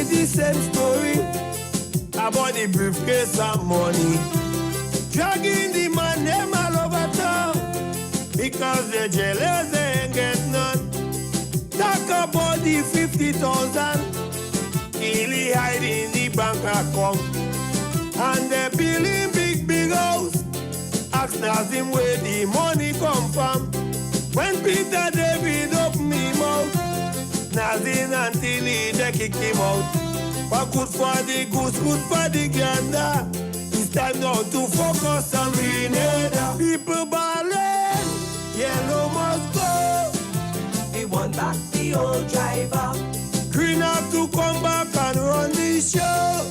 repeat the same story about the briefcase and money. Dragging the man them all over town because they're jealous they ain't get none. Talk about the 50,000 really hide in the bank account. And they're building big house. Ask Nazim where the money come from. When Peter David opened him mouth, Nazim until he kick him out. But good for the goose, good for the gander. It's time now to focus on Grenada. People balling, yellow must go. We want back the old driver. Green have to come back and run the show.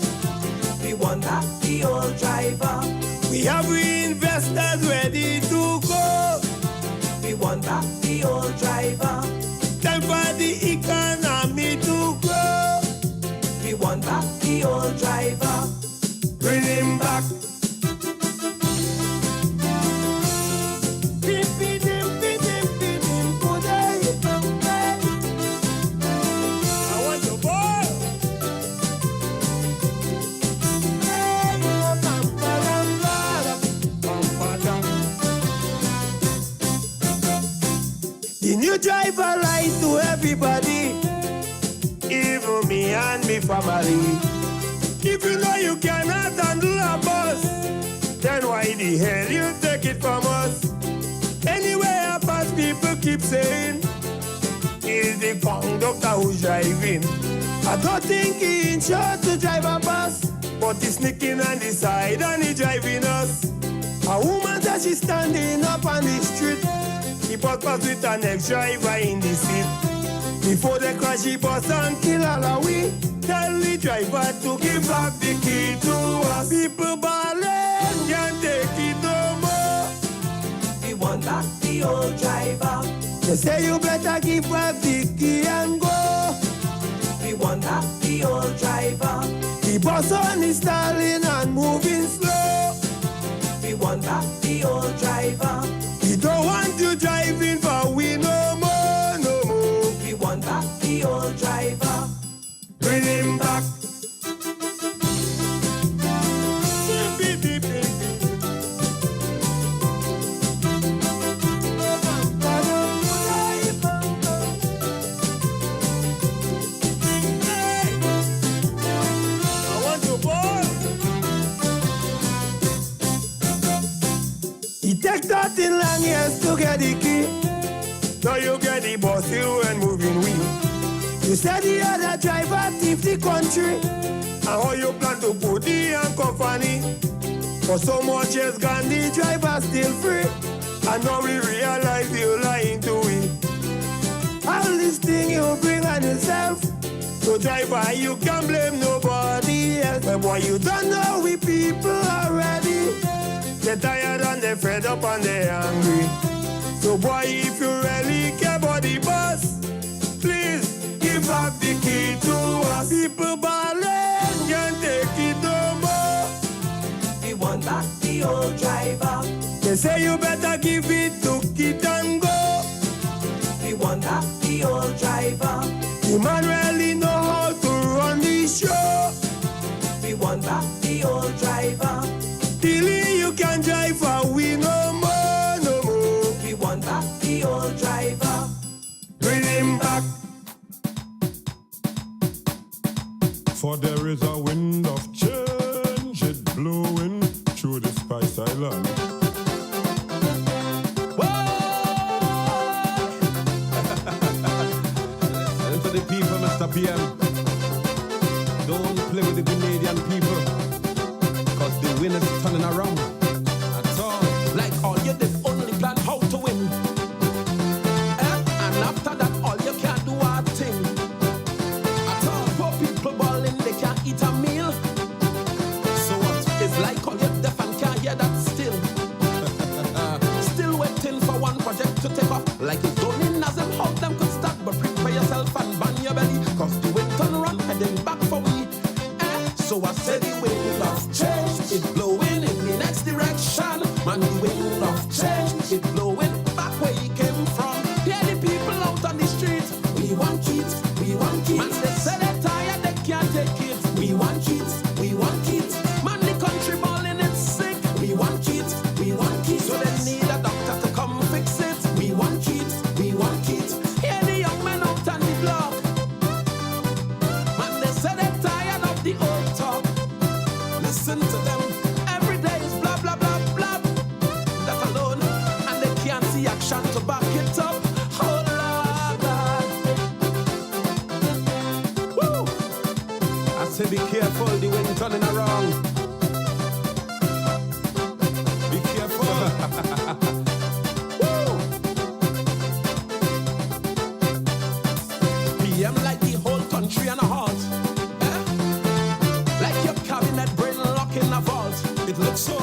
We want back the old driver. We have investors ready to go. We want back the old driver. Time for the economy to grow. We want back the old driver. Bring him back. I want your boy. The new driver lies to everybody, even me and me family. If you know you cannot handle a bus, then why the hell you take it from us? Anyway, I pass, people keep saying it's the conductor who's driving. I don't think he insured to drive a bus, but he's sneaking on the side and he's driving us. A woman says she's standing up on the street. He bus with an ex-driver in the seat. Before they crash, he bus and kill all the way. Tell the driver to give back the key to us. People balling, can't take it no more. We want back the old driver. They say you better give back the key and go. We want back the old driver. The bus on is stalling and moving slow. We want back the old driver. We don't want you driving for we no more, no more. We want back the old driver. Bring him back. I want your boy. It takes 13 long years to get the key. Now you get the bus through and moving wheel. You said the other driver thief the country. And how you plan to put the handcuff on it? For so much years gone, the driver still free. And now we realize you're lying to it. All this thing you bring on yourself. So driver, you can't blame nobody else. But boy, you don't know we people already. They're tired and they're fed up and they're hungry. So boy, if you really care about the bus, please give back the key to us. People balling, can't take it no more. We want back the old driver. They say you better give it to Kit and go. We want back the old driver. You man really know how to run the show. We want back the old driver. Till you can drive for we no more, no more. We want back the old driver. Bring him back. For there is a wind of change, it blowing through the Spice Island. And to the people, Mr. PM, don't play with the Canadian people, cause the wind is turning around. That's all. Like all you did, only plan how to win. And after that, all you can do are thing. At all, poor people balling, they can't eat a meal. So what? It's like all you deaf and can't hear that still. Still waiting for one project to take off. Like it's done in as them how them could start. But prepare yourself and bang your belly, cause the wind turn around, heading back for me. So I said the wind of change, it blowing in the next direction. Man, the wind of change, it blowing back where you came from. Hear the people out on the street, we want kids, we want kids. Man, they say they're tired, they can't take Listen to them. Every day is blah, blah, blah, blah. That alone. And they can't see action to back it up. Oh, Lord God. Woo! I say be careful, the wind turning around. Be careful. Woo! PM like the whole country on a halt. Like your cabinet brain locked in a vault. It looks so.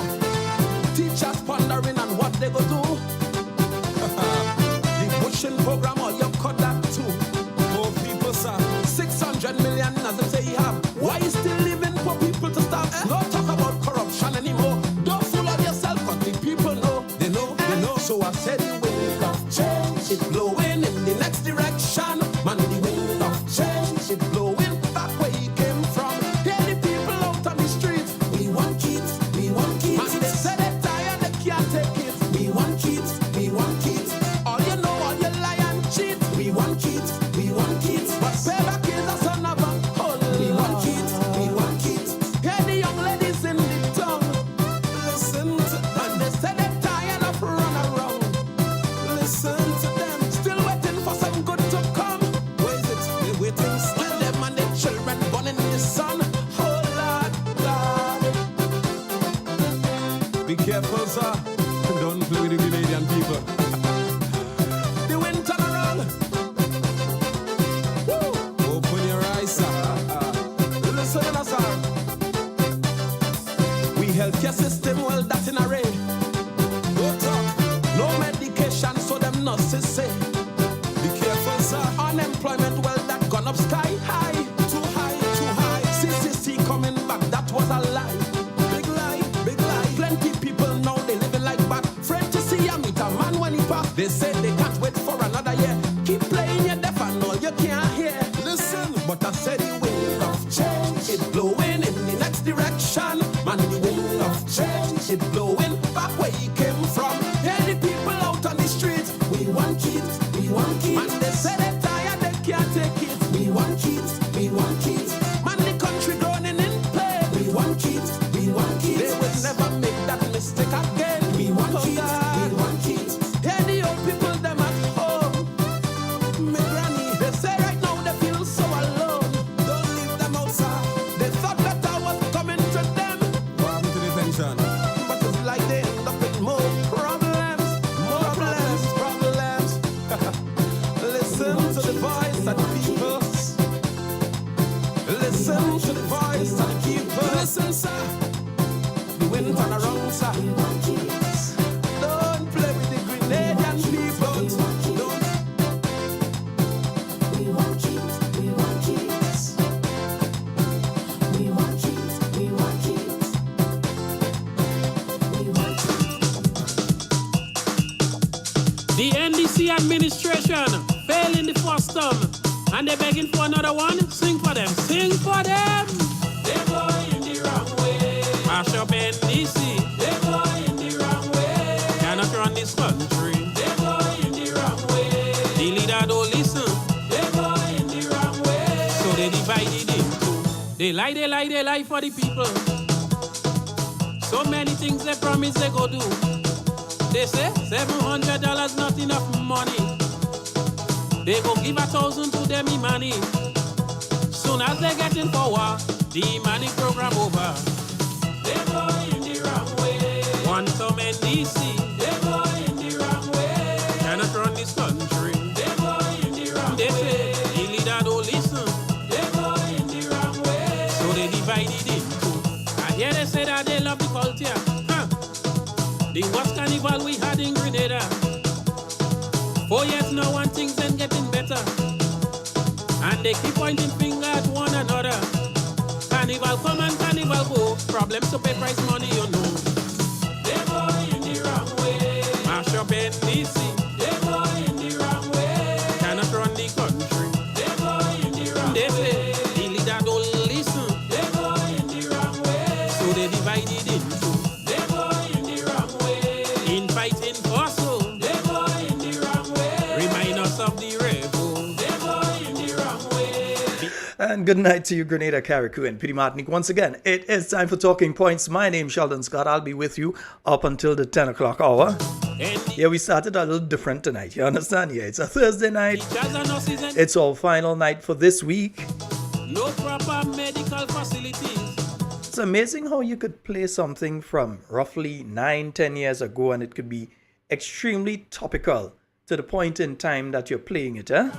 Teachers pondering on what they go do. The pushing program, or you cut that too. Poor people, sir. 600 million as they say you have. Why you still living for people to stop? No talk about corruption anymore. Don't fool of yourself, cause the people know. They know, they know. So I said the wind of change, it blowing in the next direction. Man, the wind of change, it blowing back where you came from. Hear the people out on the streets. We want kids, we want kids. Man, they say they're tired, they can't take it. We want kids, we want kids. All you know, all you lie and cheat. We want kids, we want kids. But payback is a son of a hole. We want kids, we want kids. Hear the young ladies in the tongue. Listen to them. And they say they're tired of run around. Listen to them. Still waiting for some good to come. Where is it? They're waiting still. Them and their children born in the sun. Oh, Lord God. Be careful, sir. Don't play with the Canadian people. The wind turn around. Woo. Open your eyes, sir. Listen, sir. We healthcare system, well, that's in array. No talk, no medication, so them nurses say. Be careful, sir. Unemployment, well, that gone up sky high. Too high, too high. CCC coming back, that was a lie. Big lie, big lie. Plenty people now, they living like bad. Afraid to see a meet a man when he pass. They say they can't wait for another year. Keep playing your deaf and all you can't hear. Listen, but I said the wind of change, it blowing in the next direction. Man, the wind of change, it blowing back where you came from. Hear the people out on the streets. We want kids, we want kids. Man, they say they're tired, they can't take it. We want kids, we want kids. Man, the country groaning in pain. We want kids, we want kids. They will never make that mistake again. We want kids, we want kids. Hear the old people, them at home. My granny, they say right now they feel so alone. Don't leave them outside. They thought better was coming to them. What happened to the pension? But it's like they end up with more problems, more problems, problems. Listen to the voice of the people. Listen to the voice of the people. Listen, sir. The wind turn around, sir. Don't play with the Grenadian people. Don't. We want kids, we want kids. We want kids, we want kids. We want The NDC administration failing the first term, and they're begging for another one. Sing for them, sing for them. They go in the wrong way. Mash up NDC. They go in the wrong way. Cannot run this country. They go in the wrong way. The leader don't listen. They go in the wrong way. So they divide it into. They lie for the people. So many things they promise they go do. They say $700 not enough money. They go give 1,000 to them money. Soon as they get in power, the money program over. They go in the wrong way. One term NDC. They go in the wrong way. Cannot run this country. They go in the wrong way. They say the leader don't listen. They go in the wrong way. So they divide it into. And here they say that they love the culture. The worst carnival we had in Grenada. 4 years now and things ain't getting better. And they keep pointing finger at one another. Carnival come and carnival go. Problems to pay price money, you know. They go in the wrong way. Mash up NDC. They go in the wrong way. Cannot run the country. They go in the wrong way. They say the leader don't listen. They go in the wrong way. So they divide it into. They go in the wrong way. In fighting for so. They go in the wrong way. Remind us of the rebel. They go in the wrong way. And good night to you, Grenada, Carriacou, and Pity Martinique. Once again, it is time for Talking Points. My name's Sheldon Scott. I'll be with you up until the 10 o'clock hour. Yeah, we started a little different tonight. You understand? Yeah, it's a Thursday night. It's our final night for this week. No proper medical facilities. It's amazing how you could play something from roughly 9-10 years ago and it could be extremely topical to the point in time that you're playing it, huh?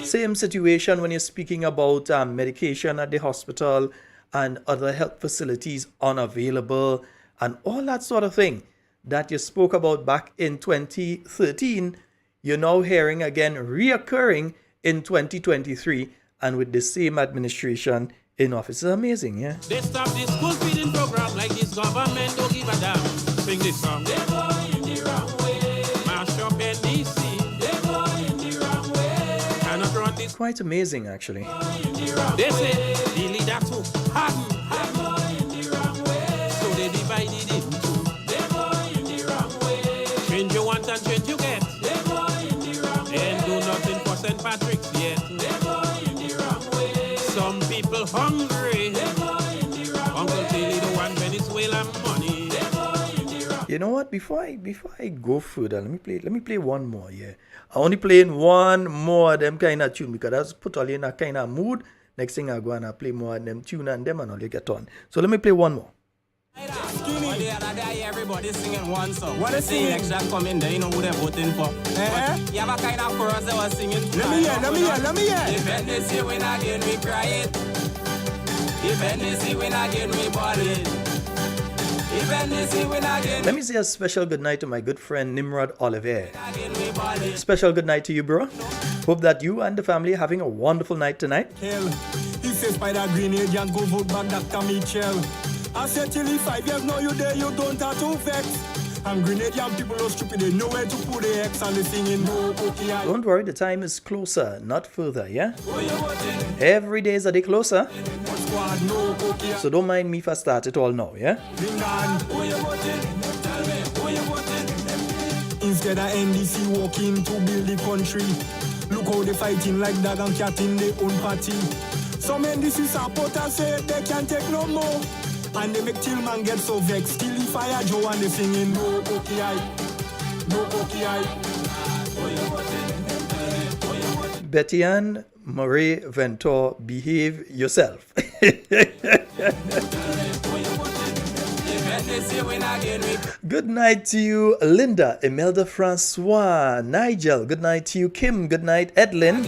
Same situation when you're speaking about medication at the hospital and other health facilities unavailable and all that sort of thing that you spoke about back in 2013. You're now hearing again reoccurring in 2023 and with the same administration in office. It's amazing, yeah? They stop this school feeding program like this government don't give a damn. Sing this song. They go in the wrong way. Mash up NDC. They go in the wrong way. Cannot run this. Quite amazing, actually. They say the leader too harden. They go in the wrong way. So they divide it into two. They go in the wrong way. Change you want and change you get. They go in the wrong way. And do nothing for St. Patrick's yet. They go in the wrong way. Some people hungry. They go in the wrong Uncle Tilly the one Venezuela money. They go in the wrong. You know what? Before I go further, let me play one more, yeah. I only playing one more of them kind of tune because that's put all in a kind of mood. Next thing I go and I play more of them tune and them and all you get on. So let me play one more. The other day, everybody singing one song. What is singing? Election coming, they know who they're voting for. You have a kind of chorus they were singing. Let me hear. If NDC win again, we cry it. If NDC win again, we ball it. If NDC win again. Let me say a special good night to my good friend Nimrod Olivier. Special good night to you, bro. Hope that you and the family are having a wonderful night tonight. He says by the green agent, go vote back Dr. Mitchell. I said till 5 years, now you there, you don't have to vex. And Grenadian people are stupid, they know where to put the X and they singing no okay. Don't worry, the time is closer, not further, yeah? Every day is a day closer. So don't mind me if I start it all now, yeah? Instead of NDC walking to build the country, look how they fighting like dog and cat in their own party. Some NDC supporters say they can't take no more. And they make Tillman get so vexed. Till he fire Joe and they singing no OKI, no OKI. Betty Ann Murray Ventor, behave yourself. Good night to you, Linda, Imelda Francois, Nigel. Good night to you, Kim. Good night, Edlin.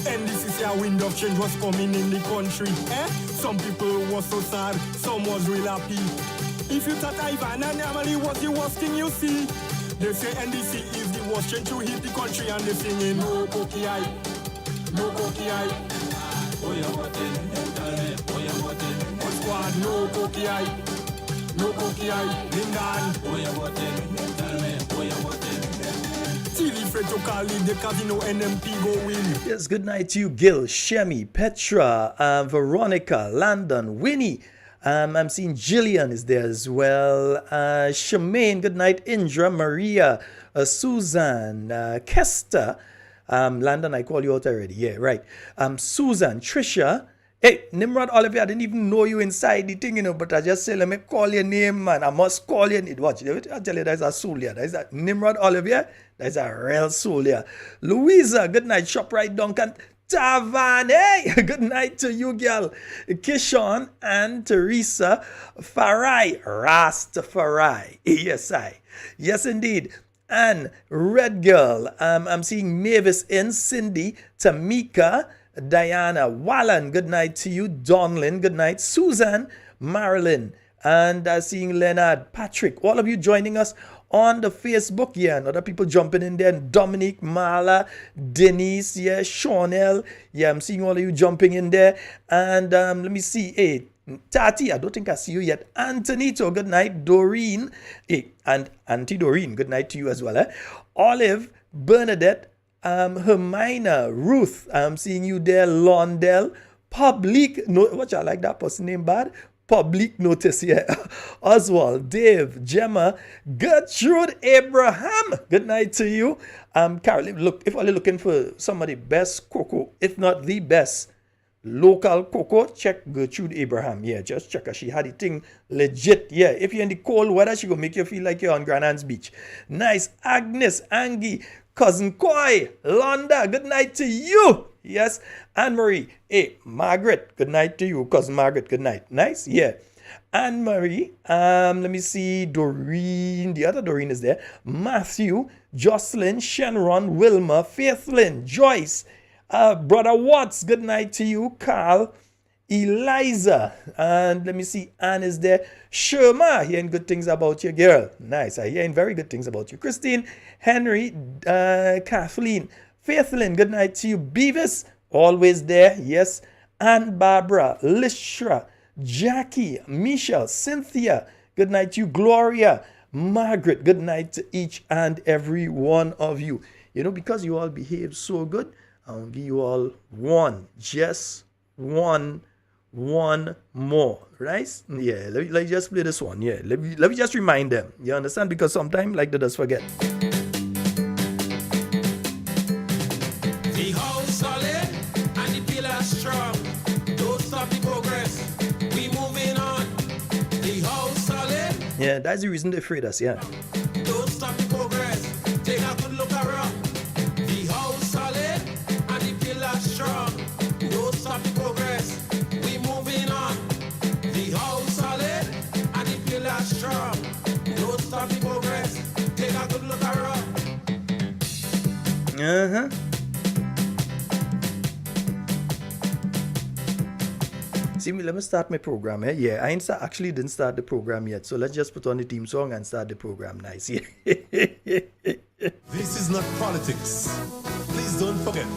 And this is a wind of change was coming in the country. Some people was so sad, some was real happy. If you thought Ivan and Emily was the worst thing you see, they say NDC is the worst change to hit the country and they singing no OKI, no OKI. What squad, no OKI, no OKI. Lindan. Yes, good night to you, Gil, Shemi, Petra, Veronica, Landon, Winnie. I'm seeing Jillian is there as well. Shemaine, good night, Indra, Maria, Susan, Kester. Landon, I call you out already. Yeah, right. Susan, Trisha. Hey, Nimrod Olivier, I didn't even know you inside the thing, you know, but I just say, let me call your name, man. I must call you. Watch, I tell you, there's a soul here. There's a Nimrod Olivier. There's a real soul here. Louisa, good night. ShopRite Duncan. Tavan, hey, good night to you, girl. Kishon and Teresa Farai. Rastafari. Yes, indeed. And Red Girl. I'm seeing Mavis in, Cindy, Tamika, Diana, Wallen, good night to you. Donlin, good night. Susan, Marilyn, and seeing Leonard, Patrick, all of you joining us on the Facebook. Yeah, and other people jumping in there. Dominique, Marla, Denise, yeah, Shawnell. Yeah, I'm seeing all of you jumping in there. And let me see. Hey, Tati, I don't think I see you yet. Antonito, good night. Doreen, hey, and Auntie Doreen, good night to you as well. Olive, Bernadette, Hermina, Ruth, I'm seeing you there. Londell, Public, no, what I like that person name bad. public notice here. Oswald, Dave, Gemma, Gertrude, Abraham. Good night to you. Carol, look, if you're looking for some of the best cocoa, if not the best local cocoa, check Gertrude Abraham. Yeah, just check her. She had the thing legit. Yeah, if you're in the cold weather, she will make you feel like you're on Grand Anne's Beach. Nice. Agnes, Angie, Cousin Koi, Londa, good night to you. Yes. Anne-Marie. Hey, Margaret, good night to you. Cousin Margaret, good night. Nice. Yeah. Anne-Marie. Let me see. Doreen. The other Doreen is there. Matthew, Jocelyn, Shenron, Wilma, Faithlyn, Joyce, Brother Watts, good night to you. Carl, Eliza, and let me see. Anne is there. Sherma, hearing good things about you, girl. Nice. I hearing very good things about you. Christine, Henry, Kathleen, Faithlyn, good night to you. Beavis, always there. Yes. Anne Barbara, Lishra, Jackie, Michelle, Cynthia, good night to you. Gloria, Margaret, good night to each and every one of you. You know, because you all behave so good, I'll give you all one, just one more, right? Yeah, let me just play this one. Yeah, let me just remind them. You understand? Because sometimes like they just forget. The house solid and the pillar strong. Don't stop the progress. We moving on. The house solid. Yeah, that's the reason they afraid us. Yeah. Don't stop the progress. Take a good look around. The house solid and the pillar strong. Don't stop the progress. We moving on. The house solid and the pillar strong. Don't stop the progress. Take a good look around. See me, let me start my program. Eh? Yeah, I actually didn't start the program yet. So let's just put on the theme song and start the program. Nice. Yeah. This is not politics. Please don't forget.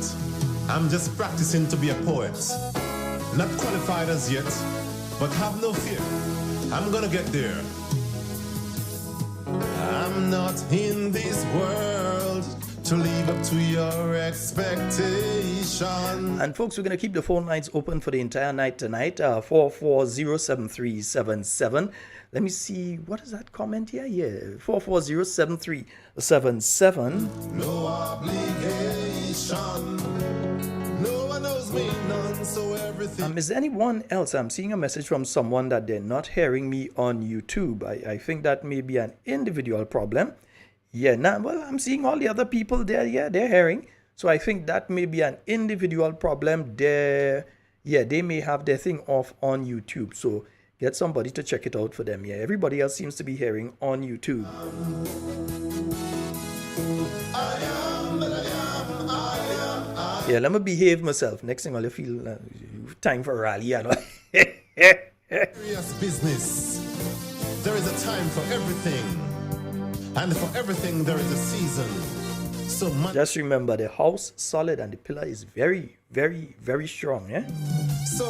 I'm just practicing to be a poet. Not qualified as yet, but have no fear. I'm gonna get there. I'm not in this world to live up to your expectation. And folks, we're going to keep the phone lines open for the entire night tonight. 4407377. Let me see, what is that comment here? Yeah, 4407377. No obligation. No one knows me, none, so everything. Is there anyone else? I'm seeing a message from someone that they're not hearing me on YouTube. I think that may be an individual problem. Yeah, well, I'm seeing all the other people there. Yeah, they're hearing. So I think that may be an individual problem. They may have their thing off on YouTube. So get somebody to check it out for them. Yeah, everybody else seems to be hearing on YouTube. Yeah, let me behave myself. Next thing I'll feel time for a rally. You know? Serious business. There is a time for everything. And for everything there is a season. So much. Just remember, the house solid and the pillar is very, very, very strong. Yeah. So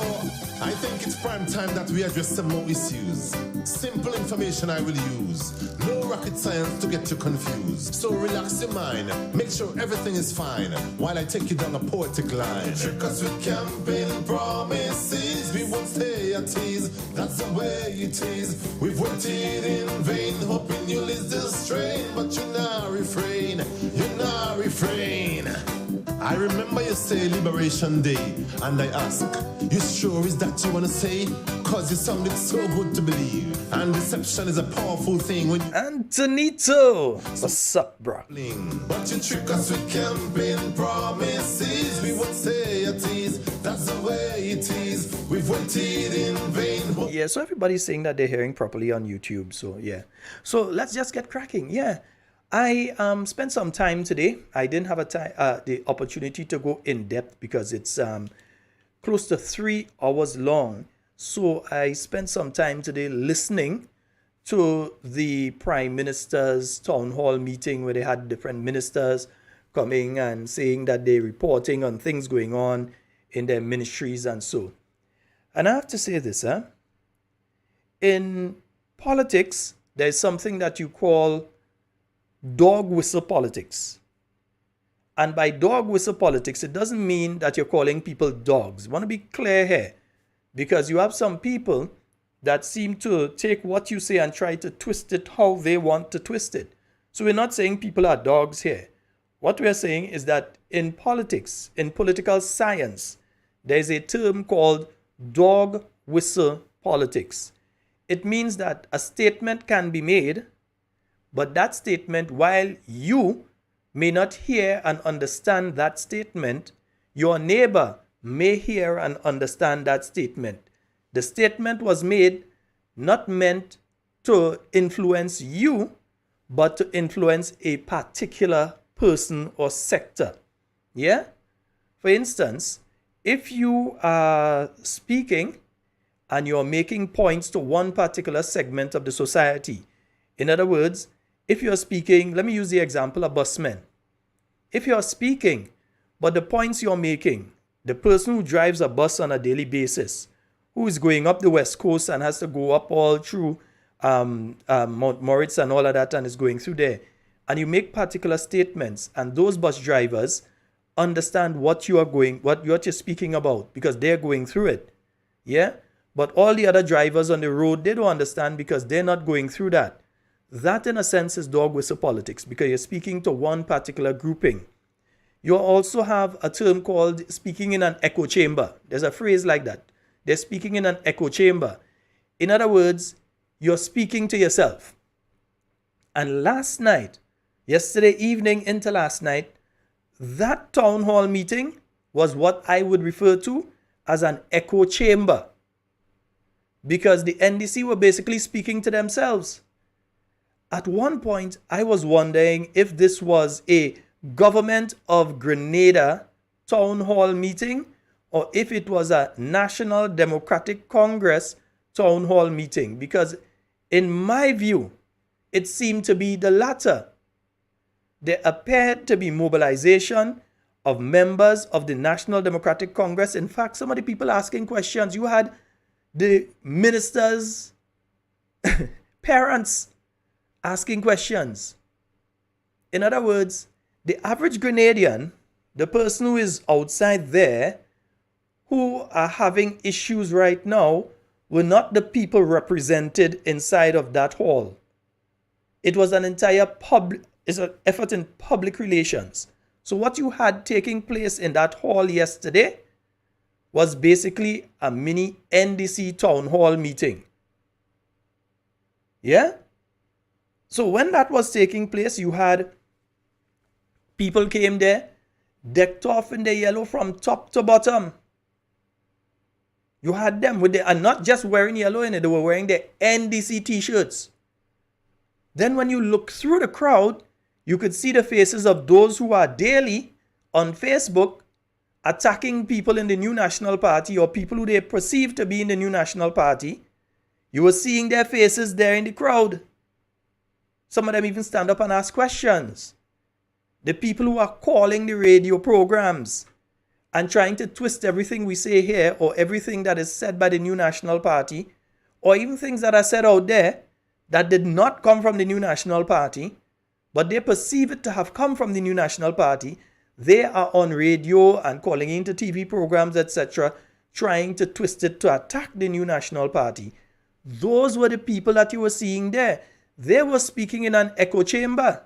I think it's prime time that we address some more issues. Simple information I will use. No rocket science to get you confused. So relax your mind. Make sure everything is fine while I take you down a poetic line. Trick us with campaign promises. We won't stay at ease. That's the way it is. We've waited in vain, hoping you'll ease the strain, but you now refrain. You now refrain. I remember you say Liberation Day, and I ask, you sure is that you wanna say? Cause you sounded so good to believe. And deception is a powerful thing when you Antonito! What's up, bro? But you trick us with campaign promises. We won't say a tease. That's the way it is. We've waited in vain. Yeah, so everybody's saying that they're hearing properly on YouTube. So yeah. So let's just get cracking. Yeah. I spent some time today. I didn't have the opportunity to go in depth because it's close to 3 hours long. So I spent some time today listening to the Prime Minister's town hall meeting where they had different ministers coming and saying that they're reporting on things going on in their ministries and so. And I have to say this, in politics, there's something that you call dog whistle politics. And by dog whistle politics, it doesn't mean that you're calling people dogs. I want to be clear here, because you have some people that seem to take what you say and try to twist it how they want to twist it. So we're not saying people are dogs here. What we're saying is that in politics, in political science, there's a term called dog whistle politics. It means that a statement can be made, but that statement, while you may not hear and understand that statement, your neighbor may hear and understand that statement. The statement was made not meant to influence you, but to influence a particular person or sector. Yeah? For instance, if you are speaking and you're making points to one particular segment of the society, in other words, if you're speaking, let me use the example of busmen. If you're speaking, but the points you're making, the person who drives a bus on a daily basis, who is going up the West Coast and has to go up all through Mount Moritz and all of that and is going through there, and you make particular statements, and those bus drivers understand what you're speaking about because they're going through it. Yeah? But all the other drivers on the road, they don't understand because they're not going through that. That, in a sense, is dog whistle politics because you're speaking to one particular grouping. You also have a term called speaking in an echo chamber. There's a phrase like that. They're speaking in an echo chamber. In other words, you're speaking to yourself. And yesterday evening into last night, that town hall meeting was what I would refer to as an echo chamber. Because the NDC were basically speaking to themselves. At one point, I was wondering if this was a Government of Grenada town hall meeting or if it was a National Democratic Congress town hall meeting. Because in my view, it seemed to be the latter. There appeared to be mobilization of members of the National Democratic Congress. In fact, some of the people asking questions, you had the ministers' parents asking questions. In other words, the average Grenadian, the person who is outside there, who are having issues right now, were not the people represented inside of that hall. It was an entire effort in public relations. So what you had taking place in that hall yesterday was basically a mini NDC town hall meeting. Yeah? So when that was taking place, you had people came there, decked off in the yellow from top to bottom. You had them and not just wearing yellow in it, they were wearing their NDC t-shirts. Then when you look through the crowd, you could see the faces of those who are daily on Facebook attacking people in the New National Party or people who they perceive to be in the New National Party. You were seeing their faces there in the crowd. Some of them even stand up and ask questions. The people who are calling the radio programs and trying to twist everything we say here or everything that is said by the New National Party or even things that are said out there that did not come from the New National Party, but they perceive it to have come from the New National Party. They are on radio and calling into TV programs, etc., trying to twist it to attack the New National Party. Those were the people that you were seeing there. They were speaking in an echo chamber.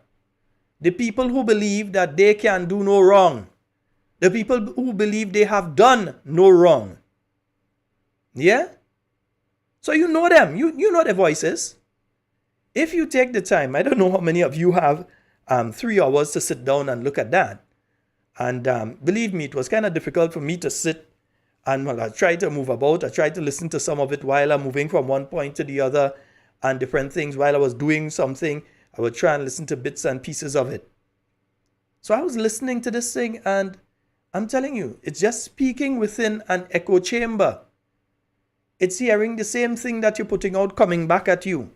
The people who believe that they can do no wrong. The people who believe they have done no wrong. Yeah? So you know them. You know their voices. If you take the time, I don't know how many of you have 3 hours to sit down and look at that. And believe me, it was kind of difficult for me to sit and I tried to move about. I tried to listen to some of it while I'm moving from one point to the other and different things. While I was doing something, I would try and listen to bits and pieces of it. So I was listening to this thing and I'm telling you, it's just speaking within an echo chamber. It's hearing the same thing that you're putting out coming back at you.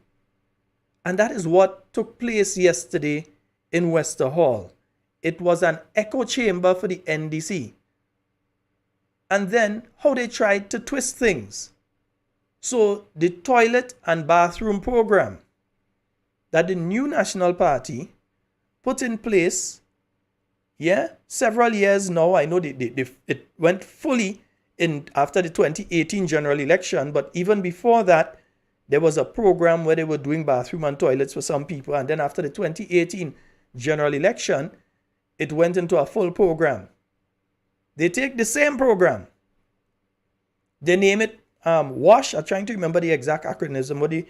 And that is what took place yesterday in Wester Hall. It was an echo chamber for the NDC. And then how they tried to twist things. So the toilet and bathroom program that the New National Party put in place, several years now. I know it went fully in after the 2018 general election, but even before that, there was a program where they were doing bathroom and toilets for some people. And then after the 2018 general election, it went into a full program. They take the same program. They name it WASH. I'm trying to remember the exact acronym,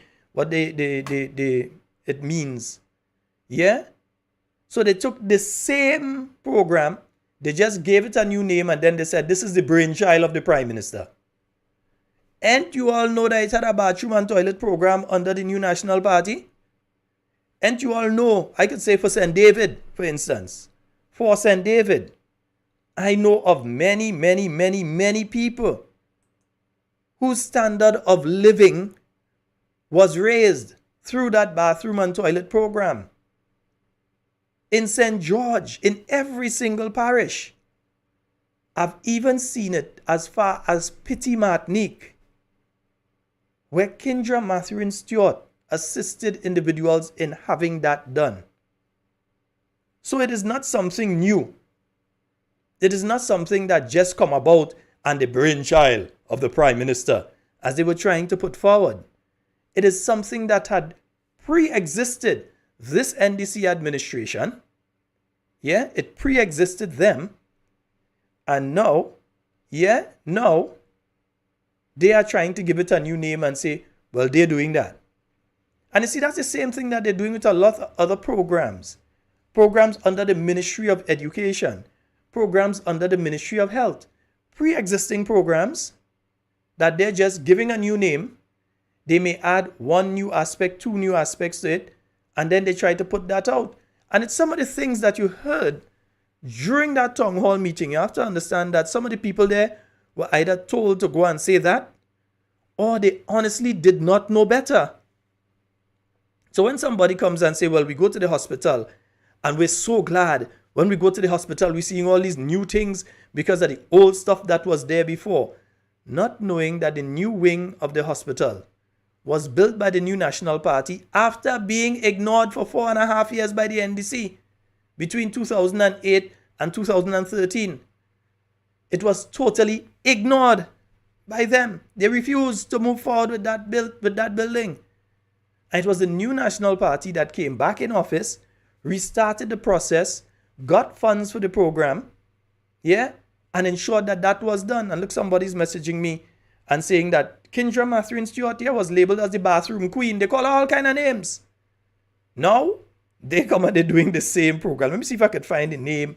it means. Yeah? So they took the same program, they just gave it a new name, and then they said, this is the brainchild of the Prime Minister. And you all know that it had a bathroom and toilet program under the New National Party? And you all know, I could say for St. David, for instance. For St. David, I know of many, many, many, many people whose standard of living was raised through that bathroom and toilet program. In St. George, in every single parish. I've even seen it as far as Pity Martinique, where Kindra Mathurin Stewart assisted individuals in having that done. So it is not something new. It is not something that just come about and the brainchild of the Prime Minister, as they were trying to put forward. It is something that had pre-existed this NDC administration. Yeah, it pre-existed them. And now, now, they are trying to give it a new name and say, well, they're doing that. And you see, that's the same thing that they're doing with a lot of other programs. Programs under the Ministry of Education. Programs under the Ministry of Health. Pre-existing programs that they're just giving a new name. They may add one new aspect, two new aspects to it, and then they try to put that out. And it's some of the things that you heard during that town hall meeting. You have to understand that some of the people there were either told to go and say that, or they honestly did not know better. So when somebody comes and say, well, we go to the hospital, and we're so glad when we go to the hospital, we're seeing all these new things because of the old stuff that was there before, not knowing that the new wing of the hospital was built by the New National Party after being ignored for 4.5 years by the NDC between 2008 and 2013. It was totally ignored by them. They refused to move forward with that building. And it was the New National Party that came back in office, restarted the process, got funds for the program, and ensured that that was done. And look, somebody's messaging me and saying that Kindra Mathurin Stewart here was labeled as the bathroom queen. They call her all kind of names. Now, they come and they're doing the same program. Let me see if I could find the name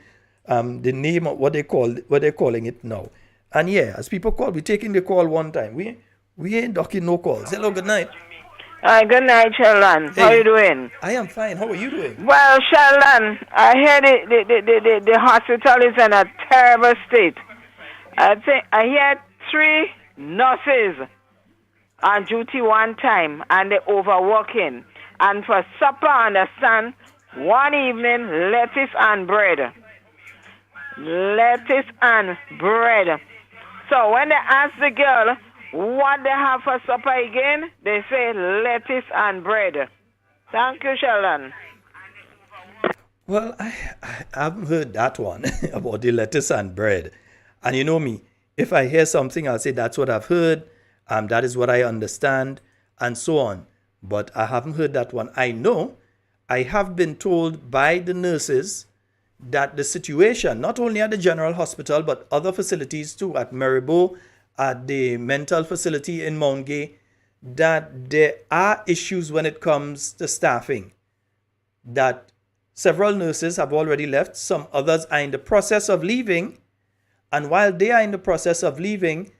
of what they're calling it now. And as people call, we're taking the call one time. We ain't ducking no calls. Hello, good night. Hi, good night, Sheldon. How you doing? I am fine. How are you doing? Well, Sheldon, I hear the hospital is in a terrible state. I hear 3 nurses on duty one time, and they're overworking. And for supper, understand, one evening, lettuce and bread. Lettuce and bread. So when they ask the girl what they have for supper again, they say lettuce and bread. Thank you, Sheldon. Well, I haven't heard that one about the lettuce and bread. And you know me, if I hear something, I'll say that's what I've heard, that is what I understand, and so on. But I haven't heard that one. I know I have been told by the nurses that the situation, not only at the General Hospital, but other facilities too, at Maribo, at the mental facility in Mount Gay, that there are issues when it comes to staffing. That several nurses have already left, some others are in the process of leaving, and while they are in the process of leaving,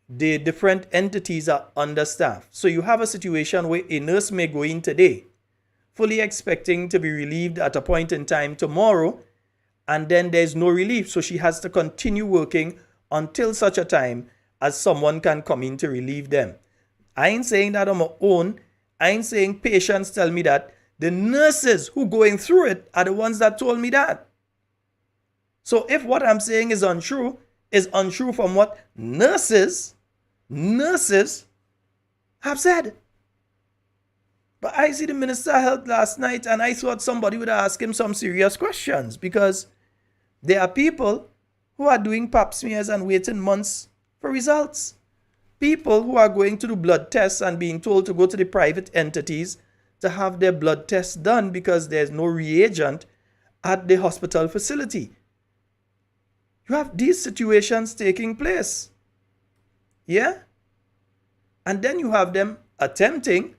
the different entities are understaffed. So you have a situation where a nurse may go in today, fully expecting to be relieved at a point in time tomorrow, and then there's no relief. So she has to continue working until such a time as someone can come in to relieve them. I ain't saying that on my own. I ain't saying patients tell me that. The nurses who going through it are the ones that told me that. So if what I'm saying is untrue from what nurses have said. But I see the Minister of Health last night, and I thought somebody would ask him some serious questions, because there are people who are doing pap smears and waiting months for results. people who are going to do blood tests and being told to go to the private entities to have their blood tests done because there's no reagent at the hospital facility. You have these situations taking place. Yeah? And then you have them attempting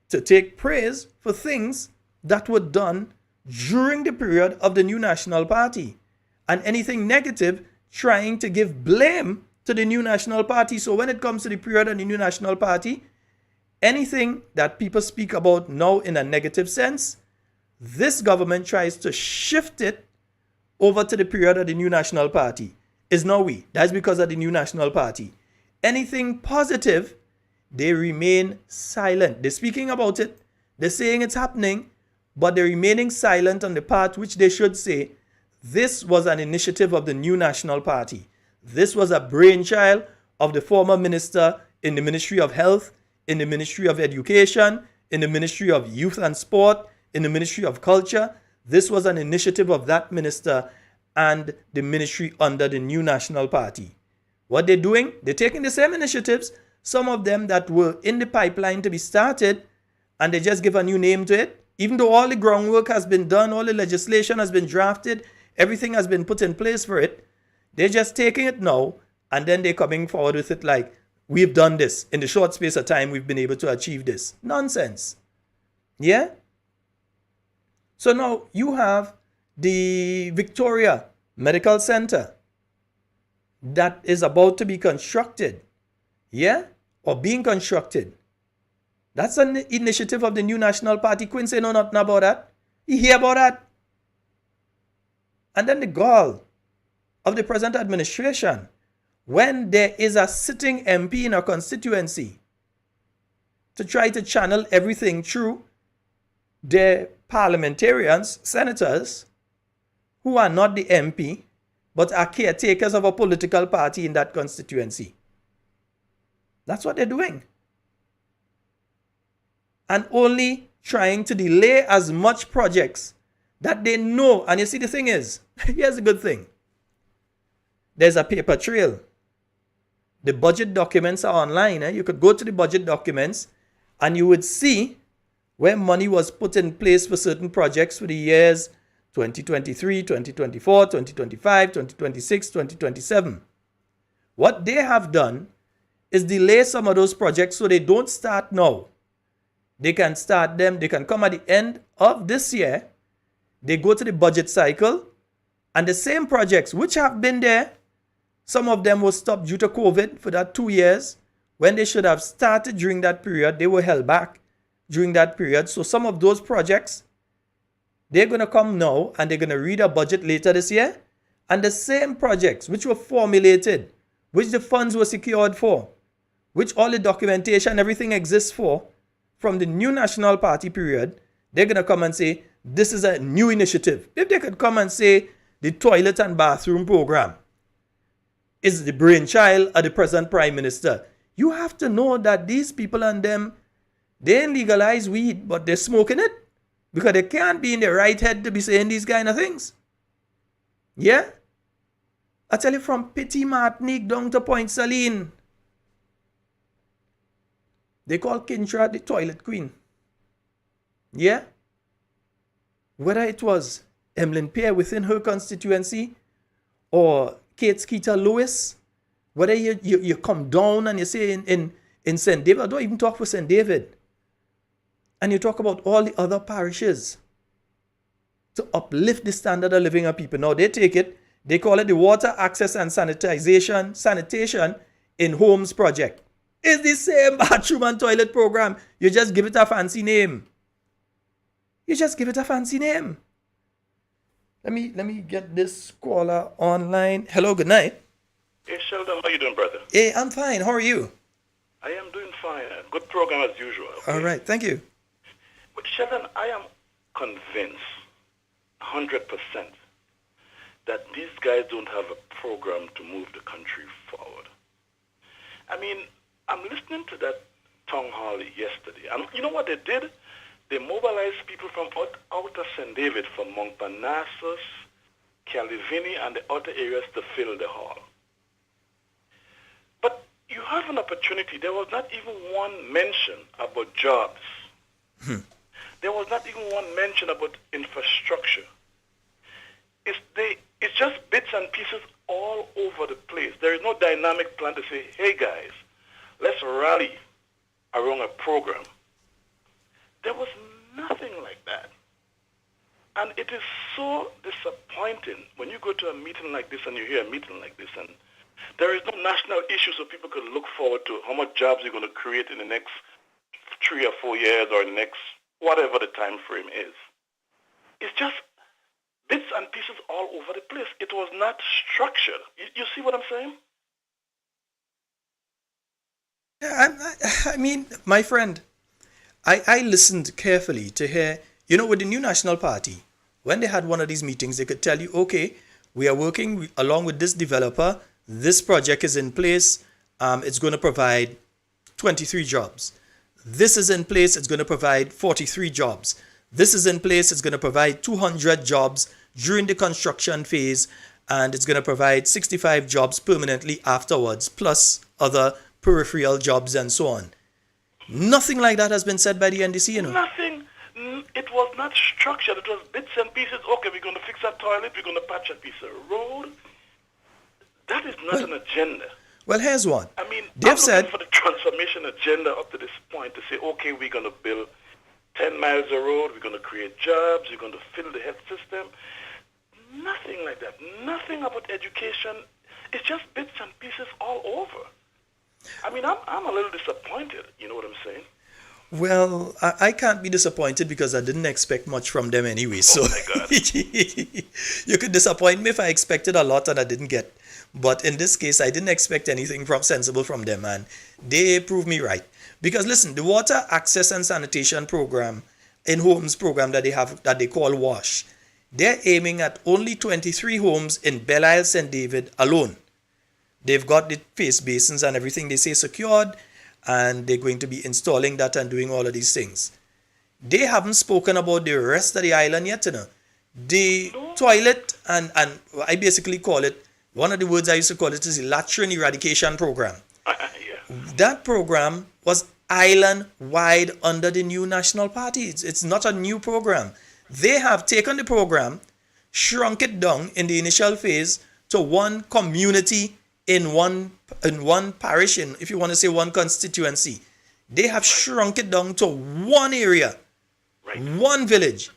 to take praise for things that were done during the period of the New National Party. And anything negative, trying to give blame to the New National Party. So when it comes to the period of the New National Party, anything that people speak about now in a negative sense, this government tries to shift it over to the period of the New National Party. Is now we. That's because of the New National Party. Anything positive, they remain silent. They're speaking about it. They're saying it's happening, but they're remaining silent on the part which they should say, this was an initiative of the New National Party. This was a brainchild of the former minister in the Ministry of Health, in the Ministry of Education, in the Ministry of Youth and Sport, in the Ministry of Culture. This was an initiative of that minister and the ministry under the New National Party. What they're doing, they're taking the same initiatives, some of them that were in the pipeline to be started, and they just give a new name to it. Even though all the groundwork has been done, all the legislation has been drafted, everything has been put in place for it, they're just taking it now, and then they're coming forward with it like, we've done this. In the short space of time, we've been able to achieve this. Nonsense. Yeah? So now you have the Victoria Medical Center that is about to be constructed. Yeah? Or being constructed. That's an initiative of the New National Party. Quinn say no, nothing about that. You hear about that? And then the gall of the present administration, when there is a sitting MP in a constituency to try to channel everything through the parliamentarians, senators, who are not the MP, but are caretakers of a political party in that constituency. That's what they're doing. And only trying to delay as much projects that they know. And you see, the thing is, here's a good thing. There's a paper trail. The budget documents are online. You could go to the budget documents and you would see where money was put in place for certain projects for the years 2023, 2024, 2025, 2026, 2027. What they have done is delay some of those projects so they don't start now. They can start them, they can come at the end of this year, they go to the budget cycle, and the same projects which have been there, some of them were stopped due to COVID for that 2 years. When they should have started during that period, they were held back during that period. So some of those projects, they're going to come now and they're going to read a budget later this year. And the same projects which were formulated, which the funds were secured for, which all the documentation, everything exists for, from the New National Party period, they're going to come and say, this is a new initiative. If they could come and say, the toilet and bathroom program is the brainchild of the present Prime Minister, you have to know that these people and them, they ain't legalize weed, but they're smoking it. Because they can't be in their right head to be saying these kind of things. Yeah? I tell you, from Petit Martinique down to Point Saline, they call Kintra the toilet queen. Yeah? Whether it was Emlyn Pierre within her constituency or Kate Skeeter Lewis, whether you come down and you say in St. David, I don't even talk for St. David, and you talk about all the other parishes to uplift the standard of living of people. Now they take it, they call it the Water Access and Sanitation in Homes Project. It's the same bathroom and toilet program. You just give it a fancy name. You just give it a fancy name. Let me get this caller online. Hello, good night. Hey, Sheldon, how you doing, brother? Hey, I'm fine. How are you? I am doing fine. Good program as usual. Okay? All right, thank you. But Sheldon, I am convinced 100% that these guys don't have a program to move the country forward. I mean, I'm listening to that town hall yesterday, and you know what they did? They mobilized people from outer St. David, from Montparnasse, Calivini, and the other areas to fill the hall. But you have an opportunity. There was not even one mention about jobs. There was not even one mention about infrastructure. It's just bits and pieces all over the place. There is no dynamic plan to say, hey guys, let's rally around a program. There was nothing like that. And it is so disappointing when you go to a meeting like this and you hear a meeting like this and there is no national issue so people can look forward to how much jobs you're going to create in the next 3 or 4 years or the next whatever the time frame is. It's just bits and pieces all over the place. It was not structured. You see what I'm saying? I mean, my friend, I listened carefully to hear, with the new National Party, when they had one of these meetings, they could tell you, okay, we are working along with this developer. This project is in place. It's going to provide 23 jobs. This is in place. It's going to provide 43 jobs. This is in place. It's going to provide 200 jobs during the construction phase, and it's going to provide 65 jobs permanently afterwards, plus other peripheral jobs and so on. Nothing like that has been said by the NDC, Nothing. It was not structured. It was bits and pieces. Okay, we're going to fix a toilet. We're going to patch a piece of road. That is not an agenda. Well, here's one. I mean, they've said for the transformation agenda up to this point to say, okay, we're going to build 10 miles of road. We're going to create jobs. We're going to fill the health system. Nothing like that. Nothing about education. It's just bits and pieces all over. I mean, I'm a little disappointed. You know what I'm saying? Well, I can't be disappointed because I didn't expect much from them anyway. So oh my God. You could disappoint me if I expected a lot and I didn't get. But in this case, I didn't expect anything sensible from them, and they proved me right. Because listen, the water access and sanitation program in homes program that they have, that they call WASH, they're aiming at only 23 homes in Belle Isle, St. David alone. They've got the face basins and everything they say secured, and they're going to be installing that and doing all of these things. They haven't spoken about the rest of the island yet, The toilet, and I basically call it, one of the words I used to call it is the latrine eradication program. That program was island-wide under the new National Party. It's not a new program. They have taken the program, shrunk it down in the initial phase to one community in one parish, if you want to say one constituency. They have shrunk it down to one area, one village,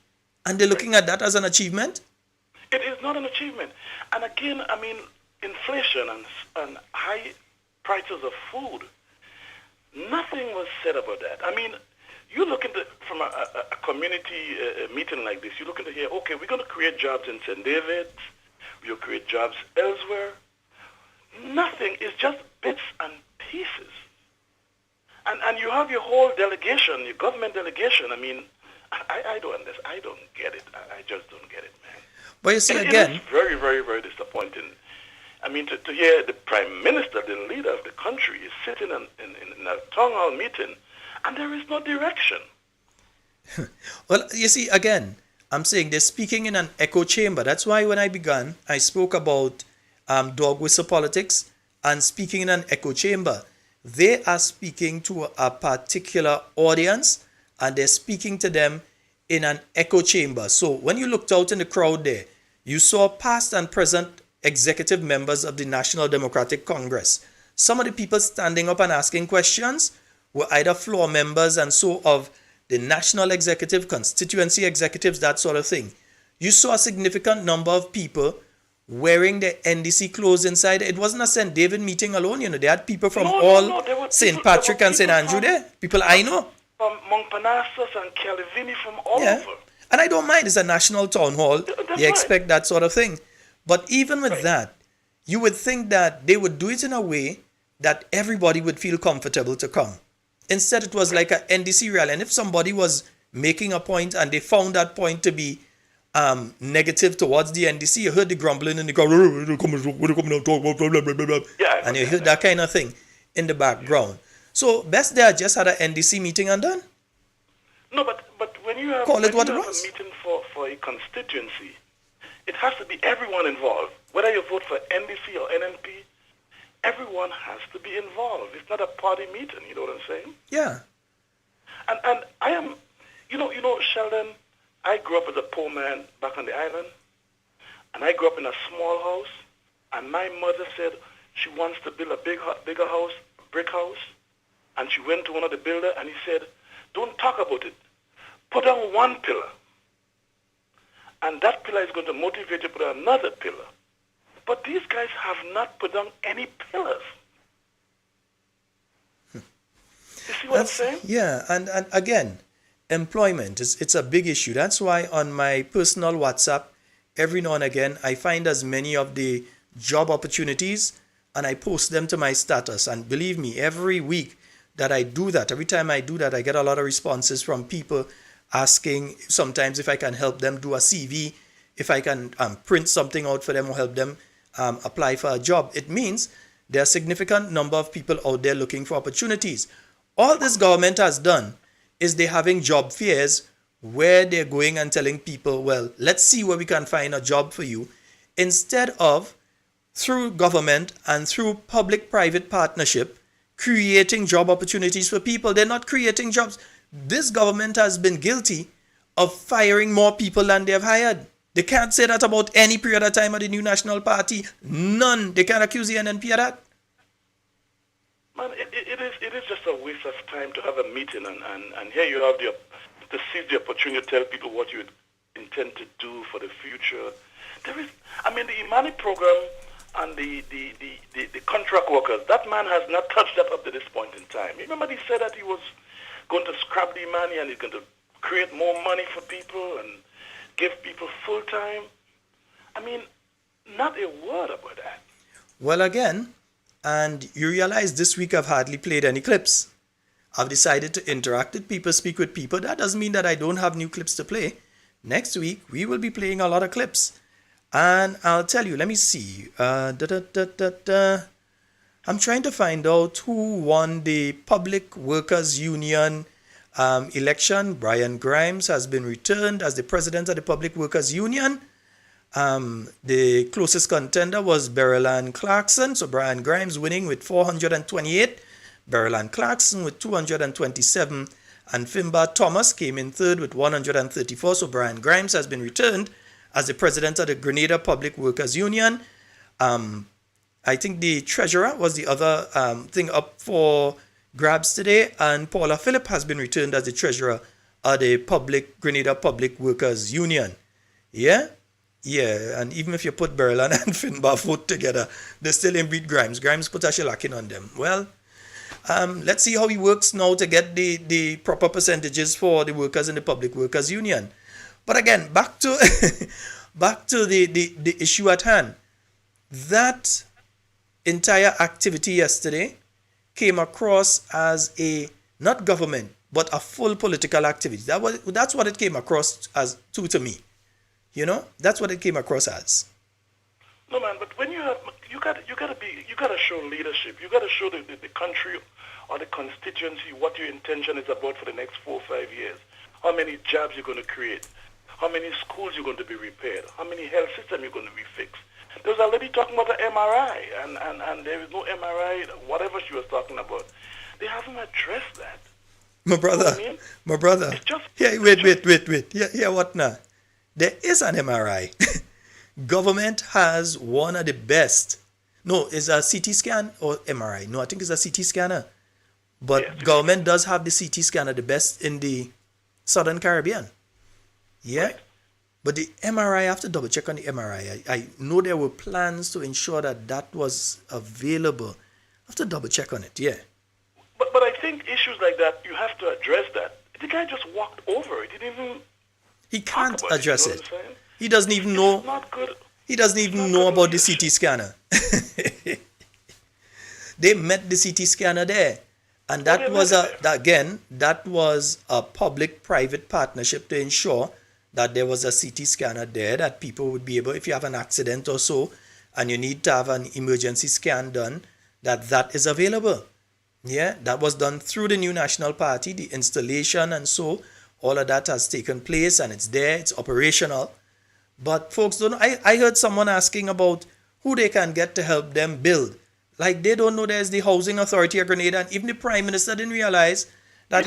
and they're looking at that as an achievement? It is not an achievement. And again, I mean, inflation and high prices of food, nothing was said about that. I mean, you look into from a community meeting like this, you look into here, okay, we're going to create jobs in St. David's, we'll create jobs elsewhere. Nothing. It's just bits and pieces. And you have your whole delegation, your government delegation. I mean, I don't understand. I don't get it. I just don't get it, man. But you see, again, it's very, very, very disappointing. I mean, to hear the Prime Minister, the leader of the country, is sitting in a town hall meeting, and there is no direction. Well, you see, again, I'm saying they're speaking in an echo chamber. That's why when I began, I spoke about dog whistle politics and speaking in an echo chamber. They are speaking to a particular audience, and they're speaking to them in an echo chamber. So when you looked out in the crowd there, you saw past and present executive members of the National Democratic Congress. Some of the people standing up and asking questions were either floor members and so of the national executive, constituency executives, that sort of thing. You saw a significant number of people wearing the NDC clothes inside. It wasn't a St. David meeting alone, They had people from St. Patrick and St. Andrew there. People I know. From Montparnasse and Calivini, from all over. And I don't mind. It's a national town hall. You expect that sort of thing. But even with that, you would think that they would do it in a way that everybody would feel comfortable to come. Instead, it was like an NDC rally. And if somebody was making a point and they found that point to be negative towards the NDC, you heard the grumbling in the crowd, and you heard that kind of thing in the background. So best they had just had an NDC meeting and done. No, but when you have, Call it what you it have was. a meeting for a constituency, it has to be everyone involved. Whether you vote for NDC or NNP, everyone has to be involved. It's not a party meeting, you know what I'm saying? Yeah. And I am, Sheldon, I grew up as a poor man back on the island, and I grew up in a small house, and my mother said she wants to build a bigger house, brick house, and she went to one of the builder, and he said, don't talk about it. Put down one pillar, and that pillar is going to motivate you to put down another pillar. But these guys have not put down any pillars. You see what I'm saying? Yeah, and again, employment, it's a big issue. That's why on my personal WhatsApp, every now and again, I find as many of the job opportunities and I post them to my status. And believe me, every week that I do that, every time I do that, I get a lot of responses from people asking sometimes if I can help them do a CV, if I can print something out for them or help them apply for a job. It means there are a significant number of people out there looking for opportunities. All this government has done is they're having job fairs where they're going and telling people, well, let's see where we can find a job for you, instead of through government and through public-private partnership creating job opportunities for people. They're not creating jobs. This government has been guilty of firing more people than they have hired. They can't say that about any period of time of the New National Party. None. They can't accuse the NNP of that. Man, it is just a waste of time to have a meeting and here you have to seize the opportunity to tell people what you intend to do for the future. The Imani program and the contract workers, that man has not touched that up to this point in time. Remember he said that he was going to scrap the money and he's going to create more money for people and give people full time. Not a word about that. Well, again, and you realize this week I've hardly played any clips. I've decided to interact with people, speak with people. That doesn't mean that I don't have new clips to play. Next week, we will be playing a lot of clips. And I'll tell you, let me see. I'm trying to find out who won the Public Workers Union election. Brian Grimes has been returned as the president of the Public Workers Union. The closest contender was Beryl Clarkson. So Brian Grimes winning with 428. Beryl Clarkson with 227. And Finbar Thomas came in third with 134. So Brian Grimes has been returned as the president of the Grenada Public Workers Union. I think the treasurer was the other thing up for grabs today. And Paula Phillip has been returned as the treasurer of the Grenada Public Workers Union. Yeah? Yeah, and even if you put Beryl and Finbar vote together, they still ain't beat Grimes. Grimes put a shellacking on them. Well, let's see how he works now to get the proper percentages for the workers in the Public Workers Union. But again, back to the issue at hand. That entire activity yesterday came across as a, not government, but a full political activity. That's what it came across as to me. You know, that's what it came across as. No, man, but when you gotta show leadership. You gotta show the country or the constituency what your intention is about for the next 4 or 5 years. How many jobs you're going to create. How many schools you're going to be repaired. How many health systems you're going to be fixed. They was already talking about the MRI, and there is no MRI, whatever she was talking about. They haven't addressed that. My brother, you know my brother. Wait. Yeah, what now? There is an MRI. Government has one of the best. No, it's a CT scan or MRI. No, I think it's a CT scanner. But yes, government does have the CT scanner, the best in the Southern Caribbean. Yeah? Right. But the MRI, I have to double check on the MRI. I know there were plans to ensure that was available. I have to double check on it, yeah. But I think issues like that, you have to address that. The guy just walked over it. He can't address it. He doesn't even know. Not good. He doesn't even know about the CT scanner. They met the CT scanner there. And that was a public-private partnership to ensure that there was a CT scanner there that people would be able, if you have an accident or so, and you need to have an emergency scan done, that is available. Yeah, that was done through the New National Party, the installation and so. All of that has taken place and it's there, it's operational. But folks don't know. I heard someone asking about who they can get to help them build. Like they don't know there's the Housing Authority of Grenada, and even the Prime Minister didn't realize that,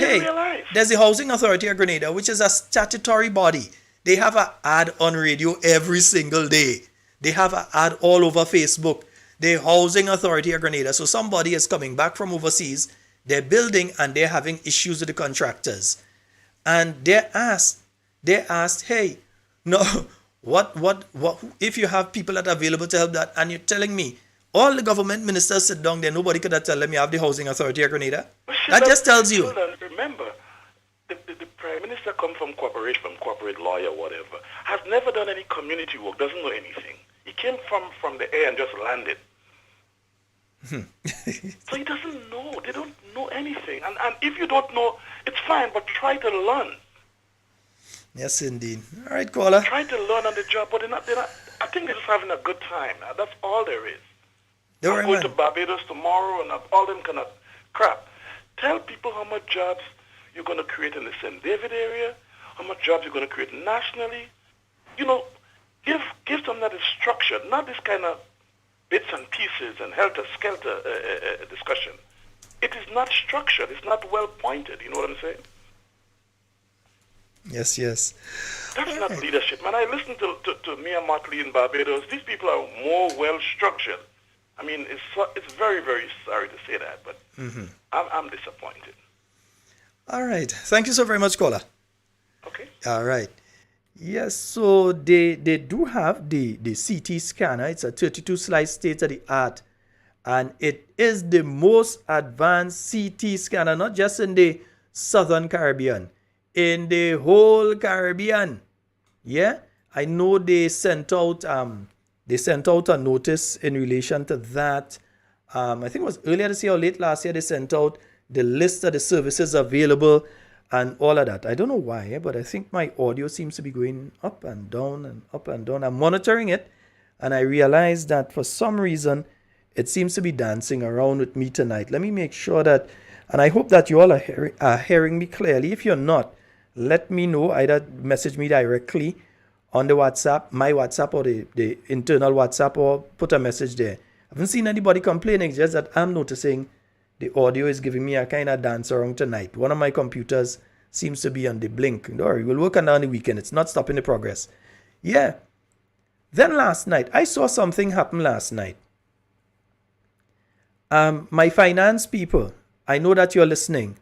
there's the Housing Authority of Grenada, which is a statutory body. They have an ad on radio every single day. They have an ad all over Facebook. The Housing Authority of Grenada. So somebody is coming back from overseas, they're building and they're having issues with the contractors. And they asked, hey, no, what, if you have people that are available to help that, and you're telling me, all the government ministers sit down there, nobody could have tell them you have the Housing Authority of Grenada? That just tells you. Remember, the Prime Minister come from corporate lawyer, whatever, has never done any community work, doesn't know anything. He came from the air and just landed. So he doesn't know. They don't know anything. And if you don't know, it's fine, but try to learn. Yes, indeed. All right, caller. Try to learn on the job, but they're not, I think they're just having a good time. That's all there is. I'm going to Barbados tomorrow and all them kind of crap. Tell people how much jobs you're going to create in the St. David area, how much jobs you're going to create nationally. You know, give something that is structured, not this kind of bits and pieces and helter-skelter discussion. It is not structured. It's not well-pointed. You know what I'm saying? Yes. That's not leadership, man. I listened to Mia Motley in Barbados. These people are more well-structured. I mean, it's very, very sorry to say that, but I'm disappointed. All right. Thank you so very much, caller. Okay. All right. Yes, so they do have the CT scanner. It's a 32-slice state-of-the-art, and it is the most advanced CT scanner, not just in the Southern Caribbean, in the whole Caribbean. Yeah, I know they sent out a notice in relation to that. I think it was earlier this year or late last year. They sent out the list of the services available and all of that. I don't know why, but I think my audio seems to be going up and down and up and down. I'm monitoring it, and I realized that for some reason, it seems to be dancing around with me tonight. Let me make sure that, and I hope that you all are hearing me clearly. If you're not, let me know. Either message me directly on the WhatsApp, my WhatsApp, or the internal WhatsApp, or put a message there. I haven't seen anybody complaining, it's just that I'm noticing the audio is giving me a kind of dance around tonight. One of my computers seems to be on the blink. Don't worry, we'll work on that on the weekend. It's not stopping the progress. Yeah. Then last night, I saw something happen last night. My finance people, I know that you're listening.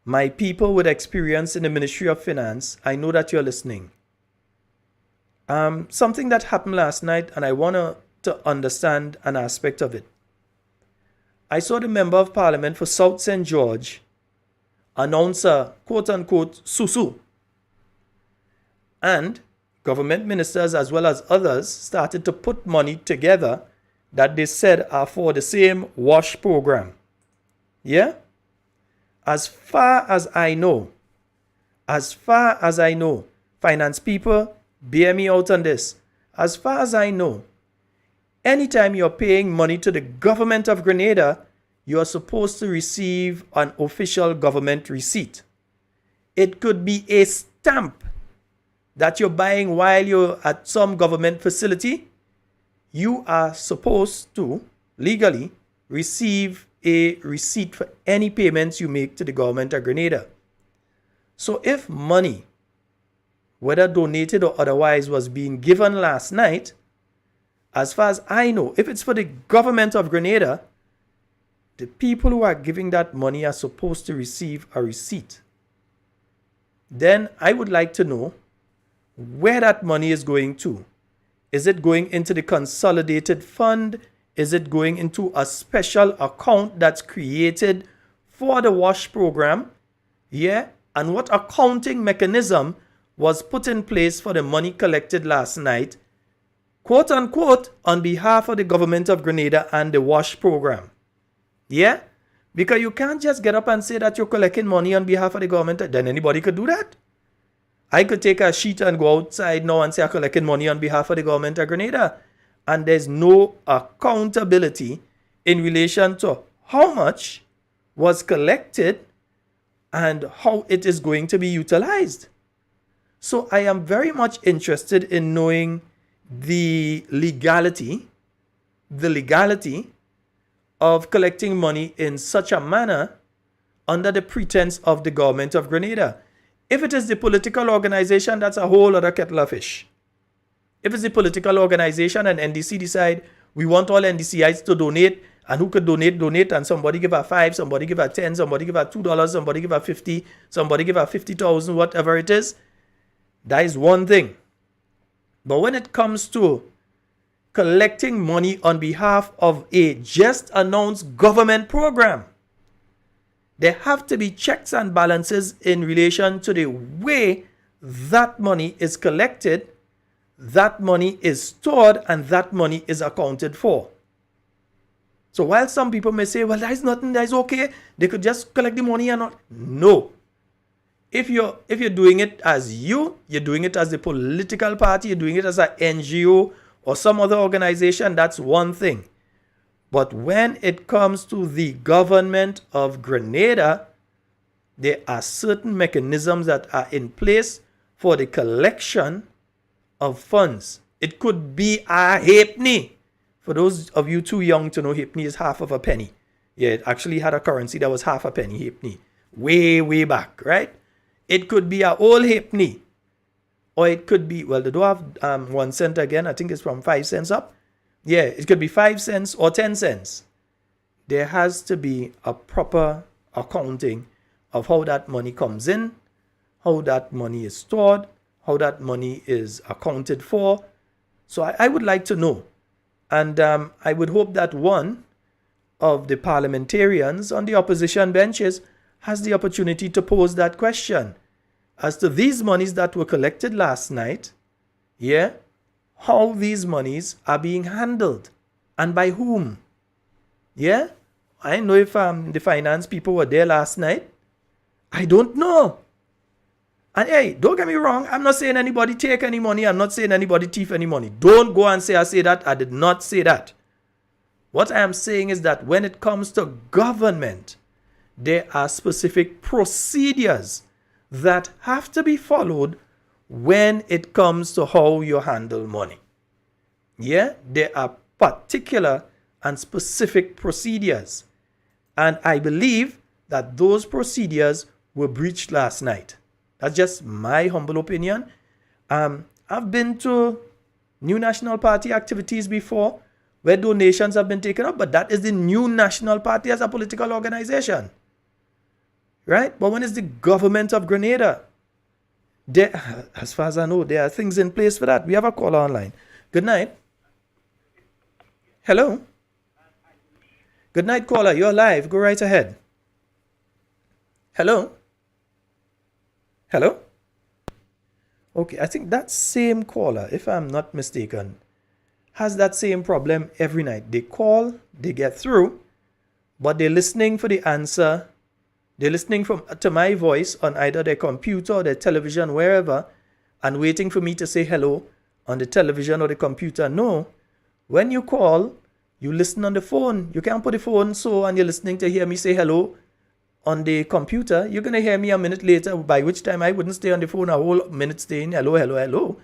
My people with experience in the Ministry of Finance, I know that you're listening. Something that happened last night, and I want to understand an aspect of it. I saw the Member of Parliament for South St. George announce a quote-unquote susu. And government ministers as well as others started to put money together that they said are for the same WASH program. Yeah? As far as I know, finance people, bear me out on this. As far as I know, anytime you're paying money to the government of Grenada, you are supposed to receive an official government receipt. It could be a stamp that you're buying while you're at some government facility. You are supposed to legally receive a receipt for any payments you make to the government of Grenada. So if money, whether donated or otherwise, was being given last night, as far as I know, if it's for the government of Grenada, the people who are giving that money are supposed to receive a receipt. Then I would like to know where that money is going to. Is it going into the consolidated fund? Is it going into a special account that's created for the WASH program? Yeah? And what accounting mechanism was put in place for the money collected last night, quote unquote, on behalf of the government of Grenada and the WASH program? Yeah? Because you can't just get up and say that you're collecting money on behalf of the government. Then anybody could do that. I could take a sheet and go outside now and say I'm collecting money on behalf of the government of Grenada. And there's no accountability in relation to how much was collected and how it is going to be utilized. So I am very much interested in knowing the legality of collecting money in such a manner under the pretense of the government of Grenada. If it is the political organization, that's a whole other kettle of fish. If it's the political organization and NDC decide we want all NDCites to donate, and who could donate, and somebody give her 5, somebody give her 10, somebody give her $2, somebody give her 50, somebody give her 50,000, whatever it is, that is one thing. But when it comes to collecting money on behalf of a just announced government program, there have to be checks and balances in relation to the way that money is collected, that money is stored, and that money is accounted for. So while some people may say, well, that is nothing, that is okay, they could just collect the money and not. No. If you're doing it as you're doing it as a political party, you're doing it as an NGO or some other organization, that's one thing. But when it comes to the government of Grenada, there are certain mechanisms that are in place for the collection of funds. It could be a halfpenny. For those of you too young to know, halfpenny is half of a penny. Yeah, it actually had a currency that was half a penny, halfpenny. Way back, right? It could be a old halfpenny. Or it could be, well, they don't have 1 cent again. I think it's from 5 cents up. Yeah, it could be 5 cents or 10 cents. There has to be a proper accounting of how that money comes in, how that money is stored, how that money is accounted for. So I would like to know. And I would hope that one of the parliamentarians on the opposition benches has the opportunity to pose that question as to these monies that were collected last night, yeah, how these monies are being handled and by whom. Yeah, I don't know if the finance people were there last night. I don't know. And hey, don't get me wrong, I'm not saying anybody take any money. I'm not saying anybody thief any money. Don't go and say I say that. I did not say that. What I am saying is that when it comes to government, there are specific procedures that have to be followed when it comes to how you handle money. Yeah, there are particular and specific procedures. And I believe that those procedures were breached last night. That's just my humble opinion. I've been to New National Party activities before where donations have been taken up, but that is the New National Party as a political organization. Right? But when it's the government of Grenada, there, as far as I know, there are things in place for that. We have a caller online. Good night. Hello. Good night, caller. You're live. Go right ahead. Hello. Hello. Okay, I think that same caller, if I'm not mistaken, has that same problem every night. They call, they get through, but they're listening for the answer. They're listening to my voice on either their computer or their television, wherever, and waiting for me to say hello on the television or the computer. No. When you call, you listen on the phone. You can't put the phone so and you're listening to hear me say hello on the computer. You're going to hear me a minute later, by which time I wouldn't stay on the phone a whole minute saying hello, hello, hello.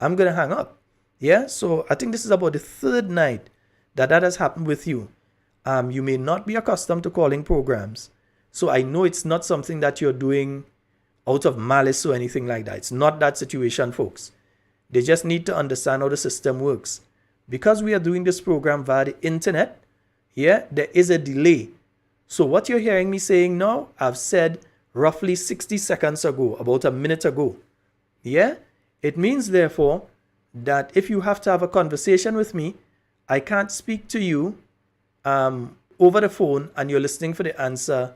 I'm going to hang up. Yeah, so I think this is about the third night that has happened with you. You may not be accustomed to calling programs. So I know it's not something that you're doing out of malice or anything like that. It's not that situation, folks. They just need to understand how the system works. Because we are doing this program via the internet, yeah, there is a delay. So what you're hearing me saying now, I've said roughly 60 seconds ago, about a minute ago. Yeah? It means, therefore, that if you have to have a conversation with me, I can't speak to you over the phone and you're listening for the answer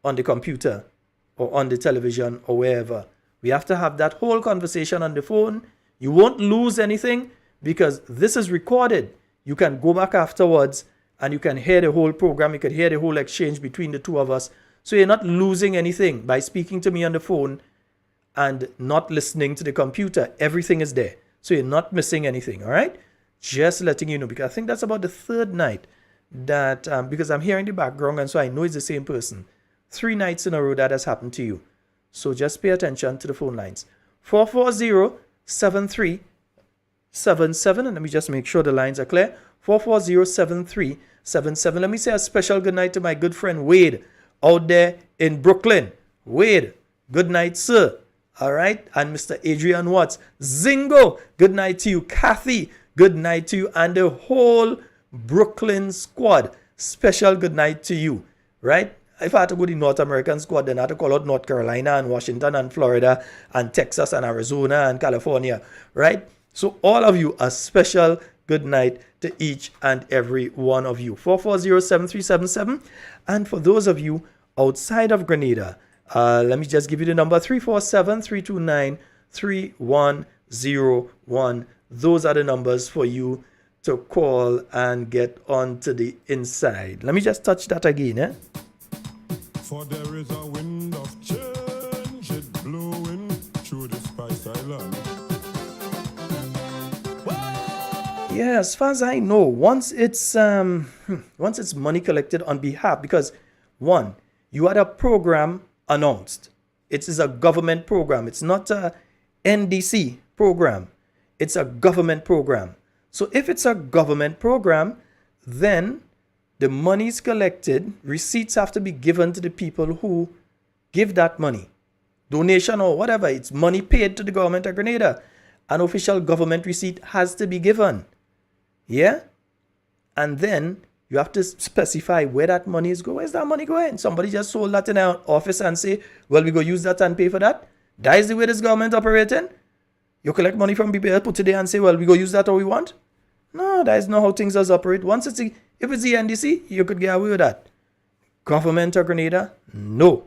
on the computer or on the television or wherever. We have to have that whole conversation on the phone. You won't lose anything because this is recorded. You can go back afterwards and you can hear the whole program. You can hear the whole exchange between the two of us. So you're not losing anything by speaking to me on the phone and not listening to the computer. Everything is there. So you're not missing anything, all right? Just letting you know, because I think that's about the third night that, because I'm hearing the background and so I know it's the same person. 3 nights in a row that has happened to you. So just pay attention to the phone lines. 440-7377, and let me just make sure the lines are clear. 440-7377. Let me say a special good night to my good friend Wade out there in Brooklyn. Wade, good night, sir. All right. And Mr. Adrian Watts. Zingo, good night to you. Kathy, good night to you. And the whole Brooklyn squad. Special good night to you. Right? If I had to go to the North American squad, then I had to call out North Carolina and Washington and Florida and Texas and Arizona and California. Right? So all of you, a special good night to each and every one of you. 440-7377. And for those of you outside of Grenada, let me just give you the number, 347-329-3101. Those are the numbers for you to call and get onto the inside. Let me just touch that again. Eh? For there is a wind of change, it blowing through the Spice Island. Yeah, as far as I know, once it's money collected on behalf, because one, you had a program announced. It is a government program. It's not a NDC program. It's a government program. So if it's a government program, then the money is collected. Receipts have to be given to the people who give that money. Donation or whatever. It's money paid to the government of Grenada. An official government receipt has to be given. Yeah? And then you have to specify where that money is going. Where's that money going? Somebody just sold that in our office and say, well, we go use that and pay for that. That is the way this government operating. You collect money from people, put it there and say, well, we go use that how we want. No, that is not how things does operate. If it's the NDC, you could get away with that. Government of Grenada, no.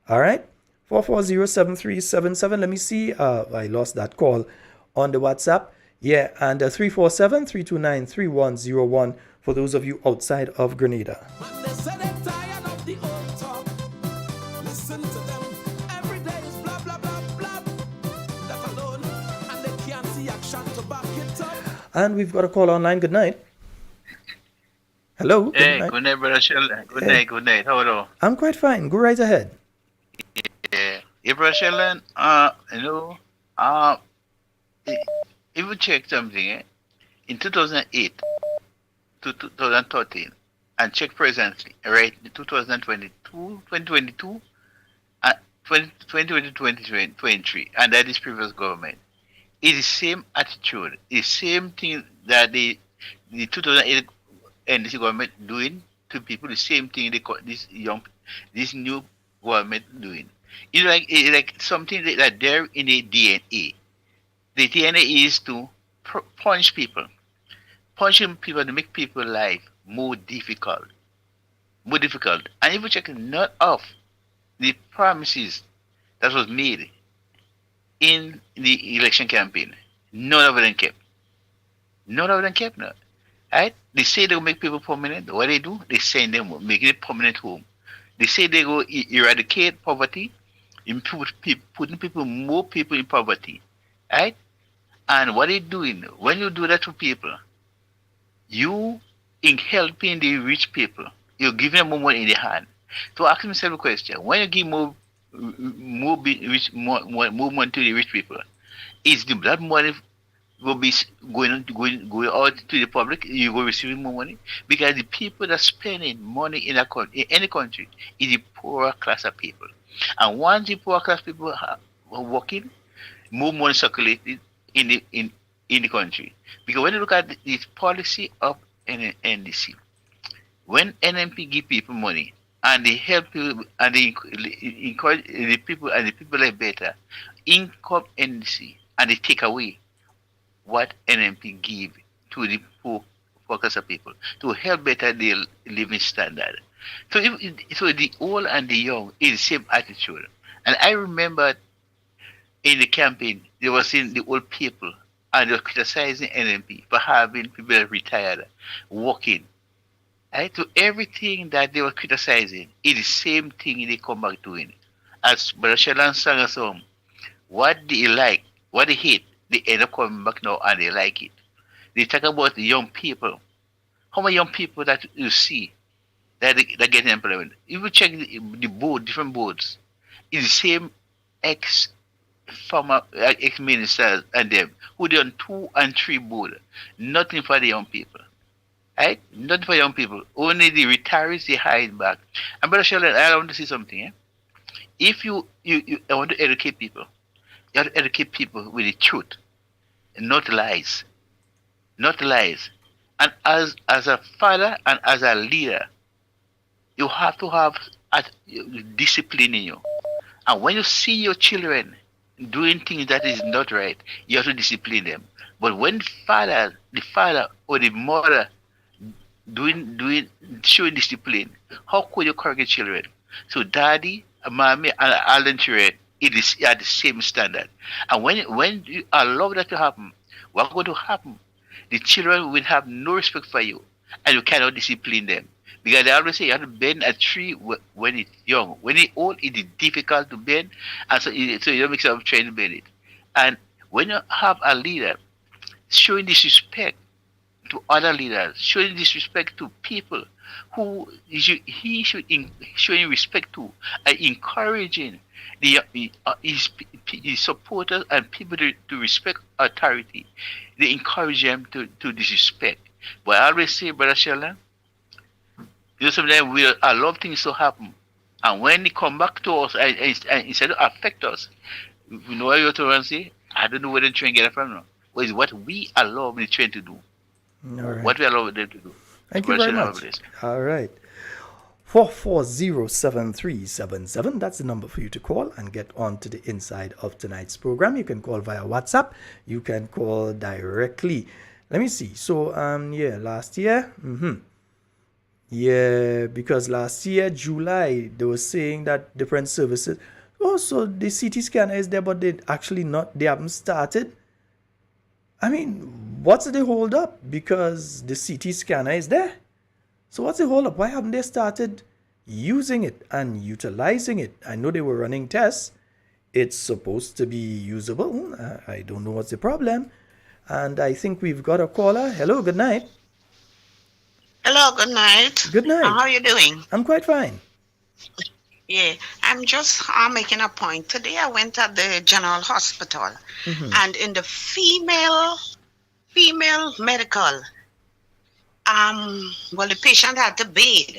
All right? 440-7377. Let me see. I lost that call on the WhatsApp. Yeah, and 347-329-3101 for those of you outside of Grenada. They say they're tired of the old talk. Listen to them. Every day is blah, blah, blah, blah. That alone. And they can't see action to back it up. And we've got a call online. Good night. Hello. Hey, good night, Brother Sheldon. Good night. How are you? I'm quite fine. Go right ahead. Yeah. Hey, Brother Sheldon, if you check something, in 2008 to 2013, and check presently, right, 2022, 2023, and that is previous government, it's the same attitude, the same thing that the 2008 NDC government doing to people, the same thing this new government doing. It's like something that they're in the DNA. The DNA is to punish people. Punishing people to make people's life more difficult. And if you check none of the promises that was made in the election campaign, none of them kept. No. Right? They say they will make people permanent. What they do? They send them home, make it permanent home. They say they go eradicate poverty, putting more people in poverty. Right? And what are you doing? When you do that to people, you in helping the rich people, you're giving them more money in their hand. So ask myself a question: when you give more money to the rich people, is that money will be going out to the public? You go receiving more money because the people that spending money in any country is the poorer class of people. And once the poorer class people are working, more money circulated in the country. Because when you look at this policy of NDC, when NMP give people money and they help people and they encourage the people and the people live better, in come NDC and they take away what NMP give to the poor class of people to help better their living standard. So the old and the young is the same attitude. And I remember in the campaign, they were seeing the old people and they were criticizing NMP for having people retired, working. Right? So everything that they were criticizing is the same thing they come back doing. As Brother Sheldon sang a song, what they like, what they hate, they end up coming back now and they like it. They talk about the young people. How many young people that you see that get employment? If you check the board, different boards, it's the same former ex-ministers and them who they on 2 and 3 board. Nothing for the young people. Right? Not for young people. Only the retirees they hide back. And Brother Sheldon, I want to say something. If you I want to educate people, you have to educate people with the truth, not lies. Not lies. And as a father and as a leader, you have to have discipline in you. And when you see your children doing things that is not right, you have to discipline them. But when the father or the mother showing discipline, how could you correct children? So daddy, mommy, and all the children, it is at the same standard. And when you allow that to happen, what's going to happen? The children will have no respect for you, and you cannot discipline them. Because they always say you have to bend a tree when it's young. When it's old, it is difficult to bend, and so you don't make yourself trying to bend it. And when you have a leader showing disrespect to other leaders, showing disrespect to people who he should showing respect to, and encouraging his supporters and people to respect authority. They encourage them to disrespect. But I always say, Brother Sheldon, sometimes we allow things to happen. And when they come back to us and instead of affect us, you know what you have to say? I don't know where they're trying to get it from now. But it's what we allow the train to do. Right. What we allow them to do. Thank you very much. All right. 4407377. That's the number for you to call and get on to the inside of tonight's program. You can call via WhatsApp. You can call directly. Let me see. So, last year. Yeah, because last year, July, they were saying that different services. Oh, so the CT scanner is there, but they haven't started. I mean, what's the hold up? Because the CT scanner is there. So what's the hold up? Why haven't they started using it and utilizing it? I know they were running tests. It's supposed to be usable. I don't know what's the problem. And I think we've got a caller. Hello, good night. Hello, good night. Good night. How are you doing? I'm quite fine. Yeah, I'm just making a point. Today I went at the General Hospital, and in the female medical, the patient had to bathe,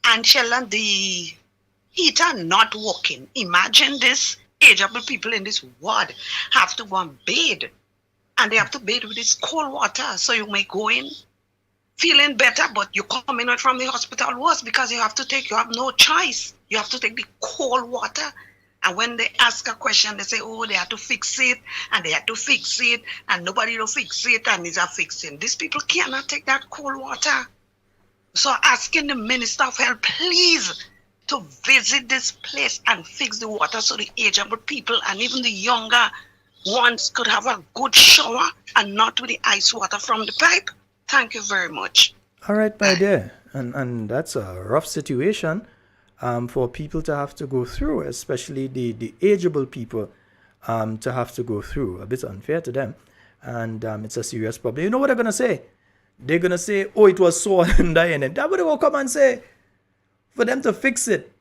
and Sheldon, the heater not working. Imagine this, ageable people in this ward have to go and bathe, and they have to bathe with this cold water. So you may go in feeling better, but you're coming out from the hospital worse because you have no choice. You have to take the cold water. And when they ask a question, they say, oh, they have to fix it, and they have to fix it, and nobody will fix it, and it's a fixing. These people cannot take that cold water. So asking the Minister of Health, please, to visit this place and fix the water so the ageable people and even the younger ones could have a good shower and not with the ice water from the pipe. Thank you very much. All right, my dear. And that's a rough situation for people to have to go through, especially the ageable people to have to go through. A bit unfair to them. And it's a serious problem. You know what they're going to say? They're going to say, oh, it was so and dying. And that's what they will come and say. For them to fix it.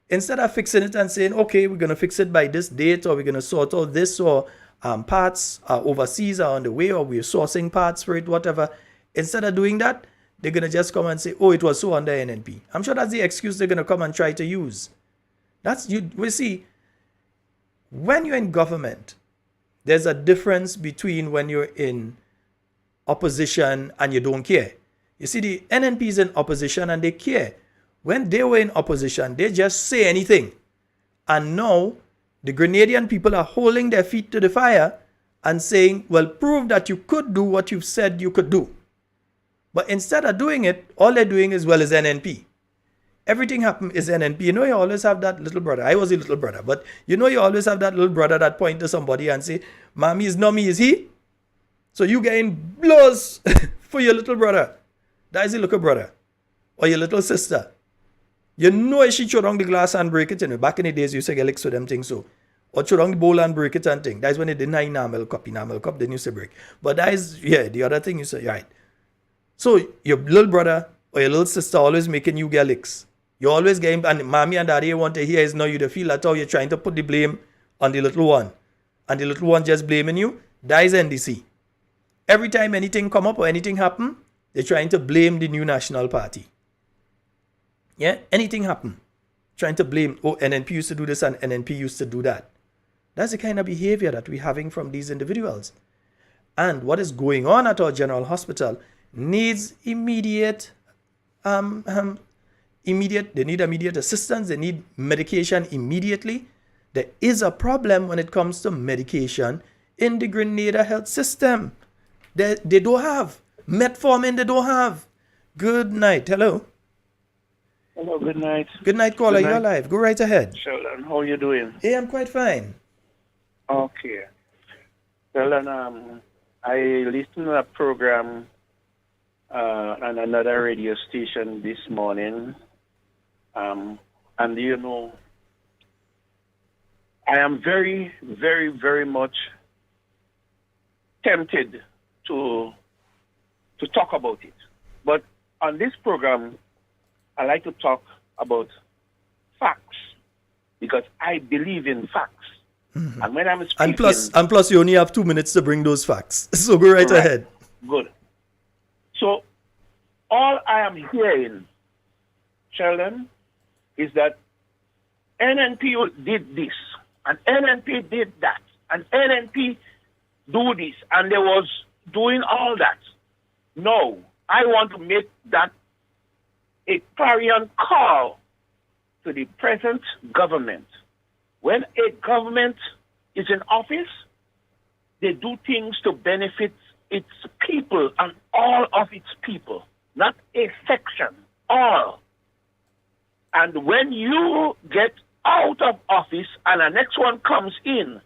Instead of fixing it and saying, okay, we're going to fix it by this date, or we're going to sort out this, or parts overseas are on the way, or we're sourcing parts for it, whatever. Instead of doing that, they're going to just come and say, oh, it was so under NNP. I'm sure that's the excuse they're going to come and try to use. We see, when you're in government, there's a difference between when you're in opposition and you don't care. You see, the NNP is in opposition and they care. When they were in opposition, they just say anything. And now, the Grenadian people are holding their feet to the fire and saying, well, prove that you could do what you've said you could do. But instead of doing it, all they're doing is NNP. Everything happened is NNP. You know, you always have that little brother. I was a little brother, but you know, you always have that little brother that point to somebody and say, Mommy is not me, is he? So you getting blows for your little brother. That is your little brother. Or your little sister. You know, if she throw down the glass and break it, you know, back in the days, you used to get licks with them things so. Or throw down the bowl and break it and thing. That's when they deny enamel cup, then you say break. But that is, the other thing you say, right. So your little brother or your little sister always making you get licks. You always getting, and mommy and daddy want to hear is now you feel that how you're trying to put the blame on the little one. and the little one just blaming you, that is NDC. Every time anything come up or anything happen, they're trying to blame the new national party. Yeah, anything happen, trying to blame, oh, NNP used to do this and NNP used to do that. That's the kind of behavior that we're having from these individuals. And what is going on at our general hospital needs immediate they need immediate assistance. They need medication immediately. There is a problem when it comes to medication in the Grenada health system. They don't have. Metformin they don't have. Good night. Hello. Hello, good night. Good night, caller. You're alive. Go right ahead. Sheldon, how are you doing? Hey, I'm quite fine. Okay. Sheldon, I listened to a program on another radio station this morning. And you know, I am very, very, very much tempted to talk about it. But on this program, I like to talk about facts because I believe in facts. Mm-hmm. And when I'm speaking, and plus, you only have 2 minutes to bring those facts. So go right ahead. Good. So all I am hearing, Sheldon, is that NNP did this and NNP did that and NNP do this and they was doing all that. No, I want to make that a clarion call to the present government. When a government is in office, they do things to benefit its people and all of its people, not a section, all. And when you get out of office and the next one comes in,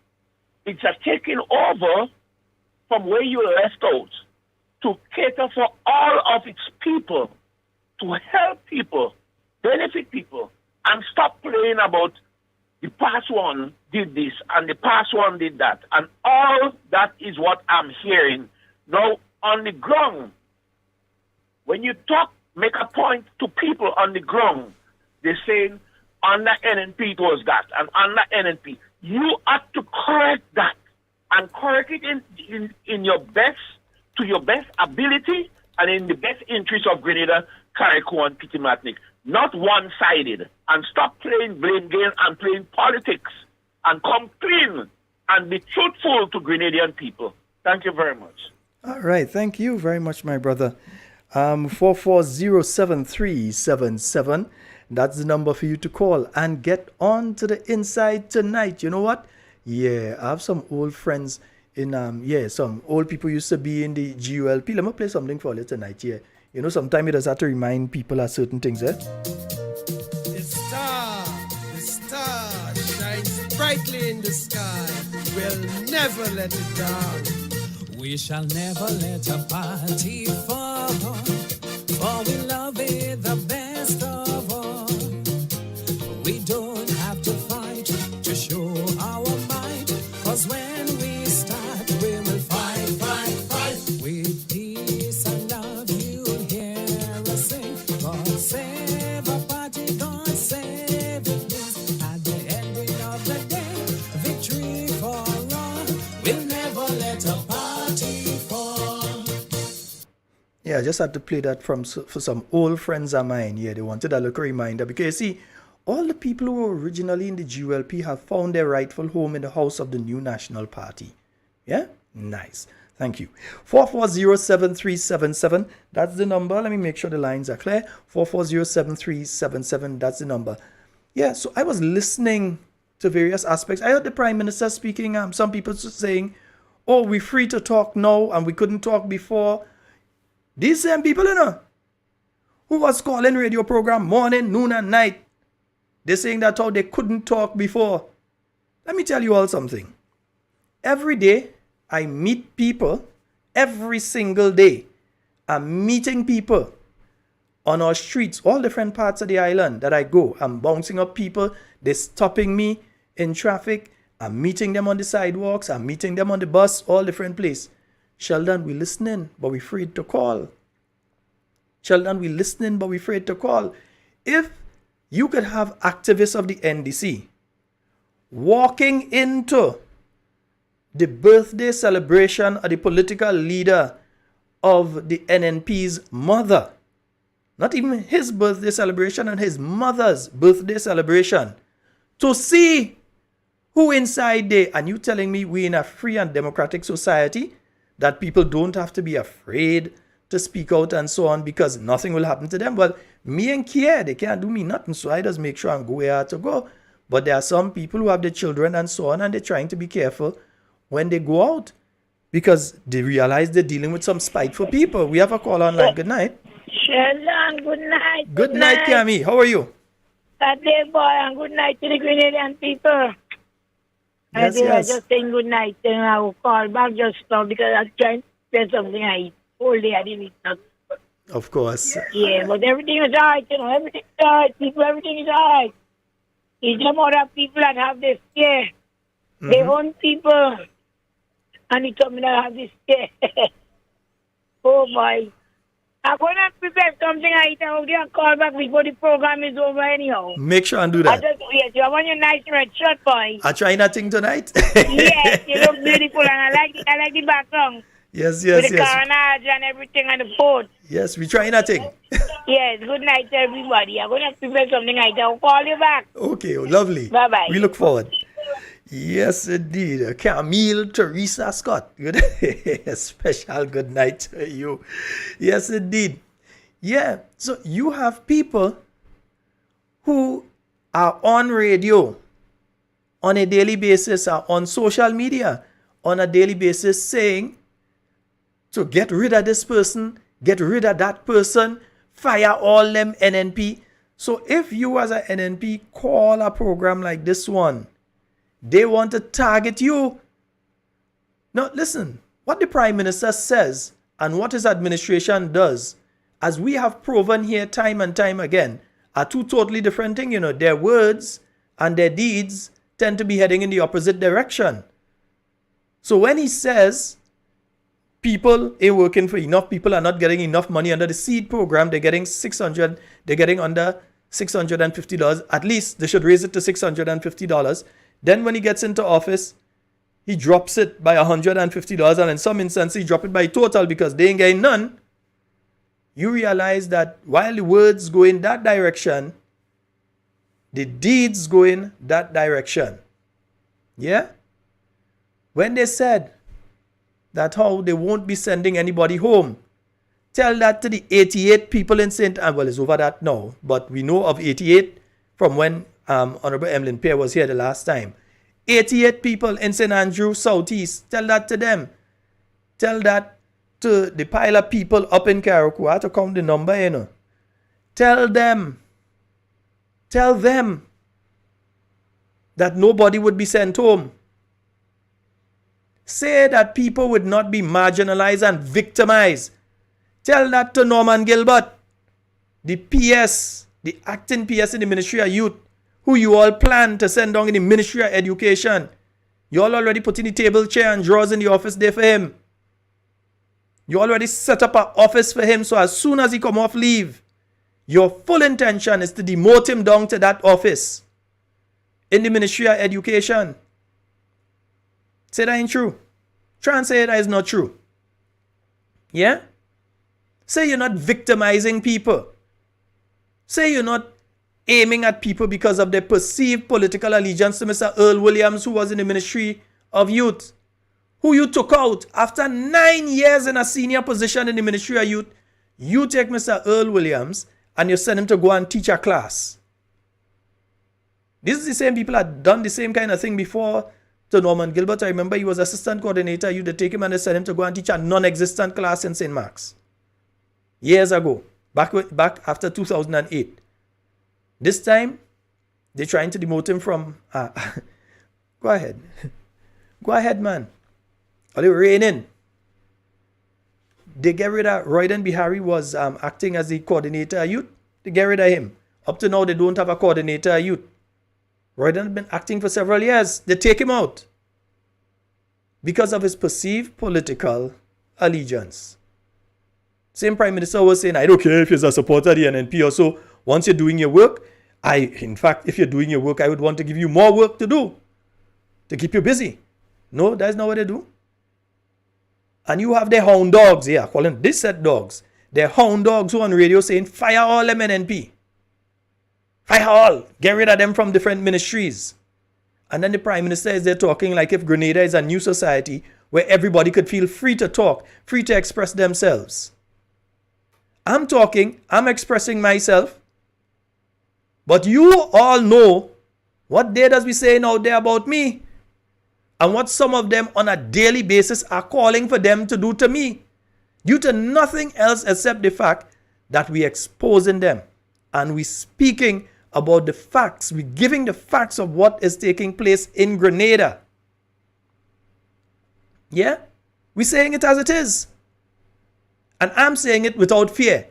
it's a taking over from where you left out to cater for all of its people, to help people, benefit people, and stop playing about the past one did this and the past one did that. And all that is what I'm hearing. Now, on the ground, when you talk, make a point to people on the ground, they're saying, under NNP it was that, and under NNP. You have to correct that and correct it in your best, to your best ability and in the best interest of Grenada, Carriacou, and Petit Martinique. Not one-sided. And stop playing blame game and playing politics and come clean and be truthful to Grenadian people. Thank you very much. All right. Thank you very much, my brother. 4407377. That's the number for you to call and get on to the inside tonight. You know what? Yeah, I have some old friends in some old people used to be in the GULP. Let me play something for you tonight. Yeah, you know, sometimes it does have to remind people of certain things. The star shines brightly in the sky. We'll never let it down. We shall never let a party fall, for we love it the best of all. We don't have to fight to show our might, 'cause when we start, we will fight, fight, fight. With peace and love, you'll hear us sing. God save a party, God save it. At the ending of the day, victory for all. We'll never let a party fall. Yeah, I just had to play that for some old friends of mine. Yeah, they wanted a little reminder because you see, all the people who were originally in the GULP have found their rightful home in the house of the new national party. Yeah? Nice. Thank you. 4407377. That's the number. Let me make sure the lines are clear. 4407377. That's the number. Yeah, so I was listening to various aspects. I heard the Prime Minister speaking. Some people saying, oh, we're free to talk now and we couldn't talk before. These same people, you know, who was calling radio program morning, noon, and night, they're saying that's how they couldn't talk before. Let me tell you all something. Every day, I meet people. Every single day, I'm meeting people on our streets, all different parts of the island that I go. I'm bouncing up people. They're stopping me in traffic. I'm meeting them on the sidewalks. I'm meeting them on the bus, all different places. Sheldon, we're listening, but we're afraid to call. Sheldon, we're listening, but we're afraid to call. If you could have activists of the NDC walking into the birthday celebration of the political leader of the NNP's mother. Not even his birthday celebration and his mother's birthday celebration. To see who inside there. And you telling me we in a free and democratic society that people don't have to be afraid to speak out and so on because nothing will happen to them. Well, me and Kia, they can't do me nothing, so I just make sure and go where I have to go. But there are some people who have their children and so on, and they're trying to be careful when they go out because they realize they're dealing with some spiteful people. We have a call online. Good night. Sheldon, good night. Good night, Cami. How are you? Good day, boy, and good night to the Grenadian people. Yes, I yes. just saying good night, and I will call back just now because I'm trying to get something I eat. Whole day I didn't eat nothing. Of course. Yeah, but everything is alright, you know. Everything is alright, people. Everything is alright. It's them other people that have this scare. They own people, and it's coming that have this scare. Oh boy. I'm going to prepare something I eat. I'll get a call back before the program is over anyhow. Make sure and do that. Yes, you want your nice red shirt, boy. I try nothing tonight. Yes, you look beautiful, and I like the background. Yes, With the yes. carnage and everything on the boat. Yes, we try nothing. Yes, good night to everybody. I'm going to prepare something I I'll call you back. Okay, lovely. Bye-bye. We look forward. Yes, indeed. Camille Teresa Scott. Good. Special good night to you. Yes, indeed. Yeah, so you have people who are on radio on a daily basis, are on social media on a daily basis saying to get rid of this person, get rid of that person, fire all them NNP. So if you as a NNP call a program like this one, they want to target you. Now listen, what the Prime Minister says and what his administration does, as we have proven here time and time again, are two totally different things. You know, their words and their deeds tend to be heading in the opposite direction. So when he says people ain't working for enough, people are not getting enough money under the seed program, they're getting under $650, at least they should raise it to $650. Then when he gets into office, he drops it by $150, and in some instances he drop it by total because they ain't getting none. You realize that while the words go in that direction, the deeds go in that direction. Yeah? When they said that how they won't be sending anybody home, tell that to the 88 people in St. Andrew. Well, it's over that now, but we know of 88 from when Honorable Emlyn Pear was here the last time. 88 people in St. Andrew Southeast. Tell that to them. Tell that to the pile of people up in Carriacou. I have to count the number, you know. Tell them that nobody would be sent home. Say that people would not be marginalized and victimized. Tell that to Norman Gilbert, the PS, the acting PS in the Ministry of Youth, who you all plan to send down in the Ministry of Education. You all already put in the table chair and drawers in the office there for him. You already set up an office for him, so as soon as he come off leave, your full intention is to demote him down to that office in the Ministry of Education. Say that ain't true. Try and say that is not true. Yeah? Say you're not victimizing people. Say you're not aiming at people because of their perceived political allegiance to Mr. Earl Williams, who was in the Ministry of Youth, who you took out after 9 years in a senior position in the Ministry of Youth. You take Mr. Earl Williams and you send him to go and teach a class. These are the same people that had done the same kind of thing before to Norman Gilbert. I remember he was assistant coordinator. You would take him and they send him to go and teach a non-existent class in St. Mark's. Years ago. Back after 2008. This time, they're trying to demote him from... go ahead. Go ahead, man. Are they raining? They get rid of... Royden Bihari was acting as the coordinator of youth. They get rid of him. Up to now, they don't have a coordinator of youth. Royden has been acting for several years. They take him out because of his perceived political allegiance. Same Prime Minister was saying, I don't care if you're a supporter of the NNP or so. Once you're doing your work, in fact, if you're doing your work, I would want to give you more work to do to keep you busy. No, that's not what they do. And you have the hound dogs here, calling this set dogs. They're hound dogs who on radio saying, fire all MNP. Fire all. Get rid of them from different ministries. And then the Prime Minister is there talking like if Grenada is a new society where everybody could feel free to talk, free to express themselves. I'm talking, I'm expressing myself. But you all know what they does be saying out there about me. And what some of them on a daily basis are calling for them to do to me. Due to nothing else except the fact that we exposing them. And we speaking about the facts. We're giving the facts of what is taking place in Grenada. Yeah? We're saying it as it is. And I'm saying it without fear.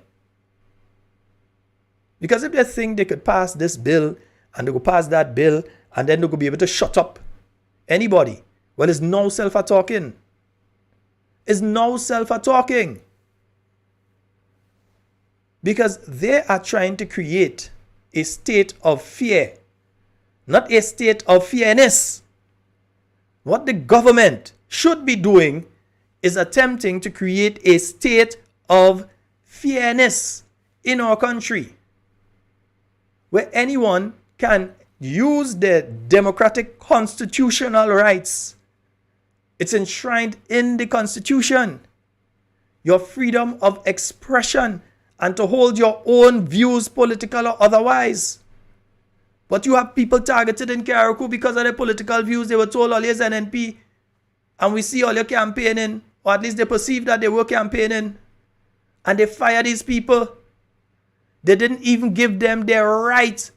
Because if they think they could pass this bill and they go pass that bill and then they could be able to shut up anybody, well, it's no self-talking. It's no self-talking. Because they are trying to create a state of fear, not a state of fairness. What the government should be doing is attempting to create a state of fairness in our country, where anyone can use their democratic constitutional rights. It's enshrined in the Constitution. Your freedom of expression and to hold your own views, political or otherwise. But you have people targeted in Karaku because of their political views. They were told all is NNP. And we see all your campaigning, or at least they perceive that they were campaigning. And they fire these people. They didn't even give them their right